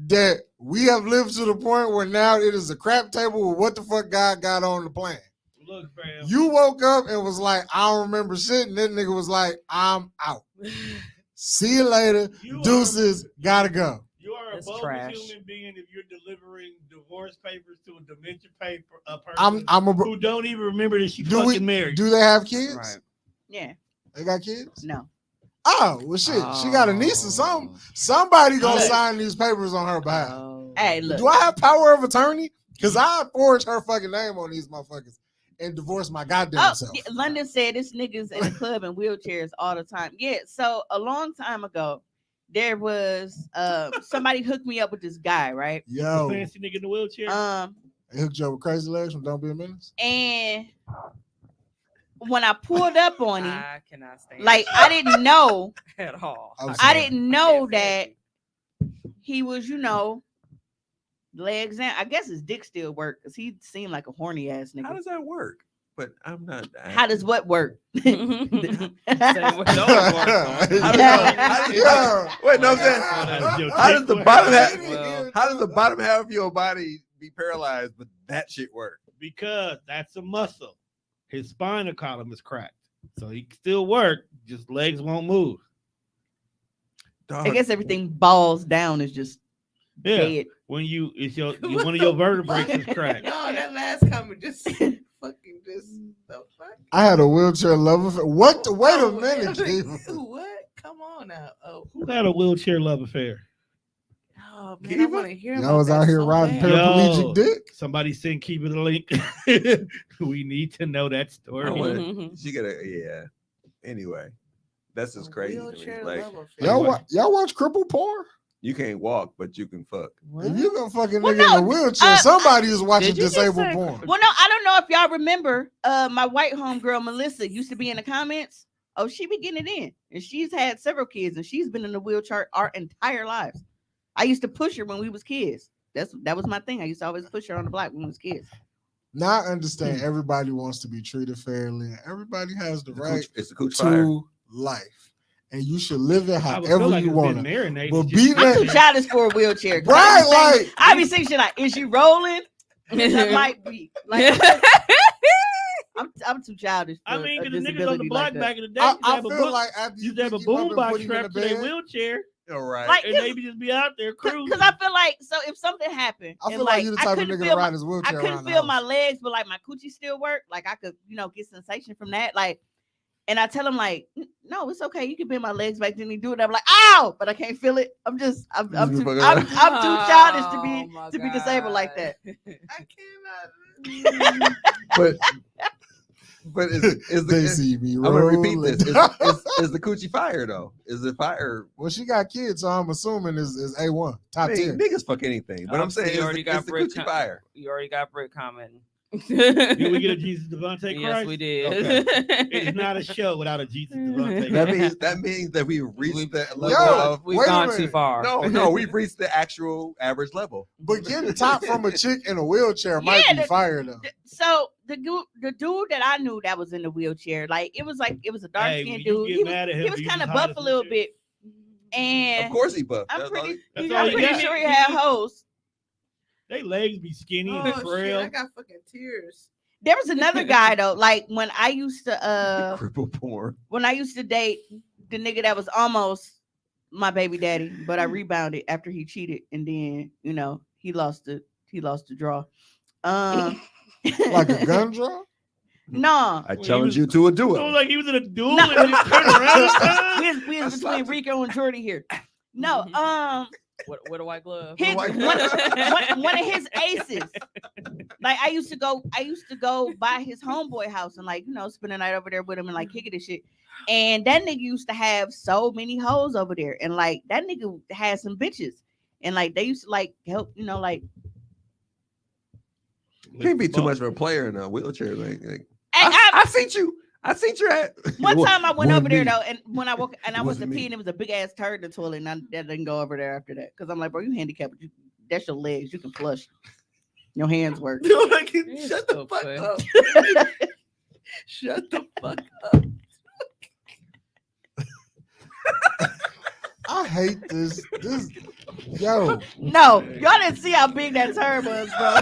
Speaker 3: that we have lived to the point where now it is a crap table with what the fuck God got on the plan.
Speaker 4: Look, fam.
Speaker 3: You woke up and was like, I don't remember shit, and that nigga was like, I'm out. See you later.
Speaker 4: You
Speaker 3: Deuces, gotta go.
Speaker 4: You are a
Speaker 1: It's
Speaker 4: bogus
Speaker 1: trash.
Speaker 4: human being if you're delivering divorce papers to a dementia person
Speaker 3: I'm a
Speaker 4: who don't even remember that she
Speaker 3: do
Speaker 4: fucking
Speaker 3: we
Speaker 4: married.
Speaker 3: do they have kids?
Speaker 1: Right.
Speaker 2: Yeah.
Speaker 3: They got kids?
Speaker 2: No.
Speaker 3: Oh, well shit. She got a niece or something.
Speaker 1: Oh.
Speaker 3: Somebody gonna
Speaker 4: Hey.
Speaker 3: sign these papers on her behalf.
Speaker 1: Oh.
Speaker 2: Hey, look.
Speaker 3: Do I have power of attorney? Because I forged her fucking name on these motherfuckers and divorced my goddamn
Speaker 2: Oh,
Speaker 3: self.
Speaker 2: yeah, London said this niggas in the club in wheelchairs all the time. Yeah, so a long time ago, there was somebody hooked me up with this guy, right?
Speaker 3: Yo,
Speaker 4: The fancy nigga in the wheelchair.
Speaker 3: they hooked you up with Crazy Legs from Don't Be a Menace?
Speaker 2: And when I pulled up on him,
Speaker 1: I cannot stand
Speaker 2: like I didn't know,
Speaker 1: at all.
Speaker 3: I'm
Speaker 2: I
Speaker 3: sorry.
Speaker 2: didn't know that he was, legs and I guess his dick still worked because he seemed like a horny ass
Speaker 5: How
Speaker 2: nigga.
Speaker 5: does that work? But I'm not.
Speaker 2: How does what work?
Speaker 1: Same with those
Speaker 5: How
Speaker 1: words.
Speaker 3: Yeah.
Speaker 5: Wait, no, I'm saying.
Speaker 4: That's your
Speaker 5: How does the
Speaker 4: dick
Speaker 5: bottom
Speaker 4: work.
Speaker 5: half?
Speaker 1: Well,
Speaker 5: How does the bottom half of your body be paralyzed, but that shit work?
Speaker 4: Because that's a muscle. His spinal column is cracked. So he can still work, just legs won't move.
Speaker 5: Dog,
Speaker 2: I guess everything balls down is just
Speaker 4: Yeah.
Speaker 2: dead.
Speaker 4: When one of your vertebrae is cracked.
Speaker 6: No, that last comment just fucking just the fuck.
Speaker 3: I had a wheelchair love affair. What? Wait a
Speaker 6: Oh,
Speaker 3: minute, Keith.
Speaker 6: What? Come on now. Oh,
Speaker 4: Who had a wheelchair love affair?
Speaker 6: oh man, I want to hear.
Speaker 3: Y'all
Speaker 6: about
Speaker 3: was
Speaker 6: that
Speaker 3: out here
Speaker 6: so
Speaker 3: riding
Speaker 6: bad.
Speaker 3: paraplegic
Speaker 4: Yo.
Speaker 3: dick?
Speaker 4: Somebody send Keep It a link. We need to know that story.
Speaker 5: I wanna- she got a yeah. Anyway, that's just
Speaker 6: A
Speaker 5: crazy to me.
Speaker 6: wheelchair
Speaker 5: Like
Speaker 6: love affair.
Speaker 3: Y'all watch cripple porn?
Speaker 5: you can't walk, but you can fuck.
Speaker 3: If you gonna fucking
Speaker 2: Well,
Speaker 3: nigga in a
Speaker 2: no,
Speaker 3: wheelchair, somebody is watching
Speaker 1: did you just
Speaker 3: disabled
Speaker 1: say
Speaker 3: porn.
Speaker 2: Well, no, I don't know if y'all remember my white homegirl Melissa used to be in the comments. Oh, she be getting it in. And she's had several kids and she's been in a wheelchair our entire lives. I used to push her when we was kids. That was my thing. I used to always push her on the block when we was kids.
Speaker 3: Now I understand everybody wants to be treated fairly. And everybody has the right
Speaker 5: It's the cooch fire.
Speaker 3: to life. And you should live it
Speaker 4: I would feel
Speaker 3: however
Speaker 4: like
Speaker 3: you
Speaker 4: it's
Speaker 3: want
Speaker 4: been
Speaker 3: to.
Speaker 4: marinated.
Speaker 3: But
Speaker 4: Just-
Speaker 3: be
Speaker 2: I'm too
Speaker 3: that
Speaker 2: childish for a wheelchair.
Speaker 3: right, like
Speaker 2: I be saying shit like, is she rolling? That might be. Like, I'm too childish. For
Speaker 4: I mean,
Speaker 2: a
Speaker 4: because the niggas on
Speaker 2: disability
Speaker 4: the block
Speaker 2: like that.
Speaker 4: back in the day
Speaker 3: I,
Speaker 4: used to
Speaker 3: I
Speaker 4: have a
Speaker 3: feel
Speaker 4: boom-
Speaker 3: like after you
Speaker 4: used to have a
Speaker 3: pick him up and
Speaker 4: boombox
Speaker 3: put him in
Speaker 4: strapped
Speaker 3: the
Speaker 4: to their
Speaker 3: bed,
Speaker 4: wheelchair,
Speaker 5: All right.
Speaker 2: Like,
Speaker 4: and they be just be out there cruising.
Speaker 2: Because I feel like, so if something happened,
Speaker 3: I
Speaker 2: and
Speaker 3: feel like you the
Speaker 2: I
Speaker 3: type of
Speaker 2: couldn't
Speaker 3: nigga to
Speaker 2: feel
Speaker 3: ride his
Speaker 2: I
Speaker 3: wheelchair
Speaker 2: couldn't
Speaker 3: around the
Speaker 2: feel my
Speaker 3: house.
Speaker 2: legs, but like my coochie still work. Like I could, get sensation from that. Like, and I tell him like, no, it's okay. You can bend my legs back. Then he do it. I'm like, ow, but I can't feel it. I'm too childish to be disabled like that.
Speaker 6: I cannot.
Speaker 5: But is
Speaker 3: They
Speaker 5: the
Speaker 3: see me
Speaker 5: I'm gonna repeat
Speaker 3: rolling.
Speaker 5: this. Is the coochie fire though? Is it fire?
Speaker 3: Well, she got kids, so I'm assuming is A1
Speaker 5: I
Speaker 3: top
Speaker 5: mean,
Speaker 3: 10.
Speaker 5: niggas fuck anything. But I'm
Speaker 1: So
Speaker 5: saying
Speaker 1: you
Speaker 5: is
Speaker 1: already
Speaker 5: the
Speaker 1: got Brick
Speaker 5: coochie fire.
Speaker 1: You already got Brick commenting.
Speaker 4: Did we get a Jesus Devontae Christ?
Speaker 1: Yes, we did.
Speaker 4: Okay. It is not a show without a Jesus Devontae
Speaker 5: That
Speaker 4: Christ.
Speaker 5: means that we've reached that level
Speaker 3: Yo,
Speaker 5: of.
Speaker 1: We've
Speaker 3: wait a
Speaker 1: gone too
Speaker 3: minute.
Speaker 1: far.
Speaker 5: No, we've reached the actual average level.
Speaker 3: But getting top from a chick in a wheelchair might
Speaker 2: Yeah,
Speaker 3: be fire though.
Speaker 2: So the dude that I knew that was in the wheelchair, like it was a dark
Speaker 4: Hey,
Speaker 2: skinned
Speaker 4: when you
Speaker 2: dude.
Speaker 4: get
Speaker 2: He
Speaker 4: mad at him,
Speaker 2: was
Speaker 4: he's
Speaker 2: kind of
Speaker 4: hot
Speaker 2: buff
Speaker 4: as
Speaker 2: a
Speaker 4: a
Speaker 2: little
Speaker 4: chick.
Speaker 2: bit, and
Speaker 5: Of course he buff.
Speaker 2: I'm
Speaker 5: That's
Speaker 2: pretty
Speaker 4: That's all you got.
Speaker 2: sure he had hoes.
Speaker 4: They legs be skinny and
Speaker 6: Oh shit!
Speaker 4: frail.
Speaker 6: I got fucking tears.
Speaker 2: There was another guy though, like when I used to
Speaker 5: cripple porn.
Speaker 2: date the nigga that was almost my baby daddy, but I rebounded after he cheated, and then he lost the draw.
Speaker 3: Like a gun draw?
Speaker 2: No,
Speaker 5: I challenge you to a
Speaker 4: It
Speaker 5: duel.
Speaker 4: was like he was in a duel
Speaker 2: No.
Speaker 4: and just turned around this time.
Speaker 2: we was between Rico and Jordy here. No,
Speaker 1: With a white glove.
Speaker 2: his,
Speaker 5: White
Speaker 2: one,
Speaker 5: glove.
Speaker 2: one of his aces. Like I used to go by his homeboy house and spend the night over there with him and like kick it and shit. And that nigga used to have so many hoes over there, and like that nigga had some bitches, and like they used to like help,
Speaker 5: Can't be too much of a player in a wheelchair. Like
Speaker 2: I
Speaker 5: I seen you. I seen you at
Speaker 2: one time I went
Speaker 5: Wasn't
Speaker 2: over there
Speaker 5: me.
Speaker 2: though, and when I woke and I went to
Speaker 5: Wasn't
Speaker 2: pee,
Speaker 5: me.
Speaker 2: and it was a big ass turd in the toilet, and I didn't go over there after that because I'm like, bro, you handicapped, but that's your legs, you can flush, your hands work.
Speaker 6: Shut the fuck up. Shut the fuck up.
Speaker 3: I hate this. Yo,
Speaker 2: No, y'all didn't see how big that turd was, bro.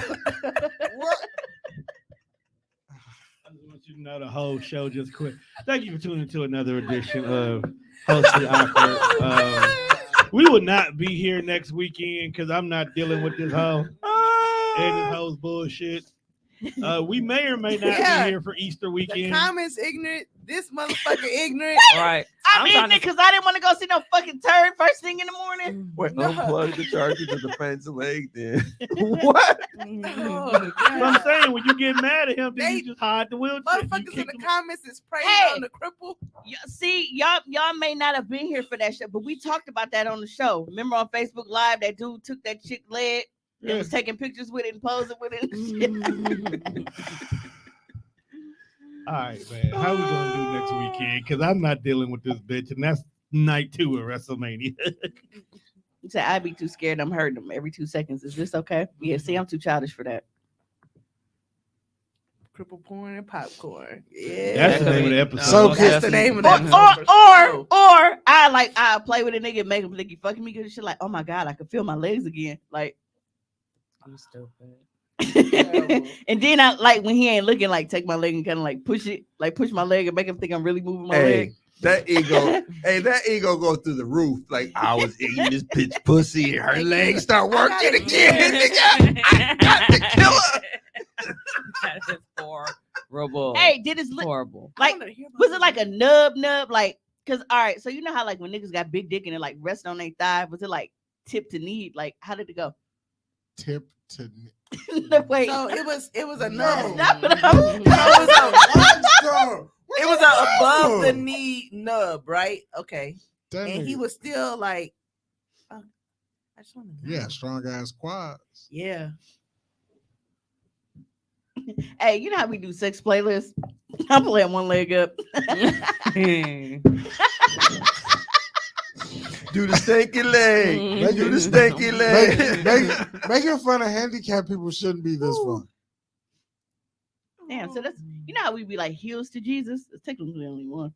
Speaker 3: what?
Speaker 4: I just want you to know the whole show just quit. Thank you for tuning to another edition of Hosted Awkward. We will not be here next weekend because I'm not dealing with this hoe and this hoe's bullshit. We may or may not
Speaker 6: Yeah.
Speaker 4: be here for Easter
Speaker 6: The
Speaker 4: weekend.
Speaker 6: comments ignorant. This motherfucker ignorant.
Speaker 1: Right.
Speaker 2: I
Speaker 1: I'm
Speaker 2: mean,
Speaker 1: trying to-
Speaker 2: because I didn't want to go see no fucking turd first thing in the morning.
Speaker 5: Wait,
Speaker 6: No.
Speaker 5: unplug the charger to the fancy leg then. What?
Speaker 6: Oh,
Speaker 4: But I'm
Speaker 6: God.
Speaker 4: saying when you get mad at him, then
Speaker 6: They-
Speaker 4: you just hide the wheelchair. You
Speaker 6: Motherfuckers in
Speaker 4: kick
Speaker 6: the
Speaker 4: him.
Speaker 6: comments is praying
Speaker 2: Hey.
Speaker 6: on the cripple.
Speaker 2: See, y'all may not have been here for that shit, but we talked about that on the show. Remember on Facebook Live, that dude took that chick leg and
Speaker 4: Yeah.
Speaker 2: was taking pictures with it and posing with it. And shit.
Speaker 4: All right, man. How we gonna do next weekend? Because I'm not dealing with this bitch, and that's night 2 of WrestleMania.
Speaker 2: He said, I'd be too scared. I'm hurting him every 2 seconds. Is this okay? Yeah, see, I'm too childish for that.
Speaker 6: Cripple porn and popcorn. Yeah.
Speaker 4: That's the
Speaker 1: could
Speaker 4: name of
Speaker 1: be-
Speaker 4: the episode.
Speaker 3: So
Speaker 6: That's
Speaker 3: good.
Speaker 6: the name of
Speaker 2: Or,
Speaker 6: that.
Speaker 2: or I play with a nigga and make him think he fucking me good and shit. Like, oh my God, I can feel my legs again. Like,
Speaker 1: I'm stupid.
Speaker 2: and then I like when he ain't looking, like take my leg and kind of like push my leg and make him think I'm really moving my
Speaker 5: Hey,
Speaker 2: leg.
Speaker 5: that ego goes through the roof. Like I was eating this bitch pussy and her legs start working again. Nigga. I got to kill her.
Speaker 1: That is horrible.
Speaker 2: Hey, did his
Speaker 1: Horrible.
Speaker 2: like was it like a nub like? Cause all right, so you know how like when niggas got big dick and it like rest on their thigh, was it like tip to knee? Like how did it go?
Speaker 3: Tip to
Speaker 2: No, wait,
Speaker 6: So it was a
Speaker 3: No.
Speaker 6: nub.
Speaker 2: that's what I'm.
Speaker 6: It was a above the knee nub, right? Okay.
Speaker 3: That
Speaker 6: And he
Speaker 3: nigga-
Speaker 6: was still like, I just want to know.
Speaker 3: yeah, strong ass quads.
Speaker 6: Yeah.
Speaker 2: Hey, you know how we do sex playlists? I'm playing one leg up.
Speaker 5: Do the stanky leg. Do the stanky leg.
Speaker 3: Making fun of handicapped people shouldn't be this fun.
Speaker 2: Damn, so that's you know how we be like heels to Jesus. It's technically only one.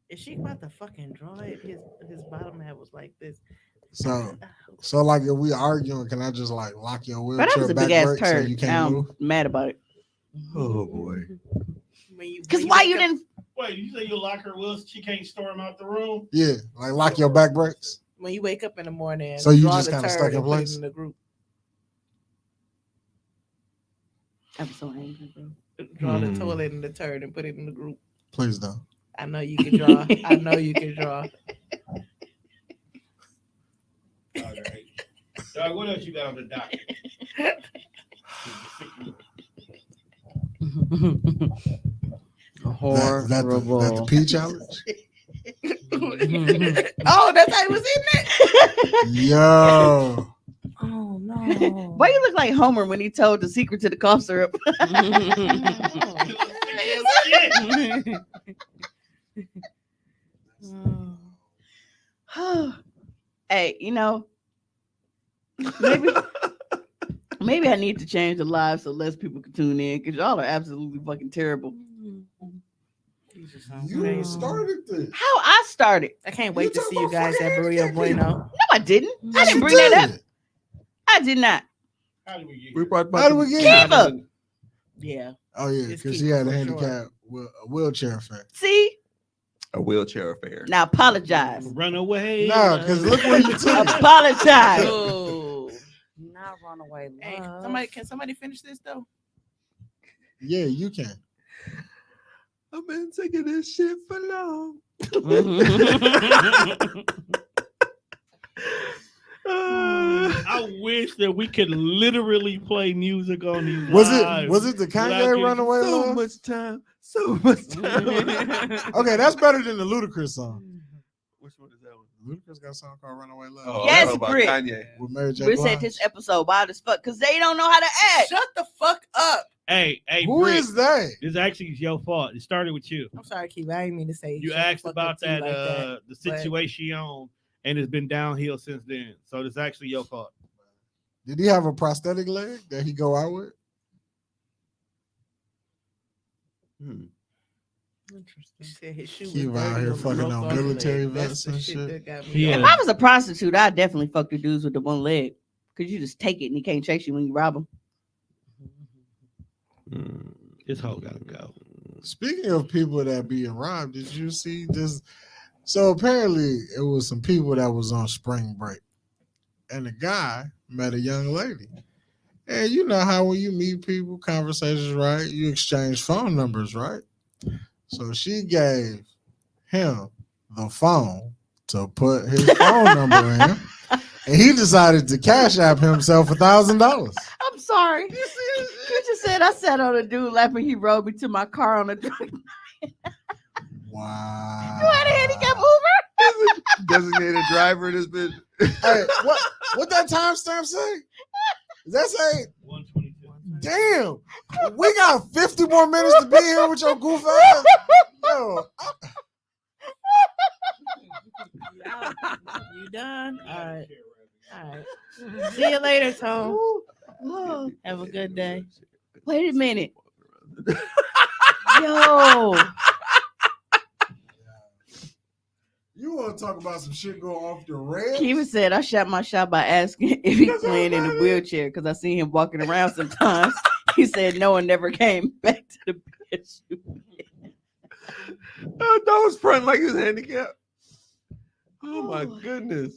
Speaker 6: Is she about to fucking draw it? His bottom half was like this.
Speaker 3: So like if we arguing, can I just like lock your
Speaker 2: But that was
Speaker 3: wheelchair
Speaker 2: a
Speaker 3: back
Speaker 2: big ass
Speaker 3: brake so
Speaker 2: turd.
Speaker 3: you can't
Speaker 2: I'm
Speaker 3: move?
Speaker 2: mad about it.
Speaker 5: Oh boy.
Speaker 2: Cause why you didn't?
Speaker 4: Wait, you say you'll lock her wheels? She can't storm out the room?
Speaker 3: Yeah, like lock your back brakes.
Speaker 6: When you wake up in the morning,
Speaker 3: So you
Speaker 6: draw
Speaker 3: just
Speaker 6: the
Speaker 3: kinda
Speaker 6: turd
Speaker 3: stuck in
Speaker 6: and put it
Speaker 3: place?
Speaker 6: in the group.
Speaker 2: I'm so angry, bro.
Speaker 6: Draw the
Speaker 5: Hmm.
Speaker 6: toilet and the turd and put it in the group.
Speaker 3: Please don't.
Speaker 6: I know you can draw. I know you can draw.
Speaker 4: All right. Dog, what else you got on the docket?
Speaker 3: That the P challenge?
Speaker 6: Oh, that's how he was in it.
Speaker 3: Yo.
Speaker 6: Oh no.
Speaker 2: Why you look like Homer when he told the secret to the cough syrup? Hey, you know, maybe I need to change the live so less people can tune in because y'all are absolutely fucking terrible.
Speaker 3: You started this.
Speaker 2: How I started?
Speaker 6: I can't
Speaker 3: You
Speaker 6: wait to
Speaker 3: talking
Speaker 6: see you
Speaker 3: about
Speaker 6: guys
Speaker 3: fucking
Speaker 6: at Burrito
Speaker 3: handicap
Speaker 6: Bueno.
Speaker 2: No, I didn't. I
Speaker 3: Yes,
Speaker 2: didn't
Speaker 3: you
Speaker 2: bring that up.
Speaker 3: did.
Speaker 2: I did not.
Speaker 4: How do we get
Speaker 5: We
Speaker 4: here?
Speaker 5: brought
Speaker 3: How do we get
Speaker 2: Kiva.
Speaker 6: Yeah.
Speaker 3: Oh yeah,
Speaker 6: It's
Speaker 3: because she
Speaker 6: Kiva
Speaker 3: had a
Speaker 6: for
Speaker 3: handicap, a wheelchair affair.
Speaker 2: See?
Speaker 5: a wheelchair affair.
Speaker 2: Now apologize.
Speaker 4: Run away.
Speaker 3: Nah, because look where you took it.
Speaker 2: Apologize.
Speaker 1: Oh, not runaway
Speaker 6: Hey,
Speaker 1: love.
Speaker 6: can somebody finish this though?
Speaker 3: Yeah, you can.
Speaker 5: I've been taking this shit for long.
Speaker 4: I wish that we could literally play music on these.
Speaker 3: Was
Speaker 4: lives
Speaker 3: it the
Speaker 4: without
Speaker 3: Kanye
Speaker 4: getting
Speaker 3: Runaway
Speaker 5: so
Speaker 3: Love?
Speaker 5: much time. So much time.
Speaker 3: Okay, that's better than the Ludacris song.
Speaker 5: Which one is that one?
Speaker 3: Ludacris got a song called Runaway Love.
Speaker 5: Oh,
Speaker 2: Yes,
Speaker 5: I know about
Speaker 2: Brit.
Speaker 5: Kanye.
Speaker 3: With Mary J.
Speaker 2: We
Speaker 3: Blige.
Speaker 2: said this episode wild as fuck because they don't know how to act.
Speaker 6: Shut the fuck up.
Speaker 4: Hey,
Speaker 3: Who
Speaker 4: Britt,
Speaker 3: is that?
Speaker 4: this actually is your fault. It started with you.
Speaker 6: I'm sorry, Kiva. I didn't mean to say
Speaker 4: You
Speaker 6: shut the
Speaker 4: asked
Speaker 6: fuck
Speaker 4: about
Speaker 6: up to you
Speaker 4: that,
Speaker 6: like that.
Speaker 4: the situation, and it's been downhill since then. So it's actually your fault.
Speaker 3: Did he have a prosthetic leg that he go out with?
Speaker 6: She said his shoe was
Speaker 3: Kiva out
Speaker 6: dirty
Speaker 3: here
Speaker 6: on the
Speaker 3: fucking
Speaker 6: broke
Speaker 3: on
Speaker 6: off
Speaker 3: military
Speaker 6: leg.
Speaker 3: vets
Speaker 6: That's the
Speaker 3: and
Speaker 6: shit
Speaker 3: shit.
Speaker 6: that got me.
Speaker 4: Yeah.
Speaker 2: If I was a prostitute, I'd definitely fuck the dudes with the one leg because you just take it and he can't chase you when you rob him.
Speaker 4: This hoe gotta go.
Speaker 3: Speaking of people that being robbed, did you see this? So apparently it was some people that was on spring break. And the guy met a young lady. And you know how when you meet people, conversations, right? You exchange phone numbers, right? So she gave him the phone to put his phone number in. And he decided to cash app himself $1,000.
Speaker 2: I'm sorry. You just said I sat on a dude lap and he rode me to my car on a drunk.
Speaker 3: Wow.
Speaker 2: You had a handicap Uber?
Speaker 5: Designated driver that's been.
Speaker 3: Hey, what that timestamp say? Does that say
Speaker 4: 122.
Speaker 3: damn, we got 50 more minutes to be here with your goof ass. Yo,
Speaker 6: You done? All right. All right. See you later, Tone.
Speaker 2: Oh,
Speaker 6: Have a good day.
Speaker 2: wait a minute. Yo.
Speaker 3: you want to talk about some shit going off the rails?
Speaker 2: Kiva said I shot my shot by asking if he's playing in a wheelchair because I see him walking around sometimes. He said no one never came back to the bitch.
Speaker 5: That was front like he was handicapped. Oh my goodness.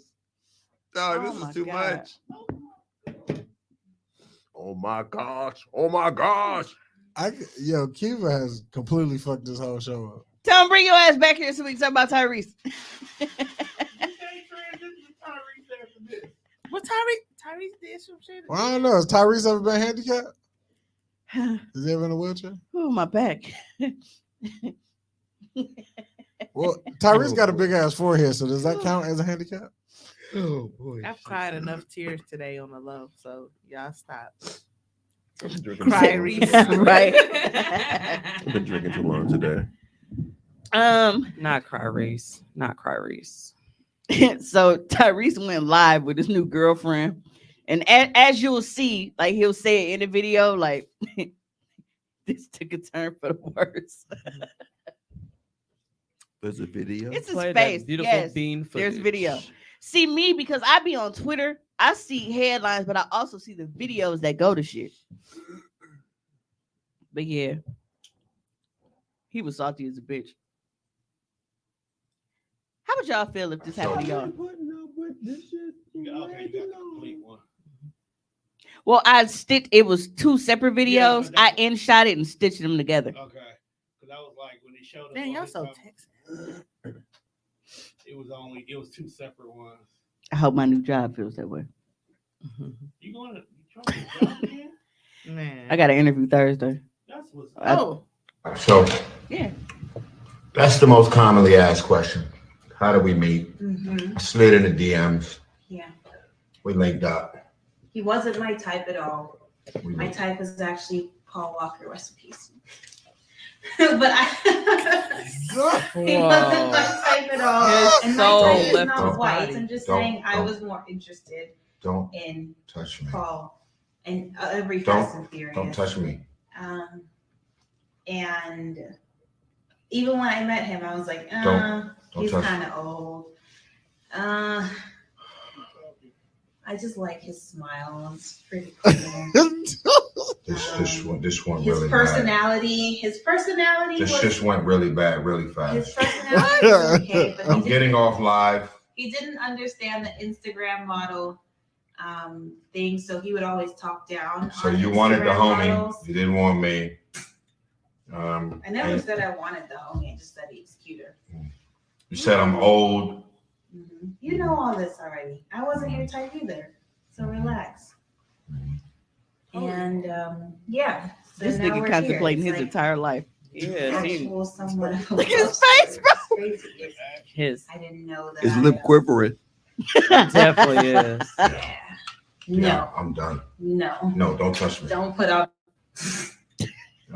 Speaker 5: Oh,
Speaker 2: Oh
Speaker 5: this
Speaker 2: my
Speaker 5: is too
Speaker 2: God.
Speaker 5: much. Oh my gosh. Oh my gosh.
Speaker 3: Yo, Kiva has completely fucked this whole show up.
Speaker 2: Tell him bring your ass back here so we can talk about Tyrese.
Speaker 6: What Tyrese did some shit?
Speaker 3: Well, I don't know. Has Tyrese ever been handicapped? Is he ever in a wheelchair?
Speaker 2: Oh, my back.
Speaker 3: Well, Tyrese got a big ass forehead, so does that count as a handicap?
Speaker 5: Oh boy.
Speaker 6: I've cried enough tears today on the low, so y'all stop.
Speaker 5: I've been drinking
Speaker 6: Cry
Speaker 5: too long.
Speaker 6: Reese.
Speaker 2: Right.
Speaker 5: I've been drinking too long today.
Speaker 1: Not Cry Reese. Not Cry Reese.
Speaker 2: So Tyrese went live with his new girlfriend, and as you'll see, like he'll say it in the video, like this took a turn for the worse.
Speaker 5: There's a video.
Speaker 2: It's his
Speaker 1: Play that
Speaker 2: face.
Speaker 1: beautiful
Speaker 2: Yes,
Speaker 1: bean
Speaker 2: there's
Speaker 1: footage.
Speaker 2: video. See me because I be on Twitter. I see headlines, but I also see the videos that go to shit. But yeah, he was salty as a bitch. How would y'all feel if this happened to y'all?
Speaker 4: Okay, you got the complete one.
Speaker 2: Well, it was two separate
Speaker 4: Yeah,
Speaker 2: videos.
Speaker 4: but
Speaker 2: I
Speaker 4: that-
Speaker 2: in shot it and stitched them together.
Speaker 4: Okay. Because I was like, when they showed up,
Speaker 6: Man,
Speaker 4: on
Speaker 6: y'all
Speaker 4: his
Speaker 6: so
Speaker 4: cover,
Speaker 6: Texas.
Speaker 4: it was two separate ones.
Speaker 2: I hope my new job feels that way.
Speaker 4: You trying to job again?
Speaker 6: Man.
Speaker 2: I got an interview Thursday.
Speaker 4: That's what's
Speaker 6: Oh,
Speaker 8: So
Speaker 2: Yeah.
Speaker 8: that's the most commonly asked question. How do we meet? Slid in the DMs.
Speaker 9: Yeah.
Speaker 8: We linked up.
Speaker 9: He wasn't my type at all. My type was actually Paul Walker, rest in peace. But he wasn't my type at all. And my type is not white. I'm just saying I was more interested in
Speaker 8: touch me.
Speaker 9: Paul and every Fast and Furious.
Speaker 8: Don't touch me.
Speaker 9: And even when I met him, I was like, he's kind of old. I just like his smile. It's pretty cool.
Speaker 8: This one
Speaker 9: his
Speaker 8: really
Speaker 9: personality.
Speaker 8: bad.
Speaker 9: His personality.
Speaker 8: This just went really bad, really fast.
Speaker 9: His personality was okay, but
Speaker 8: I'm getting off live.
Speaker 9: He didn't understand the Instagram model thing, so he would always talk down.
Speaker 8: So
Speaker 9: on
Speaker 8: you
Speaker 9: Instagram
Speaker 8: wanted the homie.
Speaker 9: models.
Speaker 8: You didn't want me.
Speaker 9: I never said I wanted the homie. I just said he's cuter.
Speaker 8: You said I'm old.
Speaker 9: Mm-hmm. You know all this already. I wasn't your type either, so relax. And yeah, so
Speaker 2: This
Speaker 9: now
Speaker 2: nigga
Speaker 9: we're
Speaker 2: contemplating
Speaker 9: here.
Speaker 2: his
Speaker 9: It's
Speaker 2: entire life.
Speaker 1: Yeah,
Speaker 9: actual someone.
Speaker 2: Look at his face, bro.
Speaker 1: his
Speaker 9: I didn't know that.
Speaker 5: His lip quivering.
Speaker 1: definitely is.
Speaker 9: Yeah. No.
Speaker 8: I'm done.
Speaker 9: No.
Speaker 8: No, don't touch me.
Speaker 9: Don't put up.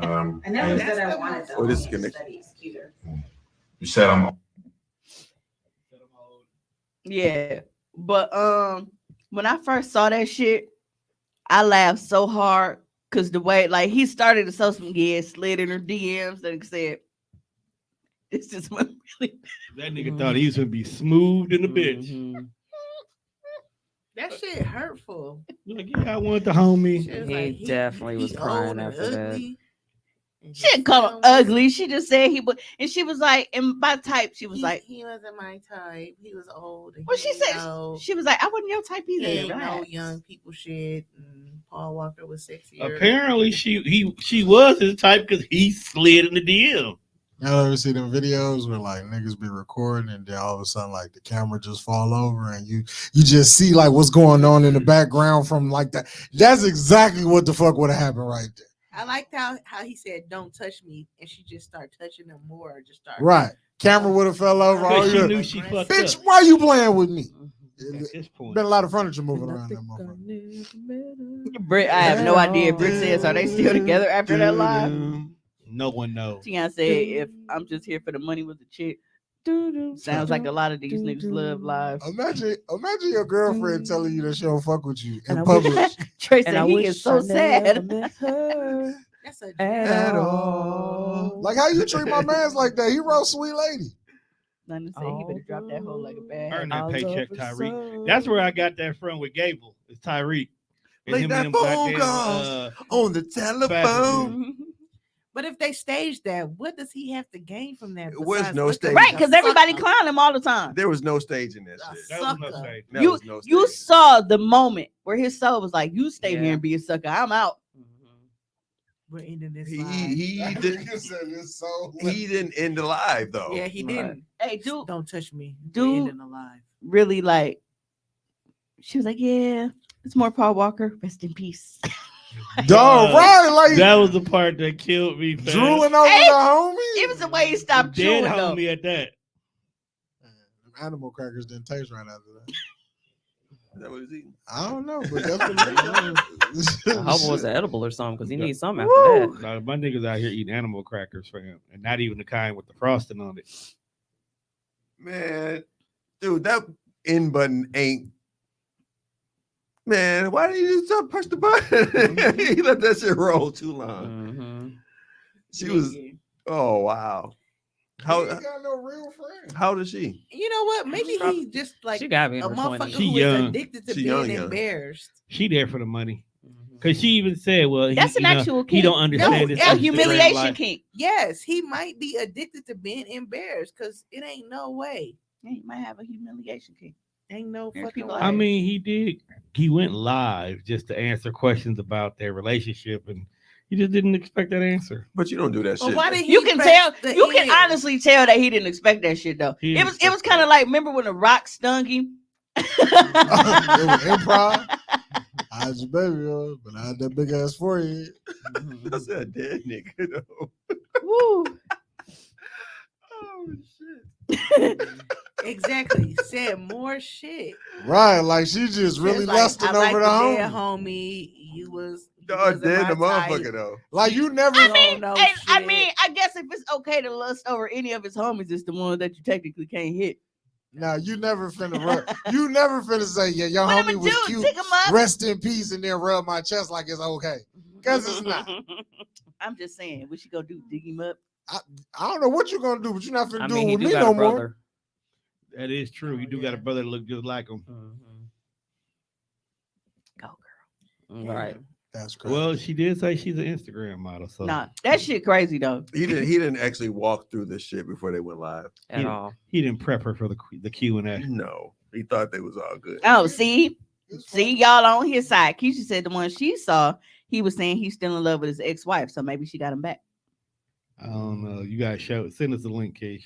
Speaker 9: I never
Speaker 8: and
Speaker 9: said I wanted the
Speaker 5: Oh, this is
Speaker 9: homie. I
Speaker 5: gonna-
Speaker 9: just said he's cuter.
Speaker 8: you said I'm.
Speaker 2: Yeah, but when I first saw that shit, I laughed so hard because the way like he started to show some slid in her DMs and said, "This is what really."
Speaker 4: That nigga thought he was gonna be smooth in the bitch.
Speaker 1: Mhm.
Speaker 6: That shit hurtful.
Speaker 4: Like, yeah, I want the homie.
Speaker 6: She was
Speaker 1: He
Speaker 6: like,
Speaker 1: definitely was
Speaker 6: he
Speaker 1: crying
Speaker 6: old and
Speaker 1: after that.
Speaker 6: ugly, and
Speaker 2: She didn't call him
Speaker 6: dumb.
Speaker 2: ugly. She just said he would, and she was like, and by type, she was like,
Speaker 6: he wasn't my type. He was old. And
Speaker 2: well,
Speaker 6: he
Speaker 2: she said
Speaker 6: know,
Speaker 2: she was like, I wasn't your type
Speaker 6: he
Speaker 2: either.
Speaker 6: ain't no
Speaker 2: Relax.
Speaker 6: young people shit. And Paul Walker was sexier.
Speaker 4: Apparently, she was his type because he slid in the DM.
Speaker 3: Y'all ever see them videos where like niggas be recording and then all of a sudden like the camera just fall over and you just see like what's going on in the background from like that. That's exactly what the fuck would have happened right there.
Speaker 6: I liked how he said, "Don't touch me," and she just started touching him more. Just started.
Speaker 3: Right. Camera would have fell over.
Speaker 4: Because
Speaker 3: All
Speaker 4: she
Speaker 3: you
Speaker 4: knew she fucked
Speaker 3: bitch,
Speaker 4: up.
Speaker 3: why you playing with me?
Speaker 4: At this point,
Speaker 3: Been a lot of furniture moving around that motherfucker.
Speaker 2: Britt, I have no idea. Britt says, are they still together after that live?
Speaker 4: no one knows.
Speaker 2: Tiana said, if I'm just here for the money with the chick. Sounds like a lot of these niggas love live.
Speaker 3: Imagine your girlfriend telling you that she don't fuck with you in
Speaker 1: And I
Speaker 3: public.
Speaker 2: Trey
Speaker 1: And
Speaker 2: said
Speaker 1: I
Speaker 2: he
Speaker 1: wish
Speaker 2: is so
Speaker 1: I
Speaker 2: sad.
Speaker 1: never met her
Speaker 6: That's a
Speaker 1: at all.
Speaker 3: Like how you treat my man's like that? He wrote Sweet Lady.
Speaker 2: None said he better drop that hoe like a bad
Speaker 4: Earn
Speaker 2: habit.
Speaker 4: that paycheck, Tyreek. That's where I got that from with Gable. It's Tyreek. And
Speaker 5: Make
Speaker 4: him
Speaker 5: that
Speaker 4: and them
Speaker 5: phone
Speaker 4: goddamn,
Speaker 5: on the telephone.
Speaker 6: But if they stage that, what does he have to gain from that?
Speaker 5: It was
Speaker 6: besides
Speaker 5: no
Speaker 6: looking
Speaker 5: stage.
Speaker 6: like
Speaker 2: Right,
Speaker 6: a
Speaker 2: because everybody
Speaker 6: sucker?
Speaker 2: clown him all the time.
Speaker 5: There was no staging that
Speaker 6: A
Speaker 5: shit.
Speaker 4: That was no
Speaker 6: sucker.
Speaker 4: stage.
Speaker 5: There
Speaker 2: You
Speaker 5: was no
Speaker 2: you
Speaker 5: staging.
Speaker 2: saw the moment where his soul was like, you stay
Speaker 1: Yeah.
Speaker 2: here and be a sucker. I'm out.
Speaker 6: We're ending this.
Speaker 5: He
Speaker 6: live.
Speaker 5: he didn't he didn't end the live though.
Speaker 6: Yeah, he
Speaker 1: Right.
Speaker 6: didn't.
Speaker 2: Hey, dude
Speaker 6: Don't touch me.
Speaker 2: Dude.
Speaker 6: We're ending alive.
Speaker 2: really like she was like, yeah, it's more Paul Walker. Rest in peace.
Speaker 3: Dog, right? Like
Speaker 4: That was the part that killed me. fam.
Speaker 3: drooling over
Speaker 2: Hey,
Speaker 3: the homie.
Speaker 2: It was the way he stopped
Speaker 4: Dead
Speaker 2: chewing though.
Speaker 4: homie at that.
Speaker 3: Them animal crackers didn't taste right after that.
Speaker 5: Is that what he's eating?
Speaker 3: I don't know, but
Speaker 1: I hope it was
Speaker 3: definitely.
Speaker 1: edible or something because he needs something after that.
Speaker 4: Nah, my niggas out here eating animal crackers for him, and not even the kind with the frosting on it.
Speaker 5: Man, dude, that end button ain't. Man, why did you just push the button? He let that shit roll too long.
Speaker 1: Mhm.
Speaker 5: She was. Oh wow. How
Speaker 3: He ain't got no real friend.
Speaker 5: how old is she?
Speaker 6: You know what? Maybe he just like
Speaker 1: She got me in
Speaker 6: a
Speaker 1: her
Speaker 6: motherfucker
Speaker 1: 20s.
Speaker 4: She
Speaker 6: who is
Speaker 4: young.
Speaker 6: addicted to
Speaker 5: She
Speaker 6: being
Speaker 5: young.
Speaker 6: embarrassed.
Speaker 4: She there for the money,
Speaker 1: Mhm.
Speaker 4: cause she even said, "Well,
Speaker 2: That's
Speaker 4: he,
Speaker 2: an
Speaker 4: you know,
Speaker 2: actual
Speaker 4: he
Speaker 2: kink.
Speaker 4: don't understand
Speaker 6: No,
Speaker 4: this
Speaker 6: yeah,
Speaker 2: A
Speaker 4: Instagram
Speaker 2: humiliation
Speaker 4: life."
Speaker 2: kink.
Speaker 6: Yes, he might be addicted to being embarrassed because it ain't no way.
Speaker 2: Yeah, you might have a humiliation kink.
Speaker 6: Ain't no
Speaker 2: There's
Speaker 6: fucking
Speaker 2: people
Speaker 6: way.
Speaker 2: out
Speaker 4: I mean, he did. He went live just to answer questions about their relationship, and he just didn't expect that answer.
Speaker 5: But you don't do that
Speaker 6: Well,
Speaker 5: shit.
Speaker 6: why did he
Speaker 2: You can
Speaker 6: press
Speaker 2: tell.
Speaker 6: the
Speaker 2: You can
Speaker 6: end?
Speaker 2: honestly tell that he didn't expect that shit though.
Speaker 4: He
Speaker 2: It
Speaker 4: didn't
Speaker 2: was. It was
Speaker 4: expect
Speaker 2: kind
Speaker 4: that.
Speaker 2: of like remember when the Rock stung him.
Speaker 3: It was improv. I was your baby, but I had that big ass forehead.
Speaker 5: That's a dead nigga though.
Speaker 2: Woo.
Speaker 5: Oh shit.
Speaker 6: Exactly. Said more shit.
Speaker 3: Right, like she just really
Speaker 6: Like,
Speaker 3: lusting
Speaker 6: I like
Speaker 3: over the
Speaker 6: dead
Speaker 3: homie.
Speaker 6: homie. You
Speaker 5: Dog,
Speaker 6: wasn't
Speaker 5: dead
Speaker 6: my
Speaker 5: the motherfucker
Speaker 6: type.
Speaker 5: though.
Speaker 3: Like you never.
Speaker 6: I don't know
Speaker 2: And, I
Speaker 6: shit.
Speaker 2: mean, I guess if it's okay to lust over any of his homies, it's the one that you technically can't hit.
Speaker 3: Now you never finna you never finna say, yeah, your
Speaker 2: Whatever,
Speaker 3: homie was
Speaker 2: dude,
Speaker 3: cute.
Speaker 2: pick him up.
Speaker 3: Rest in peace, and then rub my chest like it's okay. Cause it's not.
Speaker 2: I'm just saying, what you gonna do? Dig him up?
Speaker 3: I don't know what you're gonna do, but you're not finna
Speaker 1: I
Speaker 3: do
Speaker 1: mean,
Speaker 3: it
Speaker 1: he
Speaker 3: with
Speaker 1: do
Speaker 3: me
Speaker 1: got
Speaker 3: no
Speaker 1: a
Speaker 3: more.
Speaker 1: brother.
Speaker 4: That is true. You do got a brother that look just like him.
Speaker 2: Go, girl.
Speaker 1: Right.
Speaker 3: That's crazy.
Speaker 4: Well, she did say she's an Instagram model. So
Speaker 2: Nah, that shit crazy though.
Speaker 5: He didn't actually walk through this shit before they went live.
Speaker 1: At all.
Speaker 4: he didn't prep her for the Q&A.
Speaker 5: No, he thought they was all good.
Speaker 2: Oh, see, y'all on his side. Keisha said the one she saw, he was saying he's still in love with his ex-wife, so maybe she got him back.
Speaker 4: I don't know. You guys send us a link, Keish.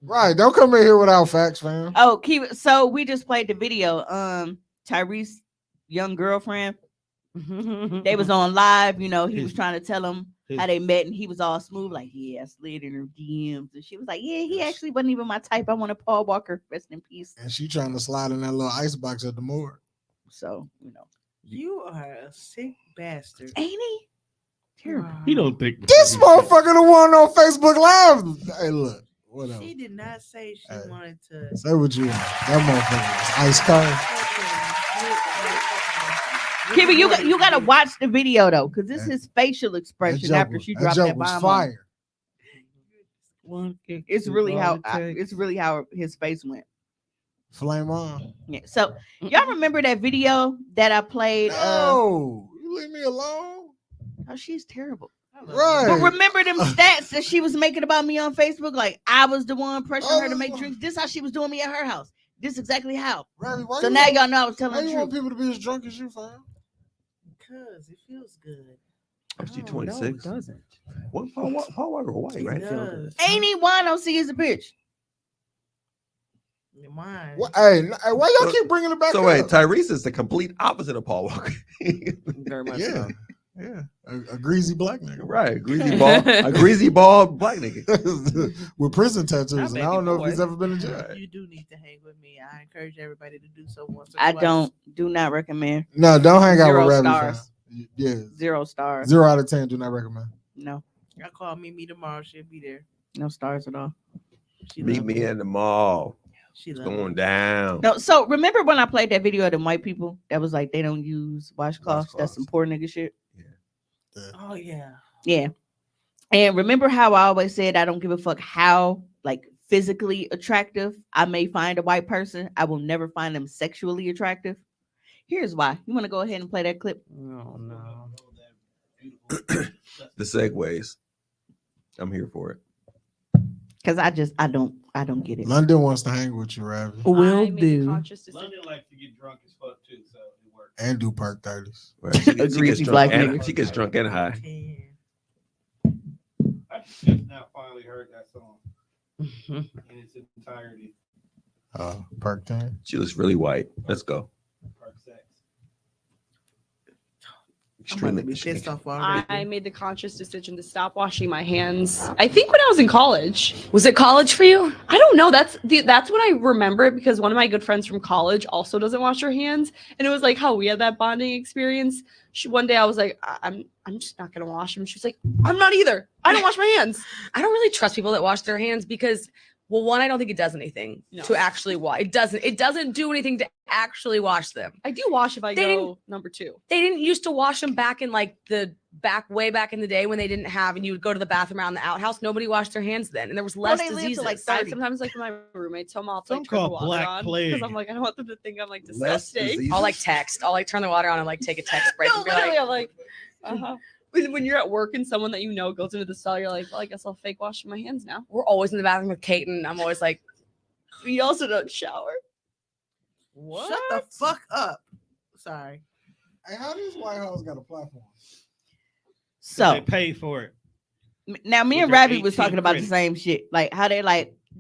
Speaker 3: Right, don't come in here without facts, fam.
Speaker 2: Oh, so we just played the video. Tyrese's young girlfriend. They was on live, he was trying to tell him how they met, and he was all smooth, like, yeah, I slid in her DMs, and she was like, yeah, he actually wasn't even my type. I want a Paul Walker, rest in peace.
Speaker 3: And she trying to slide in that little ice box at the morgue.
Speaker 2: So
Speaker 6: You are a sick bastard.
Speaker 2: ain't he terrible?
Speaker 4: He don't think
Speaker 3: This motherfucker the one on Facebook Live. Hey, look, whatever.
Speaker 6: She did not say she wanted to.
Speaker 3: Say what you want. That motherfucker is ice cold.
Speaker 2: Kimmy, you gotta watch the video though, because this is his facial expression after she dropped that bomb.
Speaker 3: Fire.
Speaker 2: It's really how his face went.
Speaker 3: Flame on.
Speaker 2: Yeah. So y'all remember that video that I played?
Speaker 3: No, you leave me alone.
Speaker 2: Oh, she's terrible.
Speaker 3: Right.
Speaker 2: But remember them stats that she was making about me on Facebook? Like I was the one pressuring her to make drinks. This how she was doing me at her house. This exactly how.
Speaker 3: Right,
Speaker 2: so now y'all know I was telling the
Speaker 3: truth.
Speaker 2: truth.
Speaker 3: Want people to be as drunk as you, fam?
Speaker 6: Because it feels good.
Speaker 5: She's 26.
Speaker 1: No, it doesn't.
Speaker 5: What Paul Walker white, right?
Speaker 2: Ain't he one? Don't see as a bitch.
Speaker 6: Mine.
Speaker 3: Hey, why y'all keep bringing it back?
Speaker 5: So
Speaker 3: up?
Speaker 5: wait, Tyrese is the complete opposite of Paul Walker.
Speaker 1: Very much
Speaker 3: Yeah.
Speaker 1: so.
Speaker 3: Yeah, a greasy black nigga,
Speaker 5: Right? A greasy bald black nigga
Speaker 3: with prison tattoos, and I
Speaker 1: baby
Speaker 3: don't know
Speaker 1: boy.
Speaker 3: if he's ever been in jail.
Speaker 6: You do need to hang with me. I encourage everybody to do so once or
Speaker 2: I
Speaker 6: twice.
Speaker 2: do not recommend.
Speaker 3: No, don't hang out
Speaker 2: Zero
Speaker 3: with Ravi.
Speaker 2: stars.
Speaker 3: Yeah,
Speaker 2: 0 stars.
Speaker 3: 0 out of 10. Do not recommend.
Speaker 2: No,
Speaker 6: I call Mimi tomorrow. She'll be there.
Speaker 2: no stars at all.
Speaker 5: Meet me in the mall.
Speaker 6: She
Speaker 5: It's
Speaker 6: loves
Speaker 5: going
Speaker 6: me.
Speaker 5: down.
Speaker 2: No, so remember when I played that video of them white people that was like they don't use washcloths? That's some poor nigga shit.
Speaker 6: Oh yeah.
Speaker 2: Yeah. And remember how I always said I don't give a fuck how like physically attractive I may find a white person. I will never find them sexually attractive. Here's why. You want to go ahead and play that clip?
Speaker 1: Oh no.
Speaker 5: The segues. I'm here for it.
Speaker 2: Because I don't get it.
Speaker 3: London wants to hang with you, Ravi,
Speaker 2: Will
Speaker 10: I made a
Speaker 2: do.
Speaker 10: conscious decision.
Speaker 4: London likes to get drunk as fuck too, so it works.
Speaker 3: and do perk 30s.
Speaker 5: Right. She gets
Speaker 2: greasy
Speaker 5: drunk
Speaker 2: black
Speaker 5: and,
Speaker 2: nigga.
Speaker 5: she gets drunk and high.
Speaker 4: I just now finally heard that song in its entirety.
Speaker 3: Perk 10.
Speaker 5: She looks really white. Let's go.
Speaker 4: Park sex.
Speaker 6: I'm about to be pissed off already.
Speaker 10: I made the conscious decision to stop washing my hands. I think when I was in college. Was it college for you? I don't know. That's what I remember it because one of my good friends from college also doesn't wash her hands, and it was like how we had that bonding experience. One day I was like, I'm just not gonna wash them. She was like, I'm not either. I don't wash my hands.
Speaker 11: I don't really trust people that wash their hands because, well, one, I don't think it does anything to actually wash. It doesn't do anything to actually wash them.
Speaker 10: I do wash if I go number 2.
Speaker 11: They didn't used to wash them back in like way back in the day when they didn't have, and you would go to the bathroom around the outhouse. Nobody washed their hands then, and there was less
Speaker 2: they lived to,
Speaker 11: diseases.
Speaker 2: like, 30.
Speaker 10: Sometimes like my roommates tell me I'll
Speaker 4: Some
Speaker 10: like turn the
Speaker 4: call
Speaker 10: water
Speaker 4: black
Speaker 10: on
Speaker 4: plague.
Speaker 10: because I'm like I don't want them to think I'm like
Speaker 5: Less
Speaker 10: disgusting.
Speaker 5: disease.
Speaker 11: I'll like text. I'll like turn the water on and like take a text break
Speaker 10: No,
Speaker 11: and be
Speaker 10: literally,
Speaker 11: like,
Speaker 10: I'm like, when you're at work and someone that you know goes into the cell, you're like, well, I guess I'll fake wash my hands now.
Speaker 11: we're always in the bathroom with Kate, and I'm always like,
Speaker 10: We also don't shower.
Speaker 6: Shut the fuck up. Sorry.
Speaker 3: Hey, how does White House got a platform?
Speaker 2: So
Speaker 4: They pay for it.
Speaker 2: now me
Speaker 4: With
Speaker 2: and
Speaker 4: their
Speaker 2: Ravi was
Speaker 4: 18
Speaker 2: talking about the
Speaker 4: credits.
Speaker 2: same shit. Like how they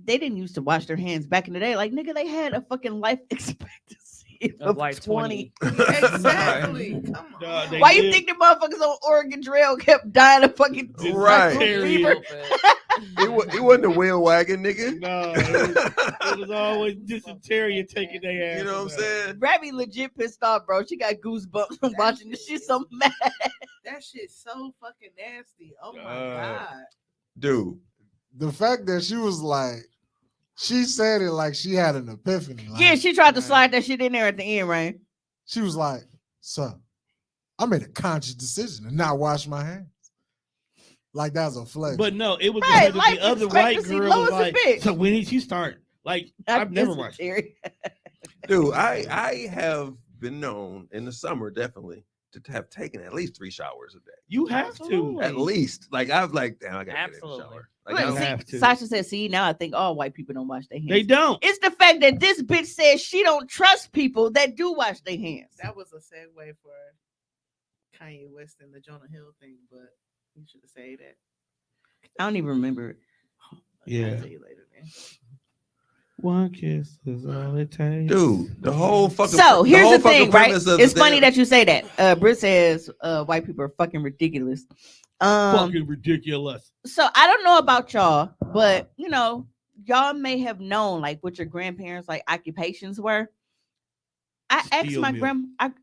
Speaker 2: didn't used to wash their hands back in the day. Like nigga, they had a fucking life expectancy.
Speaker 1: Of like 20.
Speaker 6: Exactly. Come on.
Speaker 2: Why you think the motherfuckers on Oregon Trail kept dying of fucking
Speaker 5: Right.
Speaker 2: fever?
Speaker 5: It wasn't a wheel wagon, nigga.
Speaker 4: No, it was always dysentery taking their ass.
Speaker 5: You know what I'm saying?
Speaker 2: Rabbi legit pissed off, bro. She got goosebumps from watching this shit. So mad.
Speaker 6: That shit's so fucking nasty. Oh my god,
Speaker 5: dude.
Speaker 3: The fact that she was like, she said it like she had an epiphany. Like,
Speaker 2: Yeah, she tried to slide that shit in there at the end, right?
Speaker 3: She was like, "Sir, I made a conscious decision to not wash my hands." Like that was a flex.
Speaker 4: But no, it was
Speaker 2: Right,
Speaker 4: because
Speaker 2: like,
Speaker 4: the other white girl was like, so when did you start? Like, I've never watched.
Speaker 5: Dude, I have been known in the summer definitely to have taken at least 3 showers a day.
Speaker 4: You have to.
Speaker 5: At least. Like I've like, damn, I gotta get in the shower. Like, I
Speaker 2: Look,
Speaker 5: don't have
Speaker 2: see,
Speaker 5: to.
Speaker 2: Sasha said, see, now I think all white people don't wash their hands.
Speaker 4: They don't.
Speaker 2: It's the fact that this bitch says she don't trust people that do wash their hands.
Speaker 6: that was a segue for Kanye West and the Jonah Hill thing, but you should have said that.
Speaker 2: I don't even remember it.
Speaker 4: Yeah.
Speaker 6: I'll tell you later, man.
Speaker 4: One kiss is all it takes.
Speaker 5: Dude, the whole fucking
Speaker 2: So here's
Speaker 5: whole
Speaker 2: the thing,
Speaker 5: fucking
Speaker 2: right?
Speaker 5: premise of
Speaker 2: It's
Speaker 5: the
Speaker 2: funny
Speaker 5: damn-
Speaker 2: that you say that. Britt says white people are fucking ridiculous.
Speaker 4: Fucking ridiculous.
Speaker 2: So I don't know about y'all, but you know, y'all may have known like what your grandparents' like occupations were. I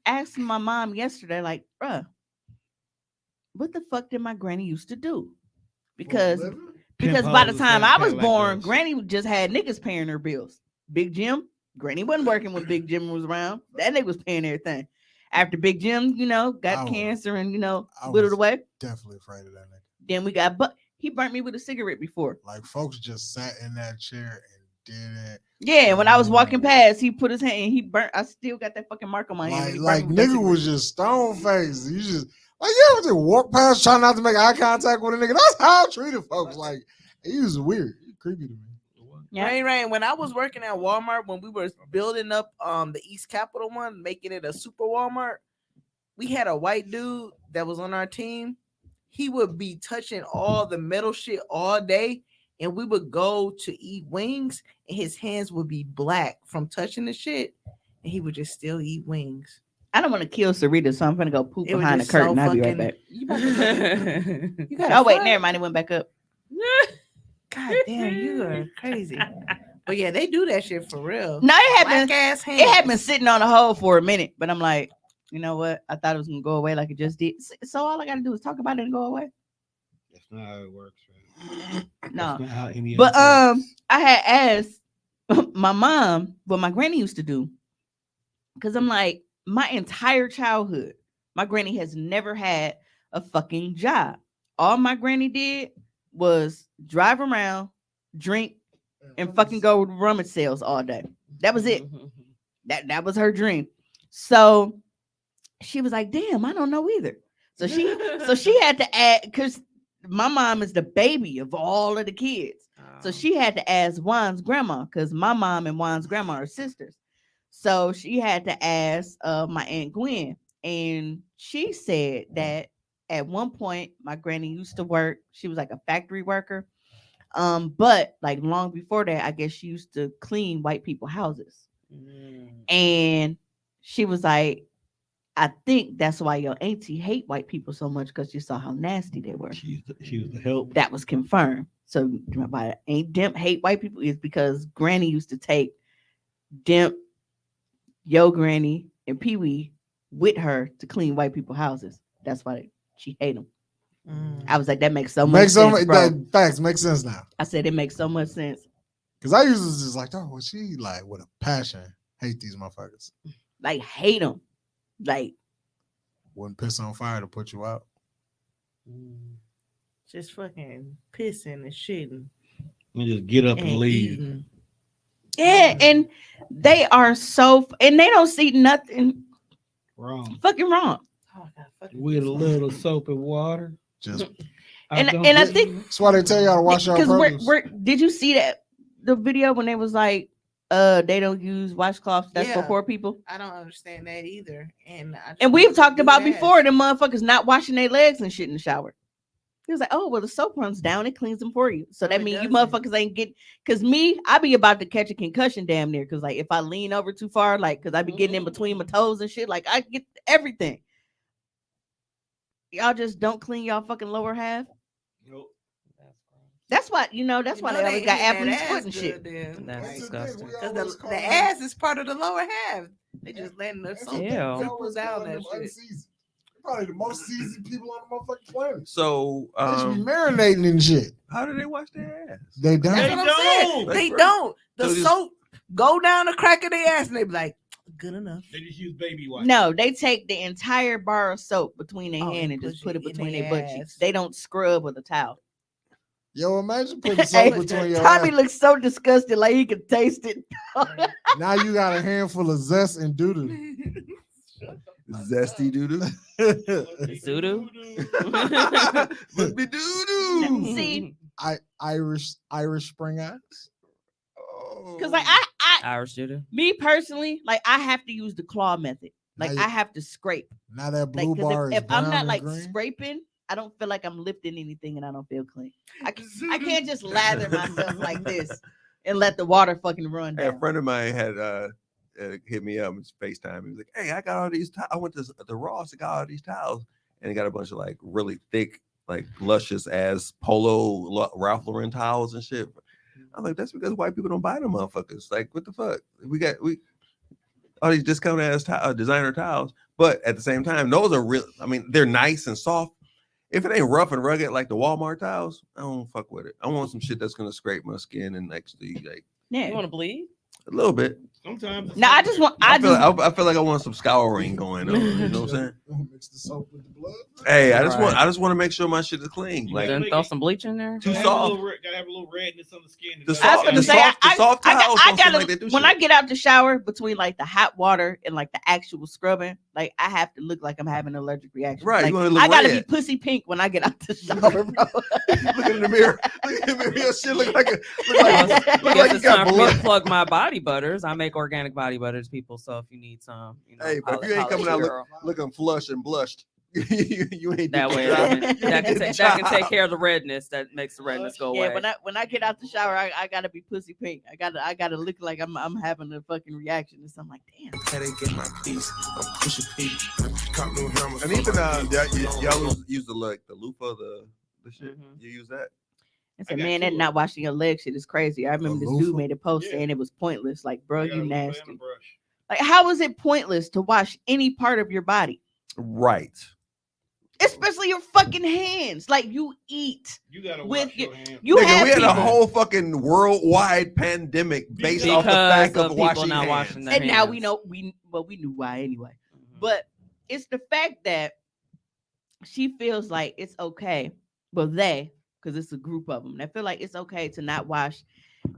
Speaker 2: asked my mom yesterday, like, bruh, what the fuck did my granny used to do? Because by the time I was born, Granny just had niggas paying her bills. Big Jim, Granny wasn't working when Big Jim was around. That nigga was paying everything. After Big Jim, you know, got cancer and, you know, whittled away.
Speaker 3: Definitely afraid of that nigga.
Speaker 2: Then we got, but he burnt me with a cigarette before.
Speaker 3: Like folks just sat in that chair and did it.
Speaker 2: Yeah, when I was walking past, he put his hand and he burnt. I still got that fucking mark on my hand.
Speaker 3: Like nigga was just stone faced. You just like you ever just walk past trying not to make eye contact with a nigga. That's how I treated folks. Like he was weird, creepy to me.
Speaker 6: Yeah. Rain, when I was working at Walmart, when we were building up the East Capitol one, making it a super Walmart, we had a white dude that was on our team. He would be touching all the metal shit all day, and we would go to eat wings, and his hands would be black from touching the shit, and he would just still eat wings.
Speaker 2: I don't want to kill Sarita, so I'm gonna go poop behind the curtain. I'll be right back.
Speaker 6: You got
Speaker 2: oh wait, never mind. It went back up.
Speaker 6: God damn, you are crazy. But yeah, they do that shit for real.
Speaker 2: No, it had been
Speaker 6: Black-ass hands.
Speaker 2: it had been sitting on the hole for a minute, but I'm like, you know what? I thought it was gonna go away like it just did. So all I gotta do is talk about it and go away.
Speaker 4: That's not how it works, man.
Speaker 2: No,
Speaker 4: That's not how any
Speaker 2: but
Speaker 4: other
Speaker 2: I had asked my mom what my granny used to do, because I'm like, my entire childhood, my granny has never had a fucking job. All my granny did was drive around, drink, and fucking go to rummage sales all day. That was it. That was her dream. So she was like, damn, I don't know either. So she had to add, because my mom is the baby of all of the kids. So she had to ask Juan's grandma, because my mom and Juan's grandma are sisters. So she had to ask my Aunt Gwen. And she said that at one point, my granny used to work. She was like a factory worker. But like long before that, I guess she used to clean white people's houses. And she was like, I think that's why your auntie hate white people so much, because you saw how nasty they were.
Speaker 4: She was the help.
Speaker 2: That was confirmed. So by ain't Demp hate white people is because Granny used to take Demp, Yo Granny, and Pee Wee with her to clean white people's houses. That's why she hate them. I was like, that makes so much sense.
Speaker 3: That facts make sense now.
Speaker 2: I said it makes so much sense.
Speaker 3: Because I used to just like, oh, well, she like with a passion hate these motherfuckers.
Speaker 2: Like hate them. Like
Speaker 3: wouldn't piss on fire to put you out.
Speaker 6: Just fucking pissing and shitting.
Speaker 4: And just get up and leave.
Speaker 6: Eating.
Speaker 2: Yeah, and they are so, and they don't see nothing
Speaker 4: Wrong.
Speaker 2: fucking wrong.
Speaker 6: Oh, God,
Speaker 4: With a little soap and water.
Speaker 3: Just
Speaker 2: And I think
Speaker 3: that's why they tell y'all to wash your produce.
Speaker 2: Because did you see that the video when they was like, they don't use washcloths, that's for poor people?
Speaker 6: I don't understand that either. And
Speaker 2: we've talked about before the motherfuckers not washing their legs and shit in the shower. He was like, oh, well, the soap runs down. It cleans them for you. So
Speaker 6: No,
Speaker 2: that
Speaker 6: it
Speaker 2: means you
Speaker 6: doesn't.
Speaker 2: motherfuckers ain't get, because me, I be about to catch a concussion damn near. Because like if I lean over too far, like, because I be getting in between my toes and shit, like I get everything. Y'all just don't clean y'all fucking lower half.
Speaker 4: Nope.
Speaker 2: That's why, that's why they always got athlete's foot and shit.
Speaker 1: That's disgusting.
Speaker 6: Because the ass is part of the lower half. They just letting the soap
Speaker 1: Ew.
Speaker 6: trickle down that shit.
Speaker 3: Probably the most seasoned people on the motherfucking planet.
Speaker 5: So
Speaker 3: They should be marinating and shit.
Speaker 5: how do they wash their ass?
Speaker 3: They don't.
Speaker 6: That's what I'm saying.
Speaker 5: That's
Speaker 6: They
Speaker 5: right.
Speaker 6: don't. The
Speaker 5: So just-
Speaker 6: soap go down the crack of their ass and they be like, good enough.
Speaker 4: They just use baby wipes.
Speaker 2: No, they take the entire bar of soap between their
Speaker 6: Oh,
Speaker 2: hand
Speaker 6: and
Speaker 2: and just
Speaker 6: push
Speaker 2: put
Speaker 6: it
Speaker 2: it
Speaker 6: in
Speaker 2: between
Speaker 6: their
Speaker 2: their butt
Speaker 6: ass.
Speaker 2: cheeks. They don't scrub with a towel.
Speaker 3: Yo, imagine putting soap
Speaker 2: Hey,
Speaker 3: between your
Speaker 2: Tommy
Speaker 3: ass.
Speaker 2: looks so disgusted, like he could taste it.
Speaker 3: Now you got a handful of zest and doo-doo.
Speaker 5: Zesty doo doo.
Speaker 1: Zoodoo.
Speaker 5: Must be doo doo.
Speaker 2: See,
Speaker 3: Irish spring ass.
Speaker 2: because like I
Speaker 1: Irish Judah.
Speaker 2: me personally, like I have to use the claw method. Like
Speaker 3: Now you-
Speaker 2: I have to scrape.
Speaker 3: Now that
Speaker 2: Like
Speaker 3: blue
Speaker 2: 'cause
Speaker 3: bar is
Speaker 2: if I'm
Speaker 3: brown
Speaker 2: not
Speaker 3: and
Speaker 2: like
Speaker 3: green.
Speaker 2: scraping, I don't feel like I'm lifting anything and I don't feel clean. I can't just lather myself like this and let the water fucking run
Speaker 5: Hey, a
Speaker 2: down.
Speaker 5: friend of mine had hit me up and FaceTime. He was like, "Hey, I got all these. I went to the Ross. I got all these towels, and he got a bunch of like really thick, like luscious ass polo Ralph Lauren towels and shit." I'm like, "That's because white people don't buy them motherfuckers. Like, what the fuck? We all these discount ass designer towels, but at the same time, those are real. I mean, they're nice and soft. If it ain't rough and rugged like the Walmart towels, I don't fuck with it. I want some shit that's gonna scrape my skin and actually like
Speaker 2: Yeah.
Speaker 1: You want to bleed?
Speaker 5: a little bit.
Speaker 4: Sometimes.
Speaker 2: No, I just want.
Speaker 5: I feel like I want some scouring going on. You know what I'm saying?
Speaker 3: Mix the soap with the blood.
Speaker 5: Hey, I
Speaker 1: Right.
Speaker 5: just want to make sure my shit is clean. Like
Speaker 1: Then throw some bleach in there.
Speaker 5: too
Speaker 4: Gotta
Speaker 5: soft.
Speaker 4: Gotta have a little redness on the skin.
Speaker 5: The
Speaker 2: I was gonna say,
Speaker 5: the soft towels
Speaker 2: I
Speaker 5: don't seem
Speaker 2: gotta
Speaker 5: like they do
Speaker 2: when
Speaker 5: shit.
Speaker 2: I get out the shower between like the hot water and like the actual scrubbing, like I have to look like I'm having an allergic reaction.
Speaker 5: Right,
Speaker 2: Like,
Speaker 5: you wanna look
Speaker 2: I gotta
Speaker 5: red.
Speaker 2: be pussy pink when I get out the shower, bro.
Speaker 5: Look in the mirror. Look in the mirror. Your shit look like
Speaker 1: Well,
Speaker 5: look
Speaker 1: I
Speaker 5: like
Speaker 1: guess
Speaker 5: you
Speaker 1: it's
Speaker 5: got
Speaker 1: time for me to
Speaker 5: blood.
Speaker 1: plug my body butters. I make organic body butters, people. So if you need some,
Speaker 5: Hey, but if you ain't coming out looking flush and blushed, you ain't
Speaker 1: that way, that can take care of the redness that makes the redness go away.
Speaker 2: Yeah, when I get out the shower, I gotta be pussy pink. I gotta look like I'm having a fucking reaction to something. Like, damn.
Speaker 5: And even y'all use the loofah, the shit. You use that.
Speaker 2: I said, man, that not washing your legs shit is crazy. I remember this dude made a post saying it was pointless. Like, bro, you nasty. Like, how is it pointless to wash any part of your body?
Speaker 5: Right.
Speaker 2: Especially your fucking hands. Like, you eat.
Speaker 4: You gotta
Speaker 2: with
Speaker 4: wash
Speaker 2: your
Speaker 4: your hands.
Speaker 2: You
Speaker 5: Nigga,
Speaker 2: have
Speaker 5: we had a
Speaker 2: people-
Speaker 5: whole fucking worldwide pandemic based off the fact
Speaker 1: Because
Speaker 5: of
Speaker 1: of people
Speaker 5: washing
Speaker 1: not
Speaker 5: hands.
Speaker 1: washing their
Speaker 2: And now
Speaker 1: hands.
Speaker 2: we know we knew why anyway. But it's the fact that she feels like it's okay. Well, because it's a group of them. They feel like it's okay to not wash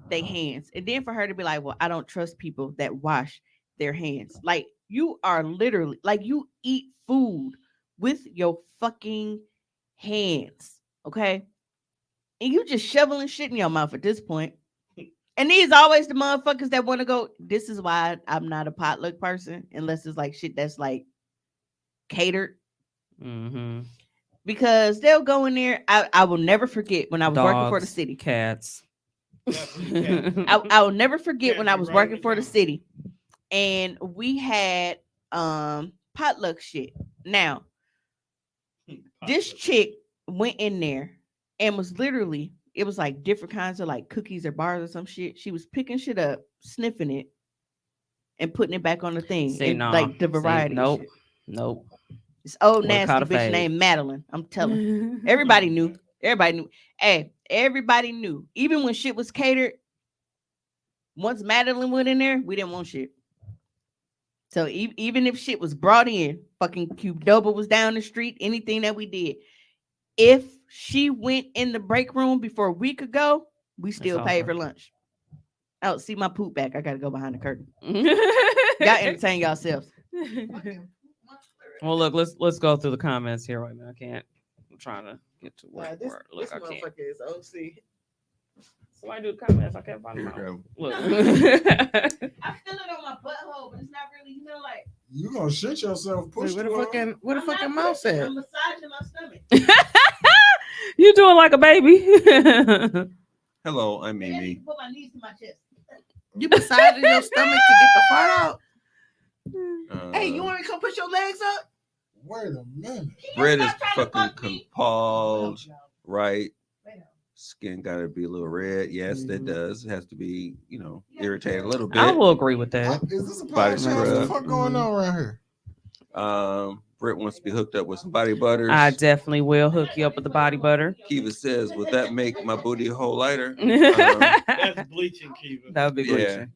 Speaker 2: their hands. And then for her to be like, well, I don't trust people that wash their hands. Like, you are literally, like, you eat food with your fucking hands. Okay? And you just shoveling shit in your mouth at this point. And these always the motherfuckers that want to go, this is why I'm not a potluck person, unless it's like shit that's like catered.
Speaker 1: Mm-hmm.
Speaker 2: Because they'll go in there. I will never forget when I was working for the city.
Speaker 1: Cats.
Speaker 2: I will never forget when I was working for the city and we had potluck shit. Now, this chick went in there and was literally, it was like different kinds of like cookies or bars or some shit. She was picking shit up, sniffing it, and putting it back on the thing.
Speaker 1: Say
Speaker 2: and,
Speaker 1: no.
Speaker 2: like the variety.
Speaker 1: Nope.
Speaker 2: Shit.
Speaker 1: Nope.
Speaker 2: This old
Speaker 1: Would've
Speaker 2: nasty
Speaker 1: caught a
Speaker 2: bitch
Speaker 1: fade.
Speaker 2: named Madeline. I'm telling. Everybody knew. Everybody knew. Hey, everybody knew. Even when shit was catered, once Madeline went in there, we didn't want shit. So even if shit was brought in, fucking Cube Double was down the street, anything that we did, if she went in the break room before we could go, we still paid for lunch. Oh, see my poop back. I gotta go behind the curtain. Y'all entertain yourselves.
Speaker 1: Well, look, let's go through the comments here right now. I can't. I'm trying to get to work. Look, I can't.
Speaker 6: is OC.
Speaker 1: Somebody do the comments. I can't find them out. Look.
Speaker 2: I feel it on my butthole, but it's not really, like.
Speaker 3: You gonna shit yourself? Push
Speaker 6: Where the fucking mouse at?
Speaker 2: I'm massaging my stomach.
Speaker 1: You doing like a baby.
Speaker 5: Hello, I'm
Speaker 2: Man, I need
Speaker 5: Mimi.
Speaker 2: to put my knees to my chest.
Speaker 6: You massaging your stomach to get the fart out. Hey, you
Speaker 5: Uh,
Speaker 6: want me to come put your legs up?
Speaker 3: Wait a minute.
Speaker 5: Bread is
Speaker 2: Stop trying to
Speaker 5: fucking
Speaker 2: fuck me.
Speaker 5: compulged,
Speaker 2: No.
Speaker 5: right?
Speaker 2: Wait.
Speaker 5: Skin got to be a little red. Yes, that
Speaker 1: Mhm.
Speaker 5: does. It has to be, irritated a little bit.
Speaker 1: I will agree with that.
Speaker 3: Is this a
Speaker 5: Body
Speaker 3: podcast? What the
Speaker 5: scrub.
Speaker 3: fuck going on around here?
Speaker 5: Britt wants to be hooked up with some body butters.
Speaker 1: I definitely will hook you up with the body butter.
Speaker 5: Kiva says, would that make my booty hole lighter?
Speaker 4: That's bleaching, Kiva.
Speaker 1: That would be
Speaker 5: Yeah.
Speaker 1: bleaching.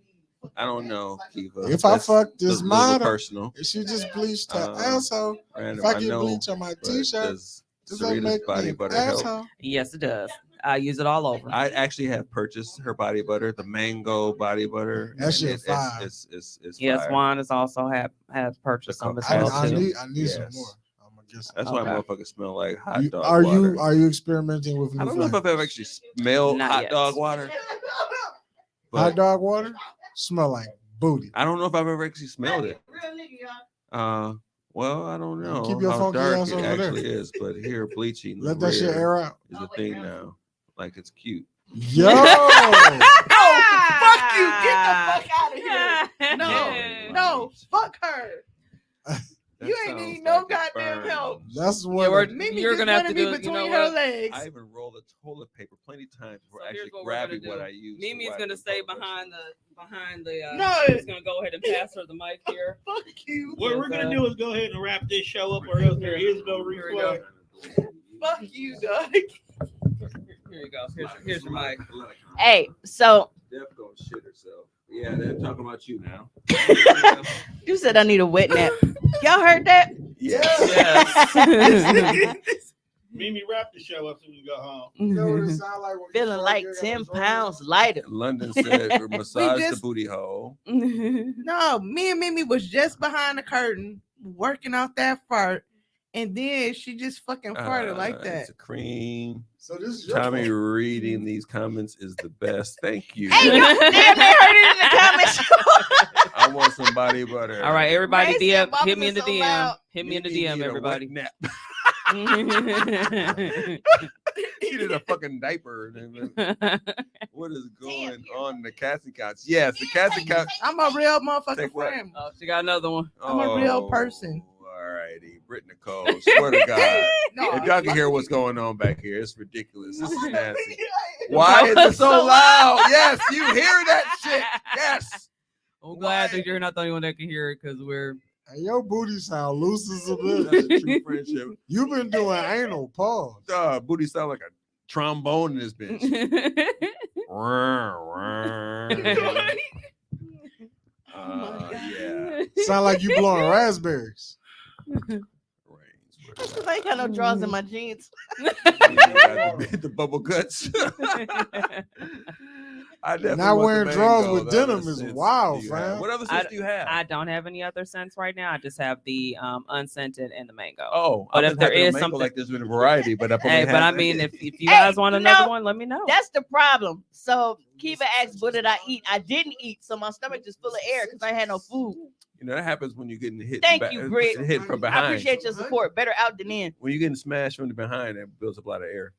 Speaker 5: I don't know, Kiva.
Speaker 3: If I fuck this
Speaker 5: a little
Speaker 3: model,
Speaker 5: personal.
Speaker 3: if she just bleached her
Speaker 5: Um,
Speaker 3: asshole,
Speaker 5: Random,
Speaker 3: if I get
Speaker 5: know,
Speaker 3: bleach on my
Speaker 5: but
Speaker 3: t-shirt,
Speaker 5: does
Speaker 3: does that
Speaker 5: Sarita's
Speaker 3: make
Speaker 5: body
Speaker 3: me
Speaker 5: butter
Speaker 3: an
Speaker 5: help?
Speaker 3: asshole?
Speaker 1: Yes, it does. I use it all over.
Speaker 5: I actually have purchased her body butter, the mango body butter.
Speaker 3: That
Speaker 5: and
Speaker 3: shit fire.
Speaker 5: It's
Speaker 1: Yes,
Speaker 5: fire.
Speaker 1: Juan has also has purchased some as
Speaker 5: I
Speaker 1: well
Speaker 3: I
Speaker 1: too.
Speaker 3: need
Speaker 5: Yes.
Speaker 3: some more. I'm gonna get some.
Speaker 5: That's
Speaker 1: Okay.
Speaker 5: why motherfuckers smell like hot dog
Speaker 3: Are
Speaker 5: water.
Speaker 3: you experimenting with new
Speaker 5: I don't know if I've
Speaker 3: flavors?
Speaker 5: ever actually smelled
Speaker 1: Not
Speaker 5: hot
Speaker 1: yet.
Speaker 5: dog water. But
Speaker 3: Hot dog water smell like booty.
Speaker 5: I don't know if I've ever actually smelled it.
Speaker 2: Real nigga, y'all.
Speaker 5: Well, I don't know
Speaker 3: Keep your
Speaker 5: how
Speaker 3: funky
Speaker 5: dark
Speaker 3: ass
Speaker 5: it
Speaker 3: over there.
Speaker 5: actually is, but here bleaching
Speaker 3: Let that shit air out.
Speaker 5: is a thing now. Like it's cute.
Speaker 3: Yo,
Speaker 6: No, fuck you. Get the fuck out of here. No, fuck her.
Speaker 5: That
Speaker 6: You ain't
Speaker 5: sounds
Speaker 6: need no
Speaker 5: like it
Speaker 6: goddamn
Speaker 5: burns.
Speaker 6: help.
Speaker 3: that's
Speaker 1: Yeah,
Speaker 3: what.
Speaker 1: we're-
Speaker 6: Mimi
Speaker 1: You're
Speaker 6: just
Speaker 1: gonna have
Speaker 6: wanted
Speaker 1: to
Speaker 6: me
Speaker 1: do it. You
Speaker 6: between
Speaker 1: know
Speaker 6: her
Speaker 1: what?
Speaker 6: legs.
Speaker 5: I even rolled the toilet paper plenty of times before
Speaker 1: So
Speaker 5: actually
Speaker 1: here's what we're
Speaker 5: grabbing
Speaker 1: gonna
Speaker 5: what
Speaker 1: do.
Speaker 5: I use.
Speaker 1: Mimi's
Speaker 5: to wipe
Speaker 1: gonna
Speaker 5: the
Speaker 1: stay
Speaker 5: toilet.
Speaker 1: behind the.
Speaker 6: No.
Speaker 1: She's gonna go ahead and pass her the mic here.
Speaker 6: Fuck you.
Speaker 4: What we're gonna do is go ahead and wrap this show up, or else there is no
Speaker 1: Here we
Speaker 4: replay.
Speaker 6: Fuck you, dog.
Speaker 1: Here you go. Here's your mic.
Speaker 2: Hey, so
Speaker 5: Def gonna shit herself. Yeah, they're talking about you now.
Speaker 2: you said I need a wet nap. Y'all heard that?
Speaker 1: Yes.
Speaker 4: Mimi, wrap the show up so we can go home.
Speaker 3: You know what it sound like when you
Speaker 2: Feeling
Speaker 3: fuck,
Speaker 2: like
Speaker 3: you got
Speaker 2: 10
Speaker 3: those
Speaker 2: pounds lighter.
Speaker 5: London said massage the
Speaker 6: just-
Speaker 5: booty hole.
Speaker 6: No, me and Mimi was just behind the curtain working out that fart, and then she just fucking farted like that.
Speaker 5: It's a cream.
Speaker 3: So this is your
Speaker 5: Tommy
Speaker 3: fault.
Speaker 5: reading these comments is the best. Thank you.
Speaker 2: Hey, you damn near heard it in the comments.
Speaker 5: I want some body butter.
Speaker 1: All right, everybody,
Speaker 2: Ray said
Speaker 1: DM, hit me in the
Speaker 2: bubbling so
Speaker 1: DM.
Speaker 2: loud.
Speaker 1: Hit me in the
Speaker 5: Mimi
Speaker 1: DM,
Speaker 5: need a
Speaker 1: everybody.
Speaker 5: wet nap. He did a fucking diaper. What is going on in the casting couch? Yes, the casting couch.
Speaker 6: I'm a real motherfucking
Speaker 5: Take what?
Speaker 6: friend.
Speaker 1: Oh, she got another one.
Speaker 6: I'm a real person.
Speaker 5: All righty, Britt Nicole. Swear to God,
Speaker 6: No,
Speaker 5: if y'all can hear what's going on back here, it's ridiculous. This is nasty. Why is it so loud? Yes, you hear that shit. Yes.
Speaker 1: I'm glad
Speaker 5: Why?
Speaker 1: that you're not the only one that can hear it because we're.
Speaker 3: Hey, your booty sound loose as a
Speaker 5: That's
Speaker 3: bit.
Speaker 5: a true friendship.
Speaker 3: You've been doing anal pause.
Speaker 5: Booty sound like a trombone in this bitch. Yeah.
Speaker 3: Sound like you blowing raspberries.
Speaker 2: That's because I ain't got no drawers in my jeans.
Speaker 5: The bubble guts. I definitely
Speaker 3: Not
Speaker 5: want
Speaker 3: wearing
Speaker 5: the
Speaker 3: drawers
Speaker 5: mango.
Speaker 3: with
Speaker 5: What
Speaker 3: denim
Speaker 5: other
Speaker 3: is
Speaker 5: scents
Speaker 3: wild,
Speaker 5: do you have?
Speaker 3: fam.
Speaker 5: What other scents do you have?
Speaker 1: I don't have any other scents right now. I just have the unscented and the mango.
Speaker 5: Oh,
Speaker 1: But
Speaker 5: I've
Speaker 1: if
Speaker 5: been
Speaker 1: there
Speaker 5: hyping
Speaker 1: is
Speaker 5: the mango
Speaker 1: something-
Speaker 5: like there's been a variety, but I've only
Speaker 1: Hey,
Speaker 5: had
Speaker 1: but I
Speaker 5: that.
Speaker 1: mean, if you
Speaker 2: Hey,
Speaker 1: guys want
Speaker 2: you
Speaker 1: another
Speaker 2: know,
Speaker 1: one, let me know.
Speaker 2: That's the problem. So Kiva asked, what did I eat? I didn't eat, so my stomach just full of air because I had no food.
Speaker 5: You know that happens when you're getting hit.
Speaker 2: Thank
Speaker 5: from
Speaker 2: you, Britt.
Speaker 5: hit from
Speaker 2: I
Speaker 5: behind.
Speaker 2: appreciate your support. Better out than in.
Speaker 5: When you're getting smashed from the behind, that builds up a lot of air.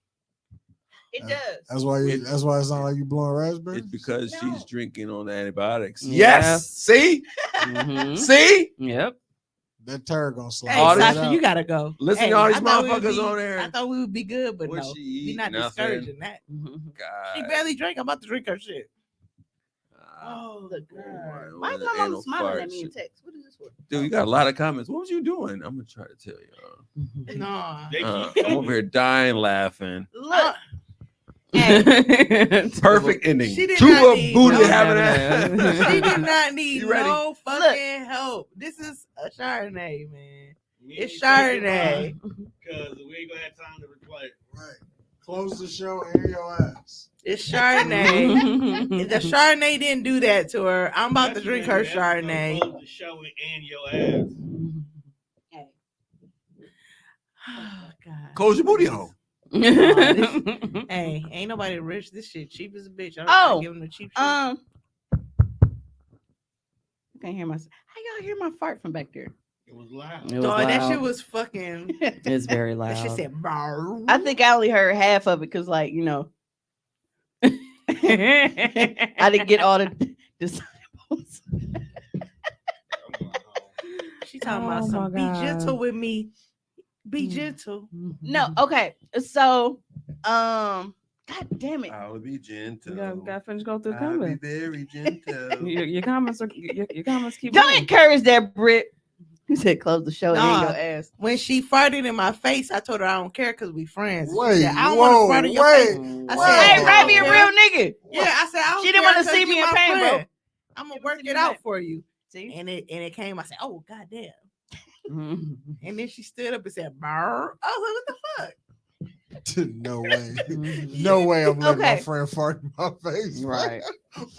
Speaker 2: It does.
Speaker 3: That's why it sound like you blowing raspberries.
Speaker 5: It's because she's drinking on the antibiotics.
Speaker 1: Yeah.
Speaker 5: Yes. See?
Speaker 1: Mhm.
Speaker 5: See?
Speaker 1: Yep.
Speaker 3: That turd gonna slide.
Speaker 6: Hey,
Speaker 5: All this-
Speaker 6: Sasha, you gotta go.
Speaker 5: Listen
Speaker 6: Hey,
Speaker 5: to all these
Speaker 6: I thought we would
Speaker 5: motherfuckers
Speaker 6: be-
Speaker 5: on there.
Speaker 6: I thought we would be good, but
Speaker 5: What
Speaker 6: no,
Speaker 5: she eat?
Speaker 6: we're not
Speaker 5: Nothing.
Speaker 6: discouraging that.
Speaker 5: God.
Speaker 6: She barely drank. I'm about to drink her shit.
Speaker 2: Oh, look.
Speaker 5: boy,
Speaker 2: Why is
Speaker 5: what
Speaker 2: my
Speaker 5: an
Speaker 2: mom
Speaker 5: anal
Speaker 2: smiling
Speaker 5: fart
Speaker 2: at me in
Speaker 5: shit.
Speaker 2: text? What is this for?
Speaker 5: Dude, you got a lot of comments. What was you doing? I'm gonna try to tell you.
Speaker 6: No.
Speaker 4: They keep
Speaker 5: I'm
Speaker 4: coming.
Speaker 5: over here dying laughing.
Speaker 2: Look.
Speaker 5: Perfect ending.
Speaker 6: She did
Speaker 5: Tuba
Speaker 6: not need
Speaker 5: booty
Speaker 6: no-
Speaker 5: having
Speaker 1: having
Speaker 6: She did not need
Speaker 5: You ready?
Speaker 6: no fucking help. This is a Chardonnay, man.
Speaker 4: Me
Speaker 6: It's
Speaker 4: and you
Speaker 6: Chardonnay.
Speaker 4: because we ain't gonna have time to replay.
Speaker 3: Right. Close the show and your ass.
Speaker 6: It's Chardonnay. The Chardonnay didn't do that to her. I'm about to drink her Chardonnay.
Speaker 4: Close the show and your ass.
Speaker 6: Oh, God.
Speaker 5: Close your booty hole.
Speaker 6: Hey, ain't nobody rich. This shit cheap as a bitch. I give them the cheap shit.
Speaker 2: I can't hear myself. How y'all hear my fart from back there?
Speaker 4: It was loud.
Speaker 1: It was
Speaker 6: Dog, that shit
Speaker 1: loud.
Speaker 6: was fucking.
Speaker 1: It's very
Speaker 6: That shit
Speaker 1: loud.
Speaker 6: said. "Brrr."
Speaker 2: I think I only heard half of it because, like, you know, I didn't get all the disciples.
Speaker 6: She talking
Speaker 1: Oh
Speaker 6: about
Speaker 1: my
Speaker 6: some. Be
Speaker 1: God.
Speaker 6: gentle with me. Be gentle.
Speaker 2: No, okay. So, God damn it.
Speaker 5: I'll be gentle.
Speaker 1: You gotta finish go through the
Speaker 5: I'll be
Speaker 1: comments.
Speaker 5: very gentle.
Speaker 1: Your comments are your comments keep
Speaker 2: Don't
Speaker 1: going.
Speaker 2: encourage that, Brit. He said, "Close the show."
Speaker 6: Nah.
Speaker 2: And your ass.
Speaker 6: When she farted in my face, I told her I don't care because we friends. She
Speaker 3: Wait,
Speaker 6: said, I don't
Speaker 3: whoa,
Speaker 6: want to fart in your
Speaker 3: wait,
Speaker 6: face. I
Speaker 3: wait.
Speaker 6: said,
Speaker 2: Hey,
Speaker 3: Oh.
Speaker 2: Ravi, a
Speaker 6: yeah.
Speaker 2: real nigga.
Speaker 6: Yeah, I said, I don't
Speaker 2: She didn't
Speaker 6: care
Speaker 2: wanna
Speaker 6: 'cause
Speaker 2: see
Speaker 6: you
Speaker 2: me in
Speaker 6: my
Speaker 2: pain, bro.
Speaker 6: friend. I'm gonna
Speaker 2: She wanna
Speaker 6: work
Speaker 2: see
Speaker 6: it
Speaker 2: me
Speaker 6: out
Speaker 2: back.
Speaker 6: for you.
Speaker 2: See?
Speaker 6: And it came. I said, oh goddamn.
Speaker 1: Mhm.
Speaker 6: And then she stood up and said, "Brr." I was like, what the fuck?
Speaker 3: No way.
Speaker 1: Mhm.
Speaker 3: No way I'm letting my
Speaker 2: Okay.
Speaker 3: friend fart in my face.
Speaker 1: Right.
Speaker 3: What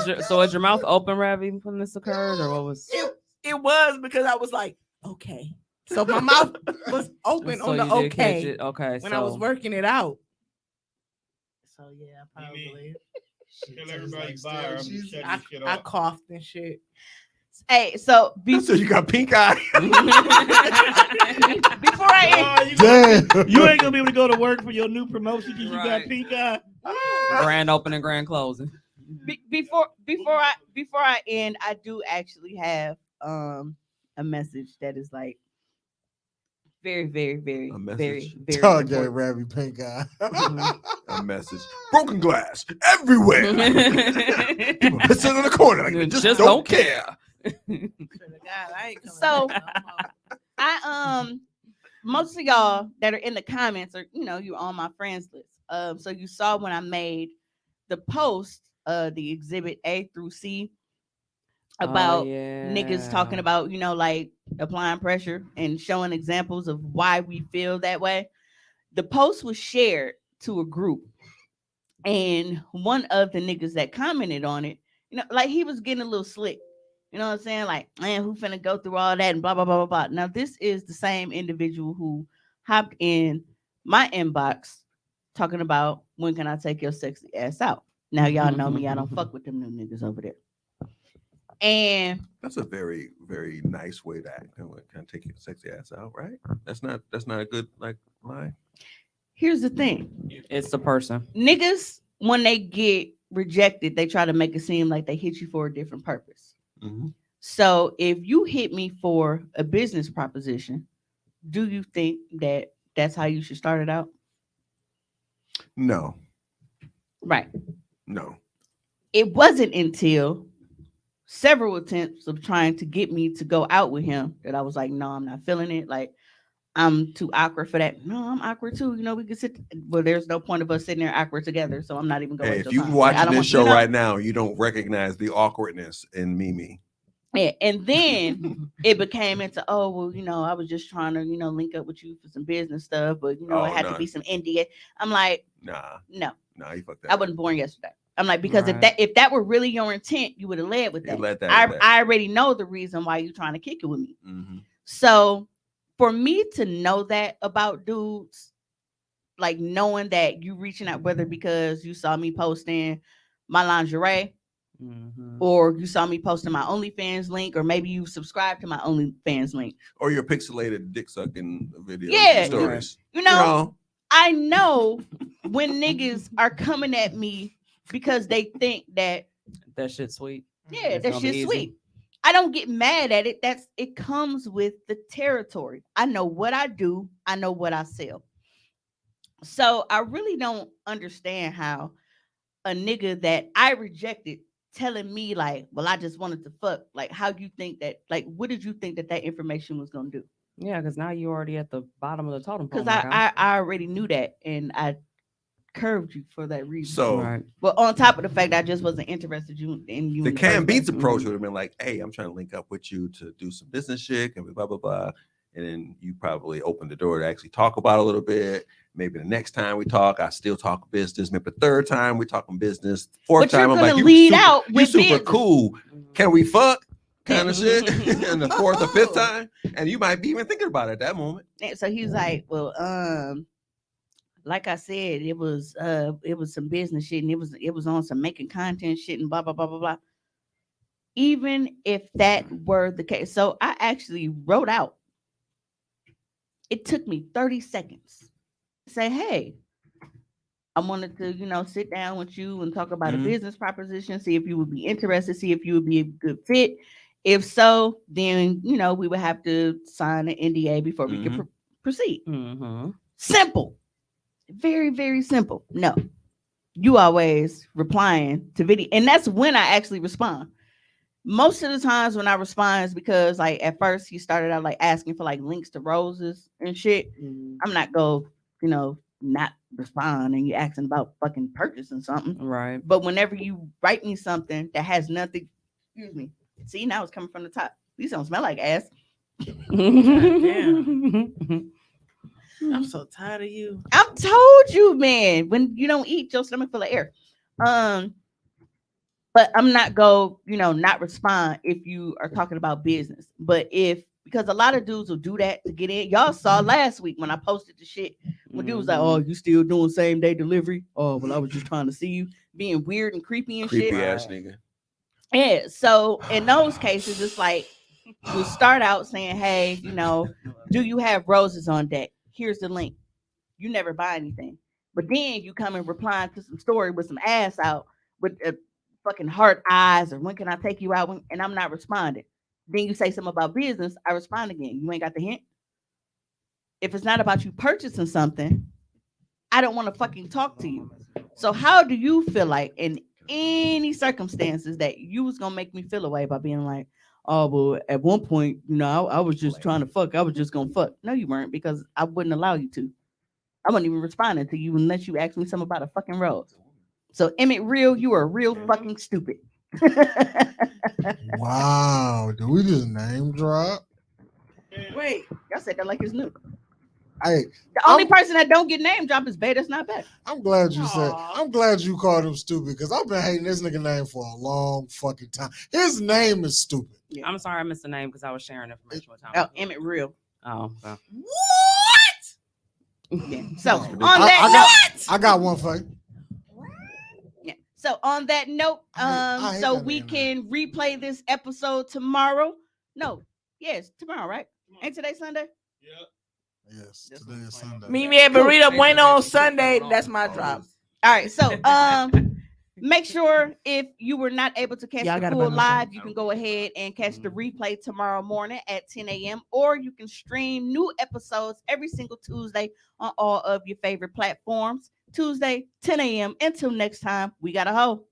Speaker 3: the
Speaker 1: So was your mouth open, Ravi, when this occurred, or what was?
Speaker 6: It was because I was like, okay. So my mouth was open
Speaker 1: So
Speaker 6: on the
Speaker 1: you did catch
Speaker 6: okay
Speaker 1: it. Okay.
Speaker 6: when I was working it out. So yeah, I
Speaker 4: Mimi.
Speaker 6: probably
Speaker 4: Tell everybody bye. I'm
Speaker 3: she's-
Speaker 4: shutting
Speaker 6: I,
Speaker 4: this shit
Speaker 6: I
Speaker 4: off.
Speaker 6: coughed and shit.
Speaker 2: Hey, so
Speaker 5: So you got pink eye.
Speaker 2: before I
Speaker 4: Oh, you, gonna
Speaker 3: Damn.
Speaker 4: be- you ain't gonna be able to go to work for your new promotion because you got
Speaker 1: Right.
Speaker 4: pink eye.
Speaker 1: Grand opening, grand closing.
Speaker 2: before I end, I do actually have a message that is like very, very, very,
Speaker 5: A
Speaker 2: very,
Speaker 5: message?
Speaker 2: very
Speaker 3: Dog gave
Speaker 2: important.
Speaker 3: Ravi pink eye.
Speaker 5: A message. Broken glass everywhere. People pissing in the corner like they just don't care.
Speaker 6: God, I ain't coming
Speaker 2: So-
Speaker 6: back no more.
Speaker 2: I most of y'all that are in the comments are, you know, you're on my friends list. So you saw when I made the post, the exhibit A through C about niggas talking about, you know, like applying pressure and showing examples of why we feel that way. The post was shared to a group, and one of the niggas that commented on it, you know, like he was getting a little slick. You know what I'm saying? Like, man, who finna go through all that and blah blah blah blah blah. Now, this is the same individual who hopped in my inbox talking about when can I take your sexy ass out. Now y'all know me, I don't fuck with them new niggas over there. And
Speaker 5: That's a very, very nice way to act. Can I take your sexy ass out, right? That's not a good like line.
Speaker 2: here's the thing.
Speaker 1: It's the person.
Speaker 2: Niggas, when they get rejected, they try to make it seem like they hit you for a different purpose.
Speaker 5: Mm-hmm.
Speaker 2: So if you hit me for a business proposition, do you think that that's how you should start it out?
Speaker 5: No,
Speaker 2: Right.
Speaker 5: no.
Speaker 2: It wasn't until several attempts of trying to get me to go out with him that I was like, no, I'm not feeling it. Like, I'm too awkward for that. No, I'm awkward too. You know, we can sit. Well, there's no point of us sitting there awkward together. So I'm not even going
Speaker 5: Hey,
Speaker 2: to.
Speaker 5: if you're watching this show right now, you don't recognize the awkwardness in Mimi.
Speaker 2: Yeah, and then it became into, oh, well, you know, I was just trying to, you know, link up with you for some business stuff, but you know, it had to be some India. I'm like,
Speaker 5: nah,
Speaker 2: no,
Speaker 5: you fucked that.
Speaker 2: I wasn't born yesterday. I'm like, because
Speaker 1: Right.
Speaker 2: if that were really your intent, you would have led with that. I already know the reason why you're trying to kick it with me.
Speaker 5: Mm-hmm.
Speaker 2: So for me to know that about dudes, like knowing that you reaching out, whether because you saw me posting my lingerie, or you saw me posting my OnlyFans link, or maybe you subscribed to my OnlyFans link,
Speaker 5: or your pixelated dick sucking video.
Speaker 2: Yeah,
Speaker 5: stories.
Speaker 2: you know, I know when niggas are coming at me because they think that
Speaker 1: shit's sweet.
Speaker 2: Yeah,
Speaker 1: It's
Speaker 2: that
Speaker 1: gonna be
Speaker 2: shit's
Speaker 1: easy.
Speaker 2: sweet. I don't get mad at it. It comes with the territory. I know what I do. I know what I sell. So I really don't understand how a nigga that I rejected telling me like, well, I just wanted to fuck. Like, how you think that? Like, what did you think that information was gonna do?
Speaker 1: Yeah, because now you're already at the bottom of the totem pole.
Speaker 2: Because I already knew that, and I curved you for that reason.
Speaker 5: So,
Speaker 2: but on top of the fact I just wasn't interested in you.
Speaker 5: the
Speaker 2: in
Speaker 5: Cam
Speaker 2: first
Speaker 5: Beats
Speaker 2: place.
Speaker 5: approach would have been like, hey, I'm trying to link up with you to do some business shit and blah blah blah. And then you probably open the door to actually talk about it a little bit. Maybe the next time we talk, I still talk business. Maybe the third time we talking business. Fourth
Speaker 2: But you're
Speaker 5: time I'm
Speaker 2: gonna
Speaker 5: like,
Speaker 2: lead out
Speaker 5: you
Speaker 2: with
Speaker 5: super
Speaker 2: business.
Speaker 5: cool. Can we fuck? Kind of shit. And the fourth or fifth time, and you might be even thinking about it at that moment.
Speaker 2: And so he was like, well, like I said, it was some business shit, and it was on some making content shit and blah blah blah blah blah. even if that were the case, so I actually wrote out. It took me 30 seconds. Say, hey, I wanted to, sit down with you and talk about a business proposition, see if you would be interested, see if you would be a good fit. If so, then, we would have to sign an NDA before we could proceed. Simple. Very, very simple. No, you always replying to video. And that's when I actually respond. Most of the times when I respond is because like at first he started out like asking for like links to roses and shit. I'm not go, not respond and you asking about fucking purchasing something.
Speaker 1: Right.
Speaker 2: But whenever you write me something that has nothing, excuse me. See, now it's coming from the top. These don't smell like ass.
Speaker 6: Damn. I'm so tired of you.
Speaker 2: I told you, man. When you don't eat, your stomach full of air. But I'm not not respond if you are talking about business. But because a lot of dudes will do that to get in. Y'all saw last week when I posted the shit when dude was like, "Oh, you still doing same day delivery?" "Oh, well, I was just trying to see you," being weird and creepy and shit.
Speaker 5: Creepy ass nigga.
Speaker 2: Yeah. So in those cases, it's like you start out saying, "Hey, do you have roses on deck? Here's the link." You never buy anything, but then you come and replying to some story with some ass out with fucking heart eyes or when can I take you out, and I'm not responding. Then you say something about business, I respond again. You ain't got the hint. If it's not about you purchasing something, I don't want to fucking talk to you. So how do you feel like in any circumstances that you was gonna make me feel away by being like, "Oh, well, at one point, I was just trying to fuck. I was just gonna fuck." No, you weren't, because I wouldn't allow you to. I wasn't even responding to you unless you asked me something about a fucking rose. So Emmett Real, you are real fucking stupid.
Speaker 3: Wow, did we just name drop?
Speaker 2: Wait, y'all said that like it's new.
Speaker 3: Hey,
Speaker 2: The only person that don't get name drop is Bay. That's not bad.
Speaker 3: I'm glad you said. I'm glad you called him stupid because I've been hating this nigga name for a long fucking time. His name is stupid.
Speaker 1: Yeah. I'm sorry I missed the name because I was sharing information with Tom.
Speaker 2: Oh, Emmett Real.
Speaker 1: Oh, okay.
Speaker 2: What? Yeah. So on that note,
Speaker 3: I got one for you.
Speaker 2: Yeah. So on that note,
Speaker 3: I hate
Speaker 2: so
Speaker 3: that
Speaker 2: we
Speaker 3: nigga
Speaker 2: can replay this episode tomorrow. No, yes, tomorrow, right? Ain't today Sunday?
Speaker 3: Yes, today is Sunday.
Speaker 6: Meet me at Burrito Bueno on Sunday. That's my drop.
Speaker 2: All right, so make sure if you were not able to catch
Speaker 6: Yeah, I
Speaker 2: the
Speaker 6: gotta
Speaker 2: full
Speaker 6: buy my
Speaker 2: live,
Speaker 6: phone.
Speaker 2: you can go ahead and catch the replay tomorrow morning at 10 a.m. Or you can stream new episodes every single Tuesday on all of your favorite platforms. Tuesday, 10 a.m. Until next time, we got a hoe.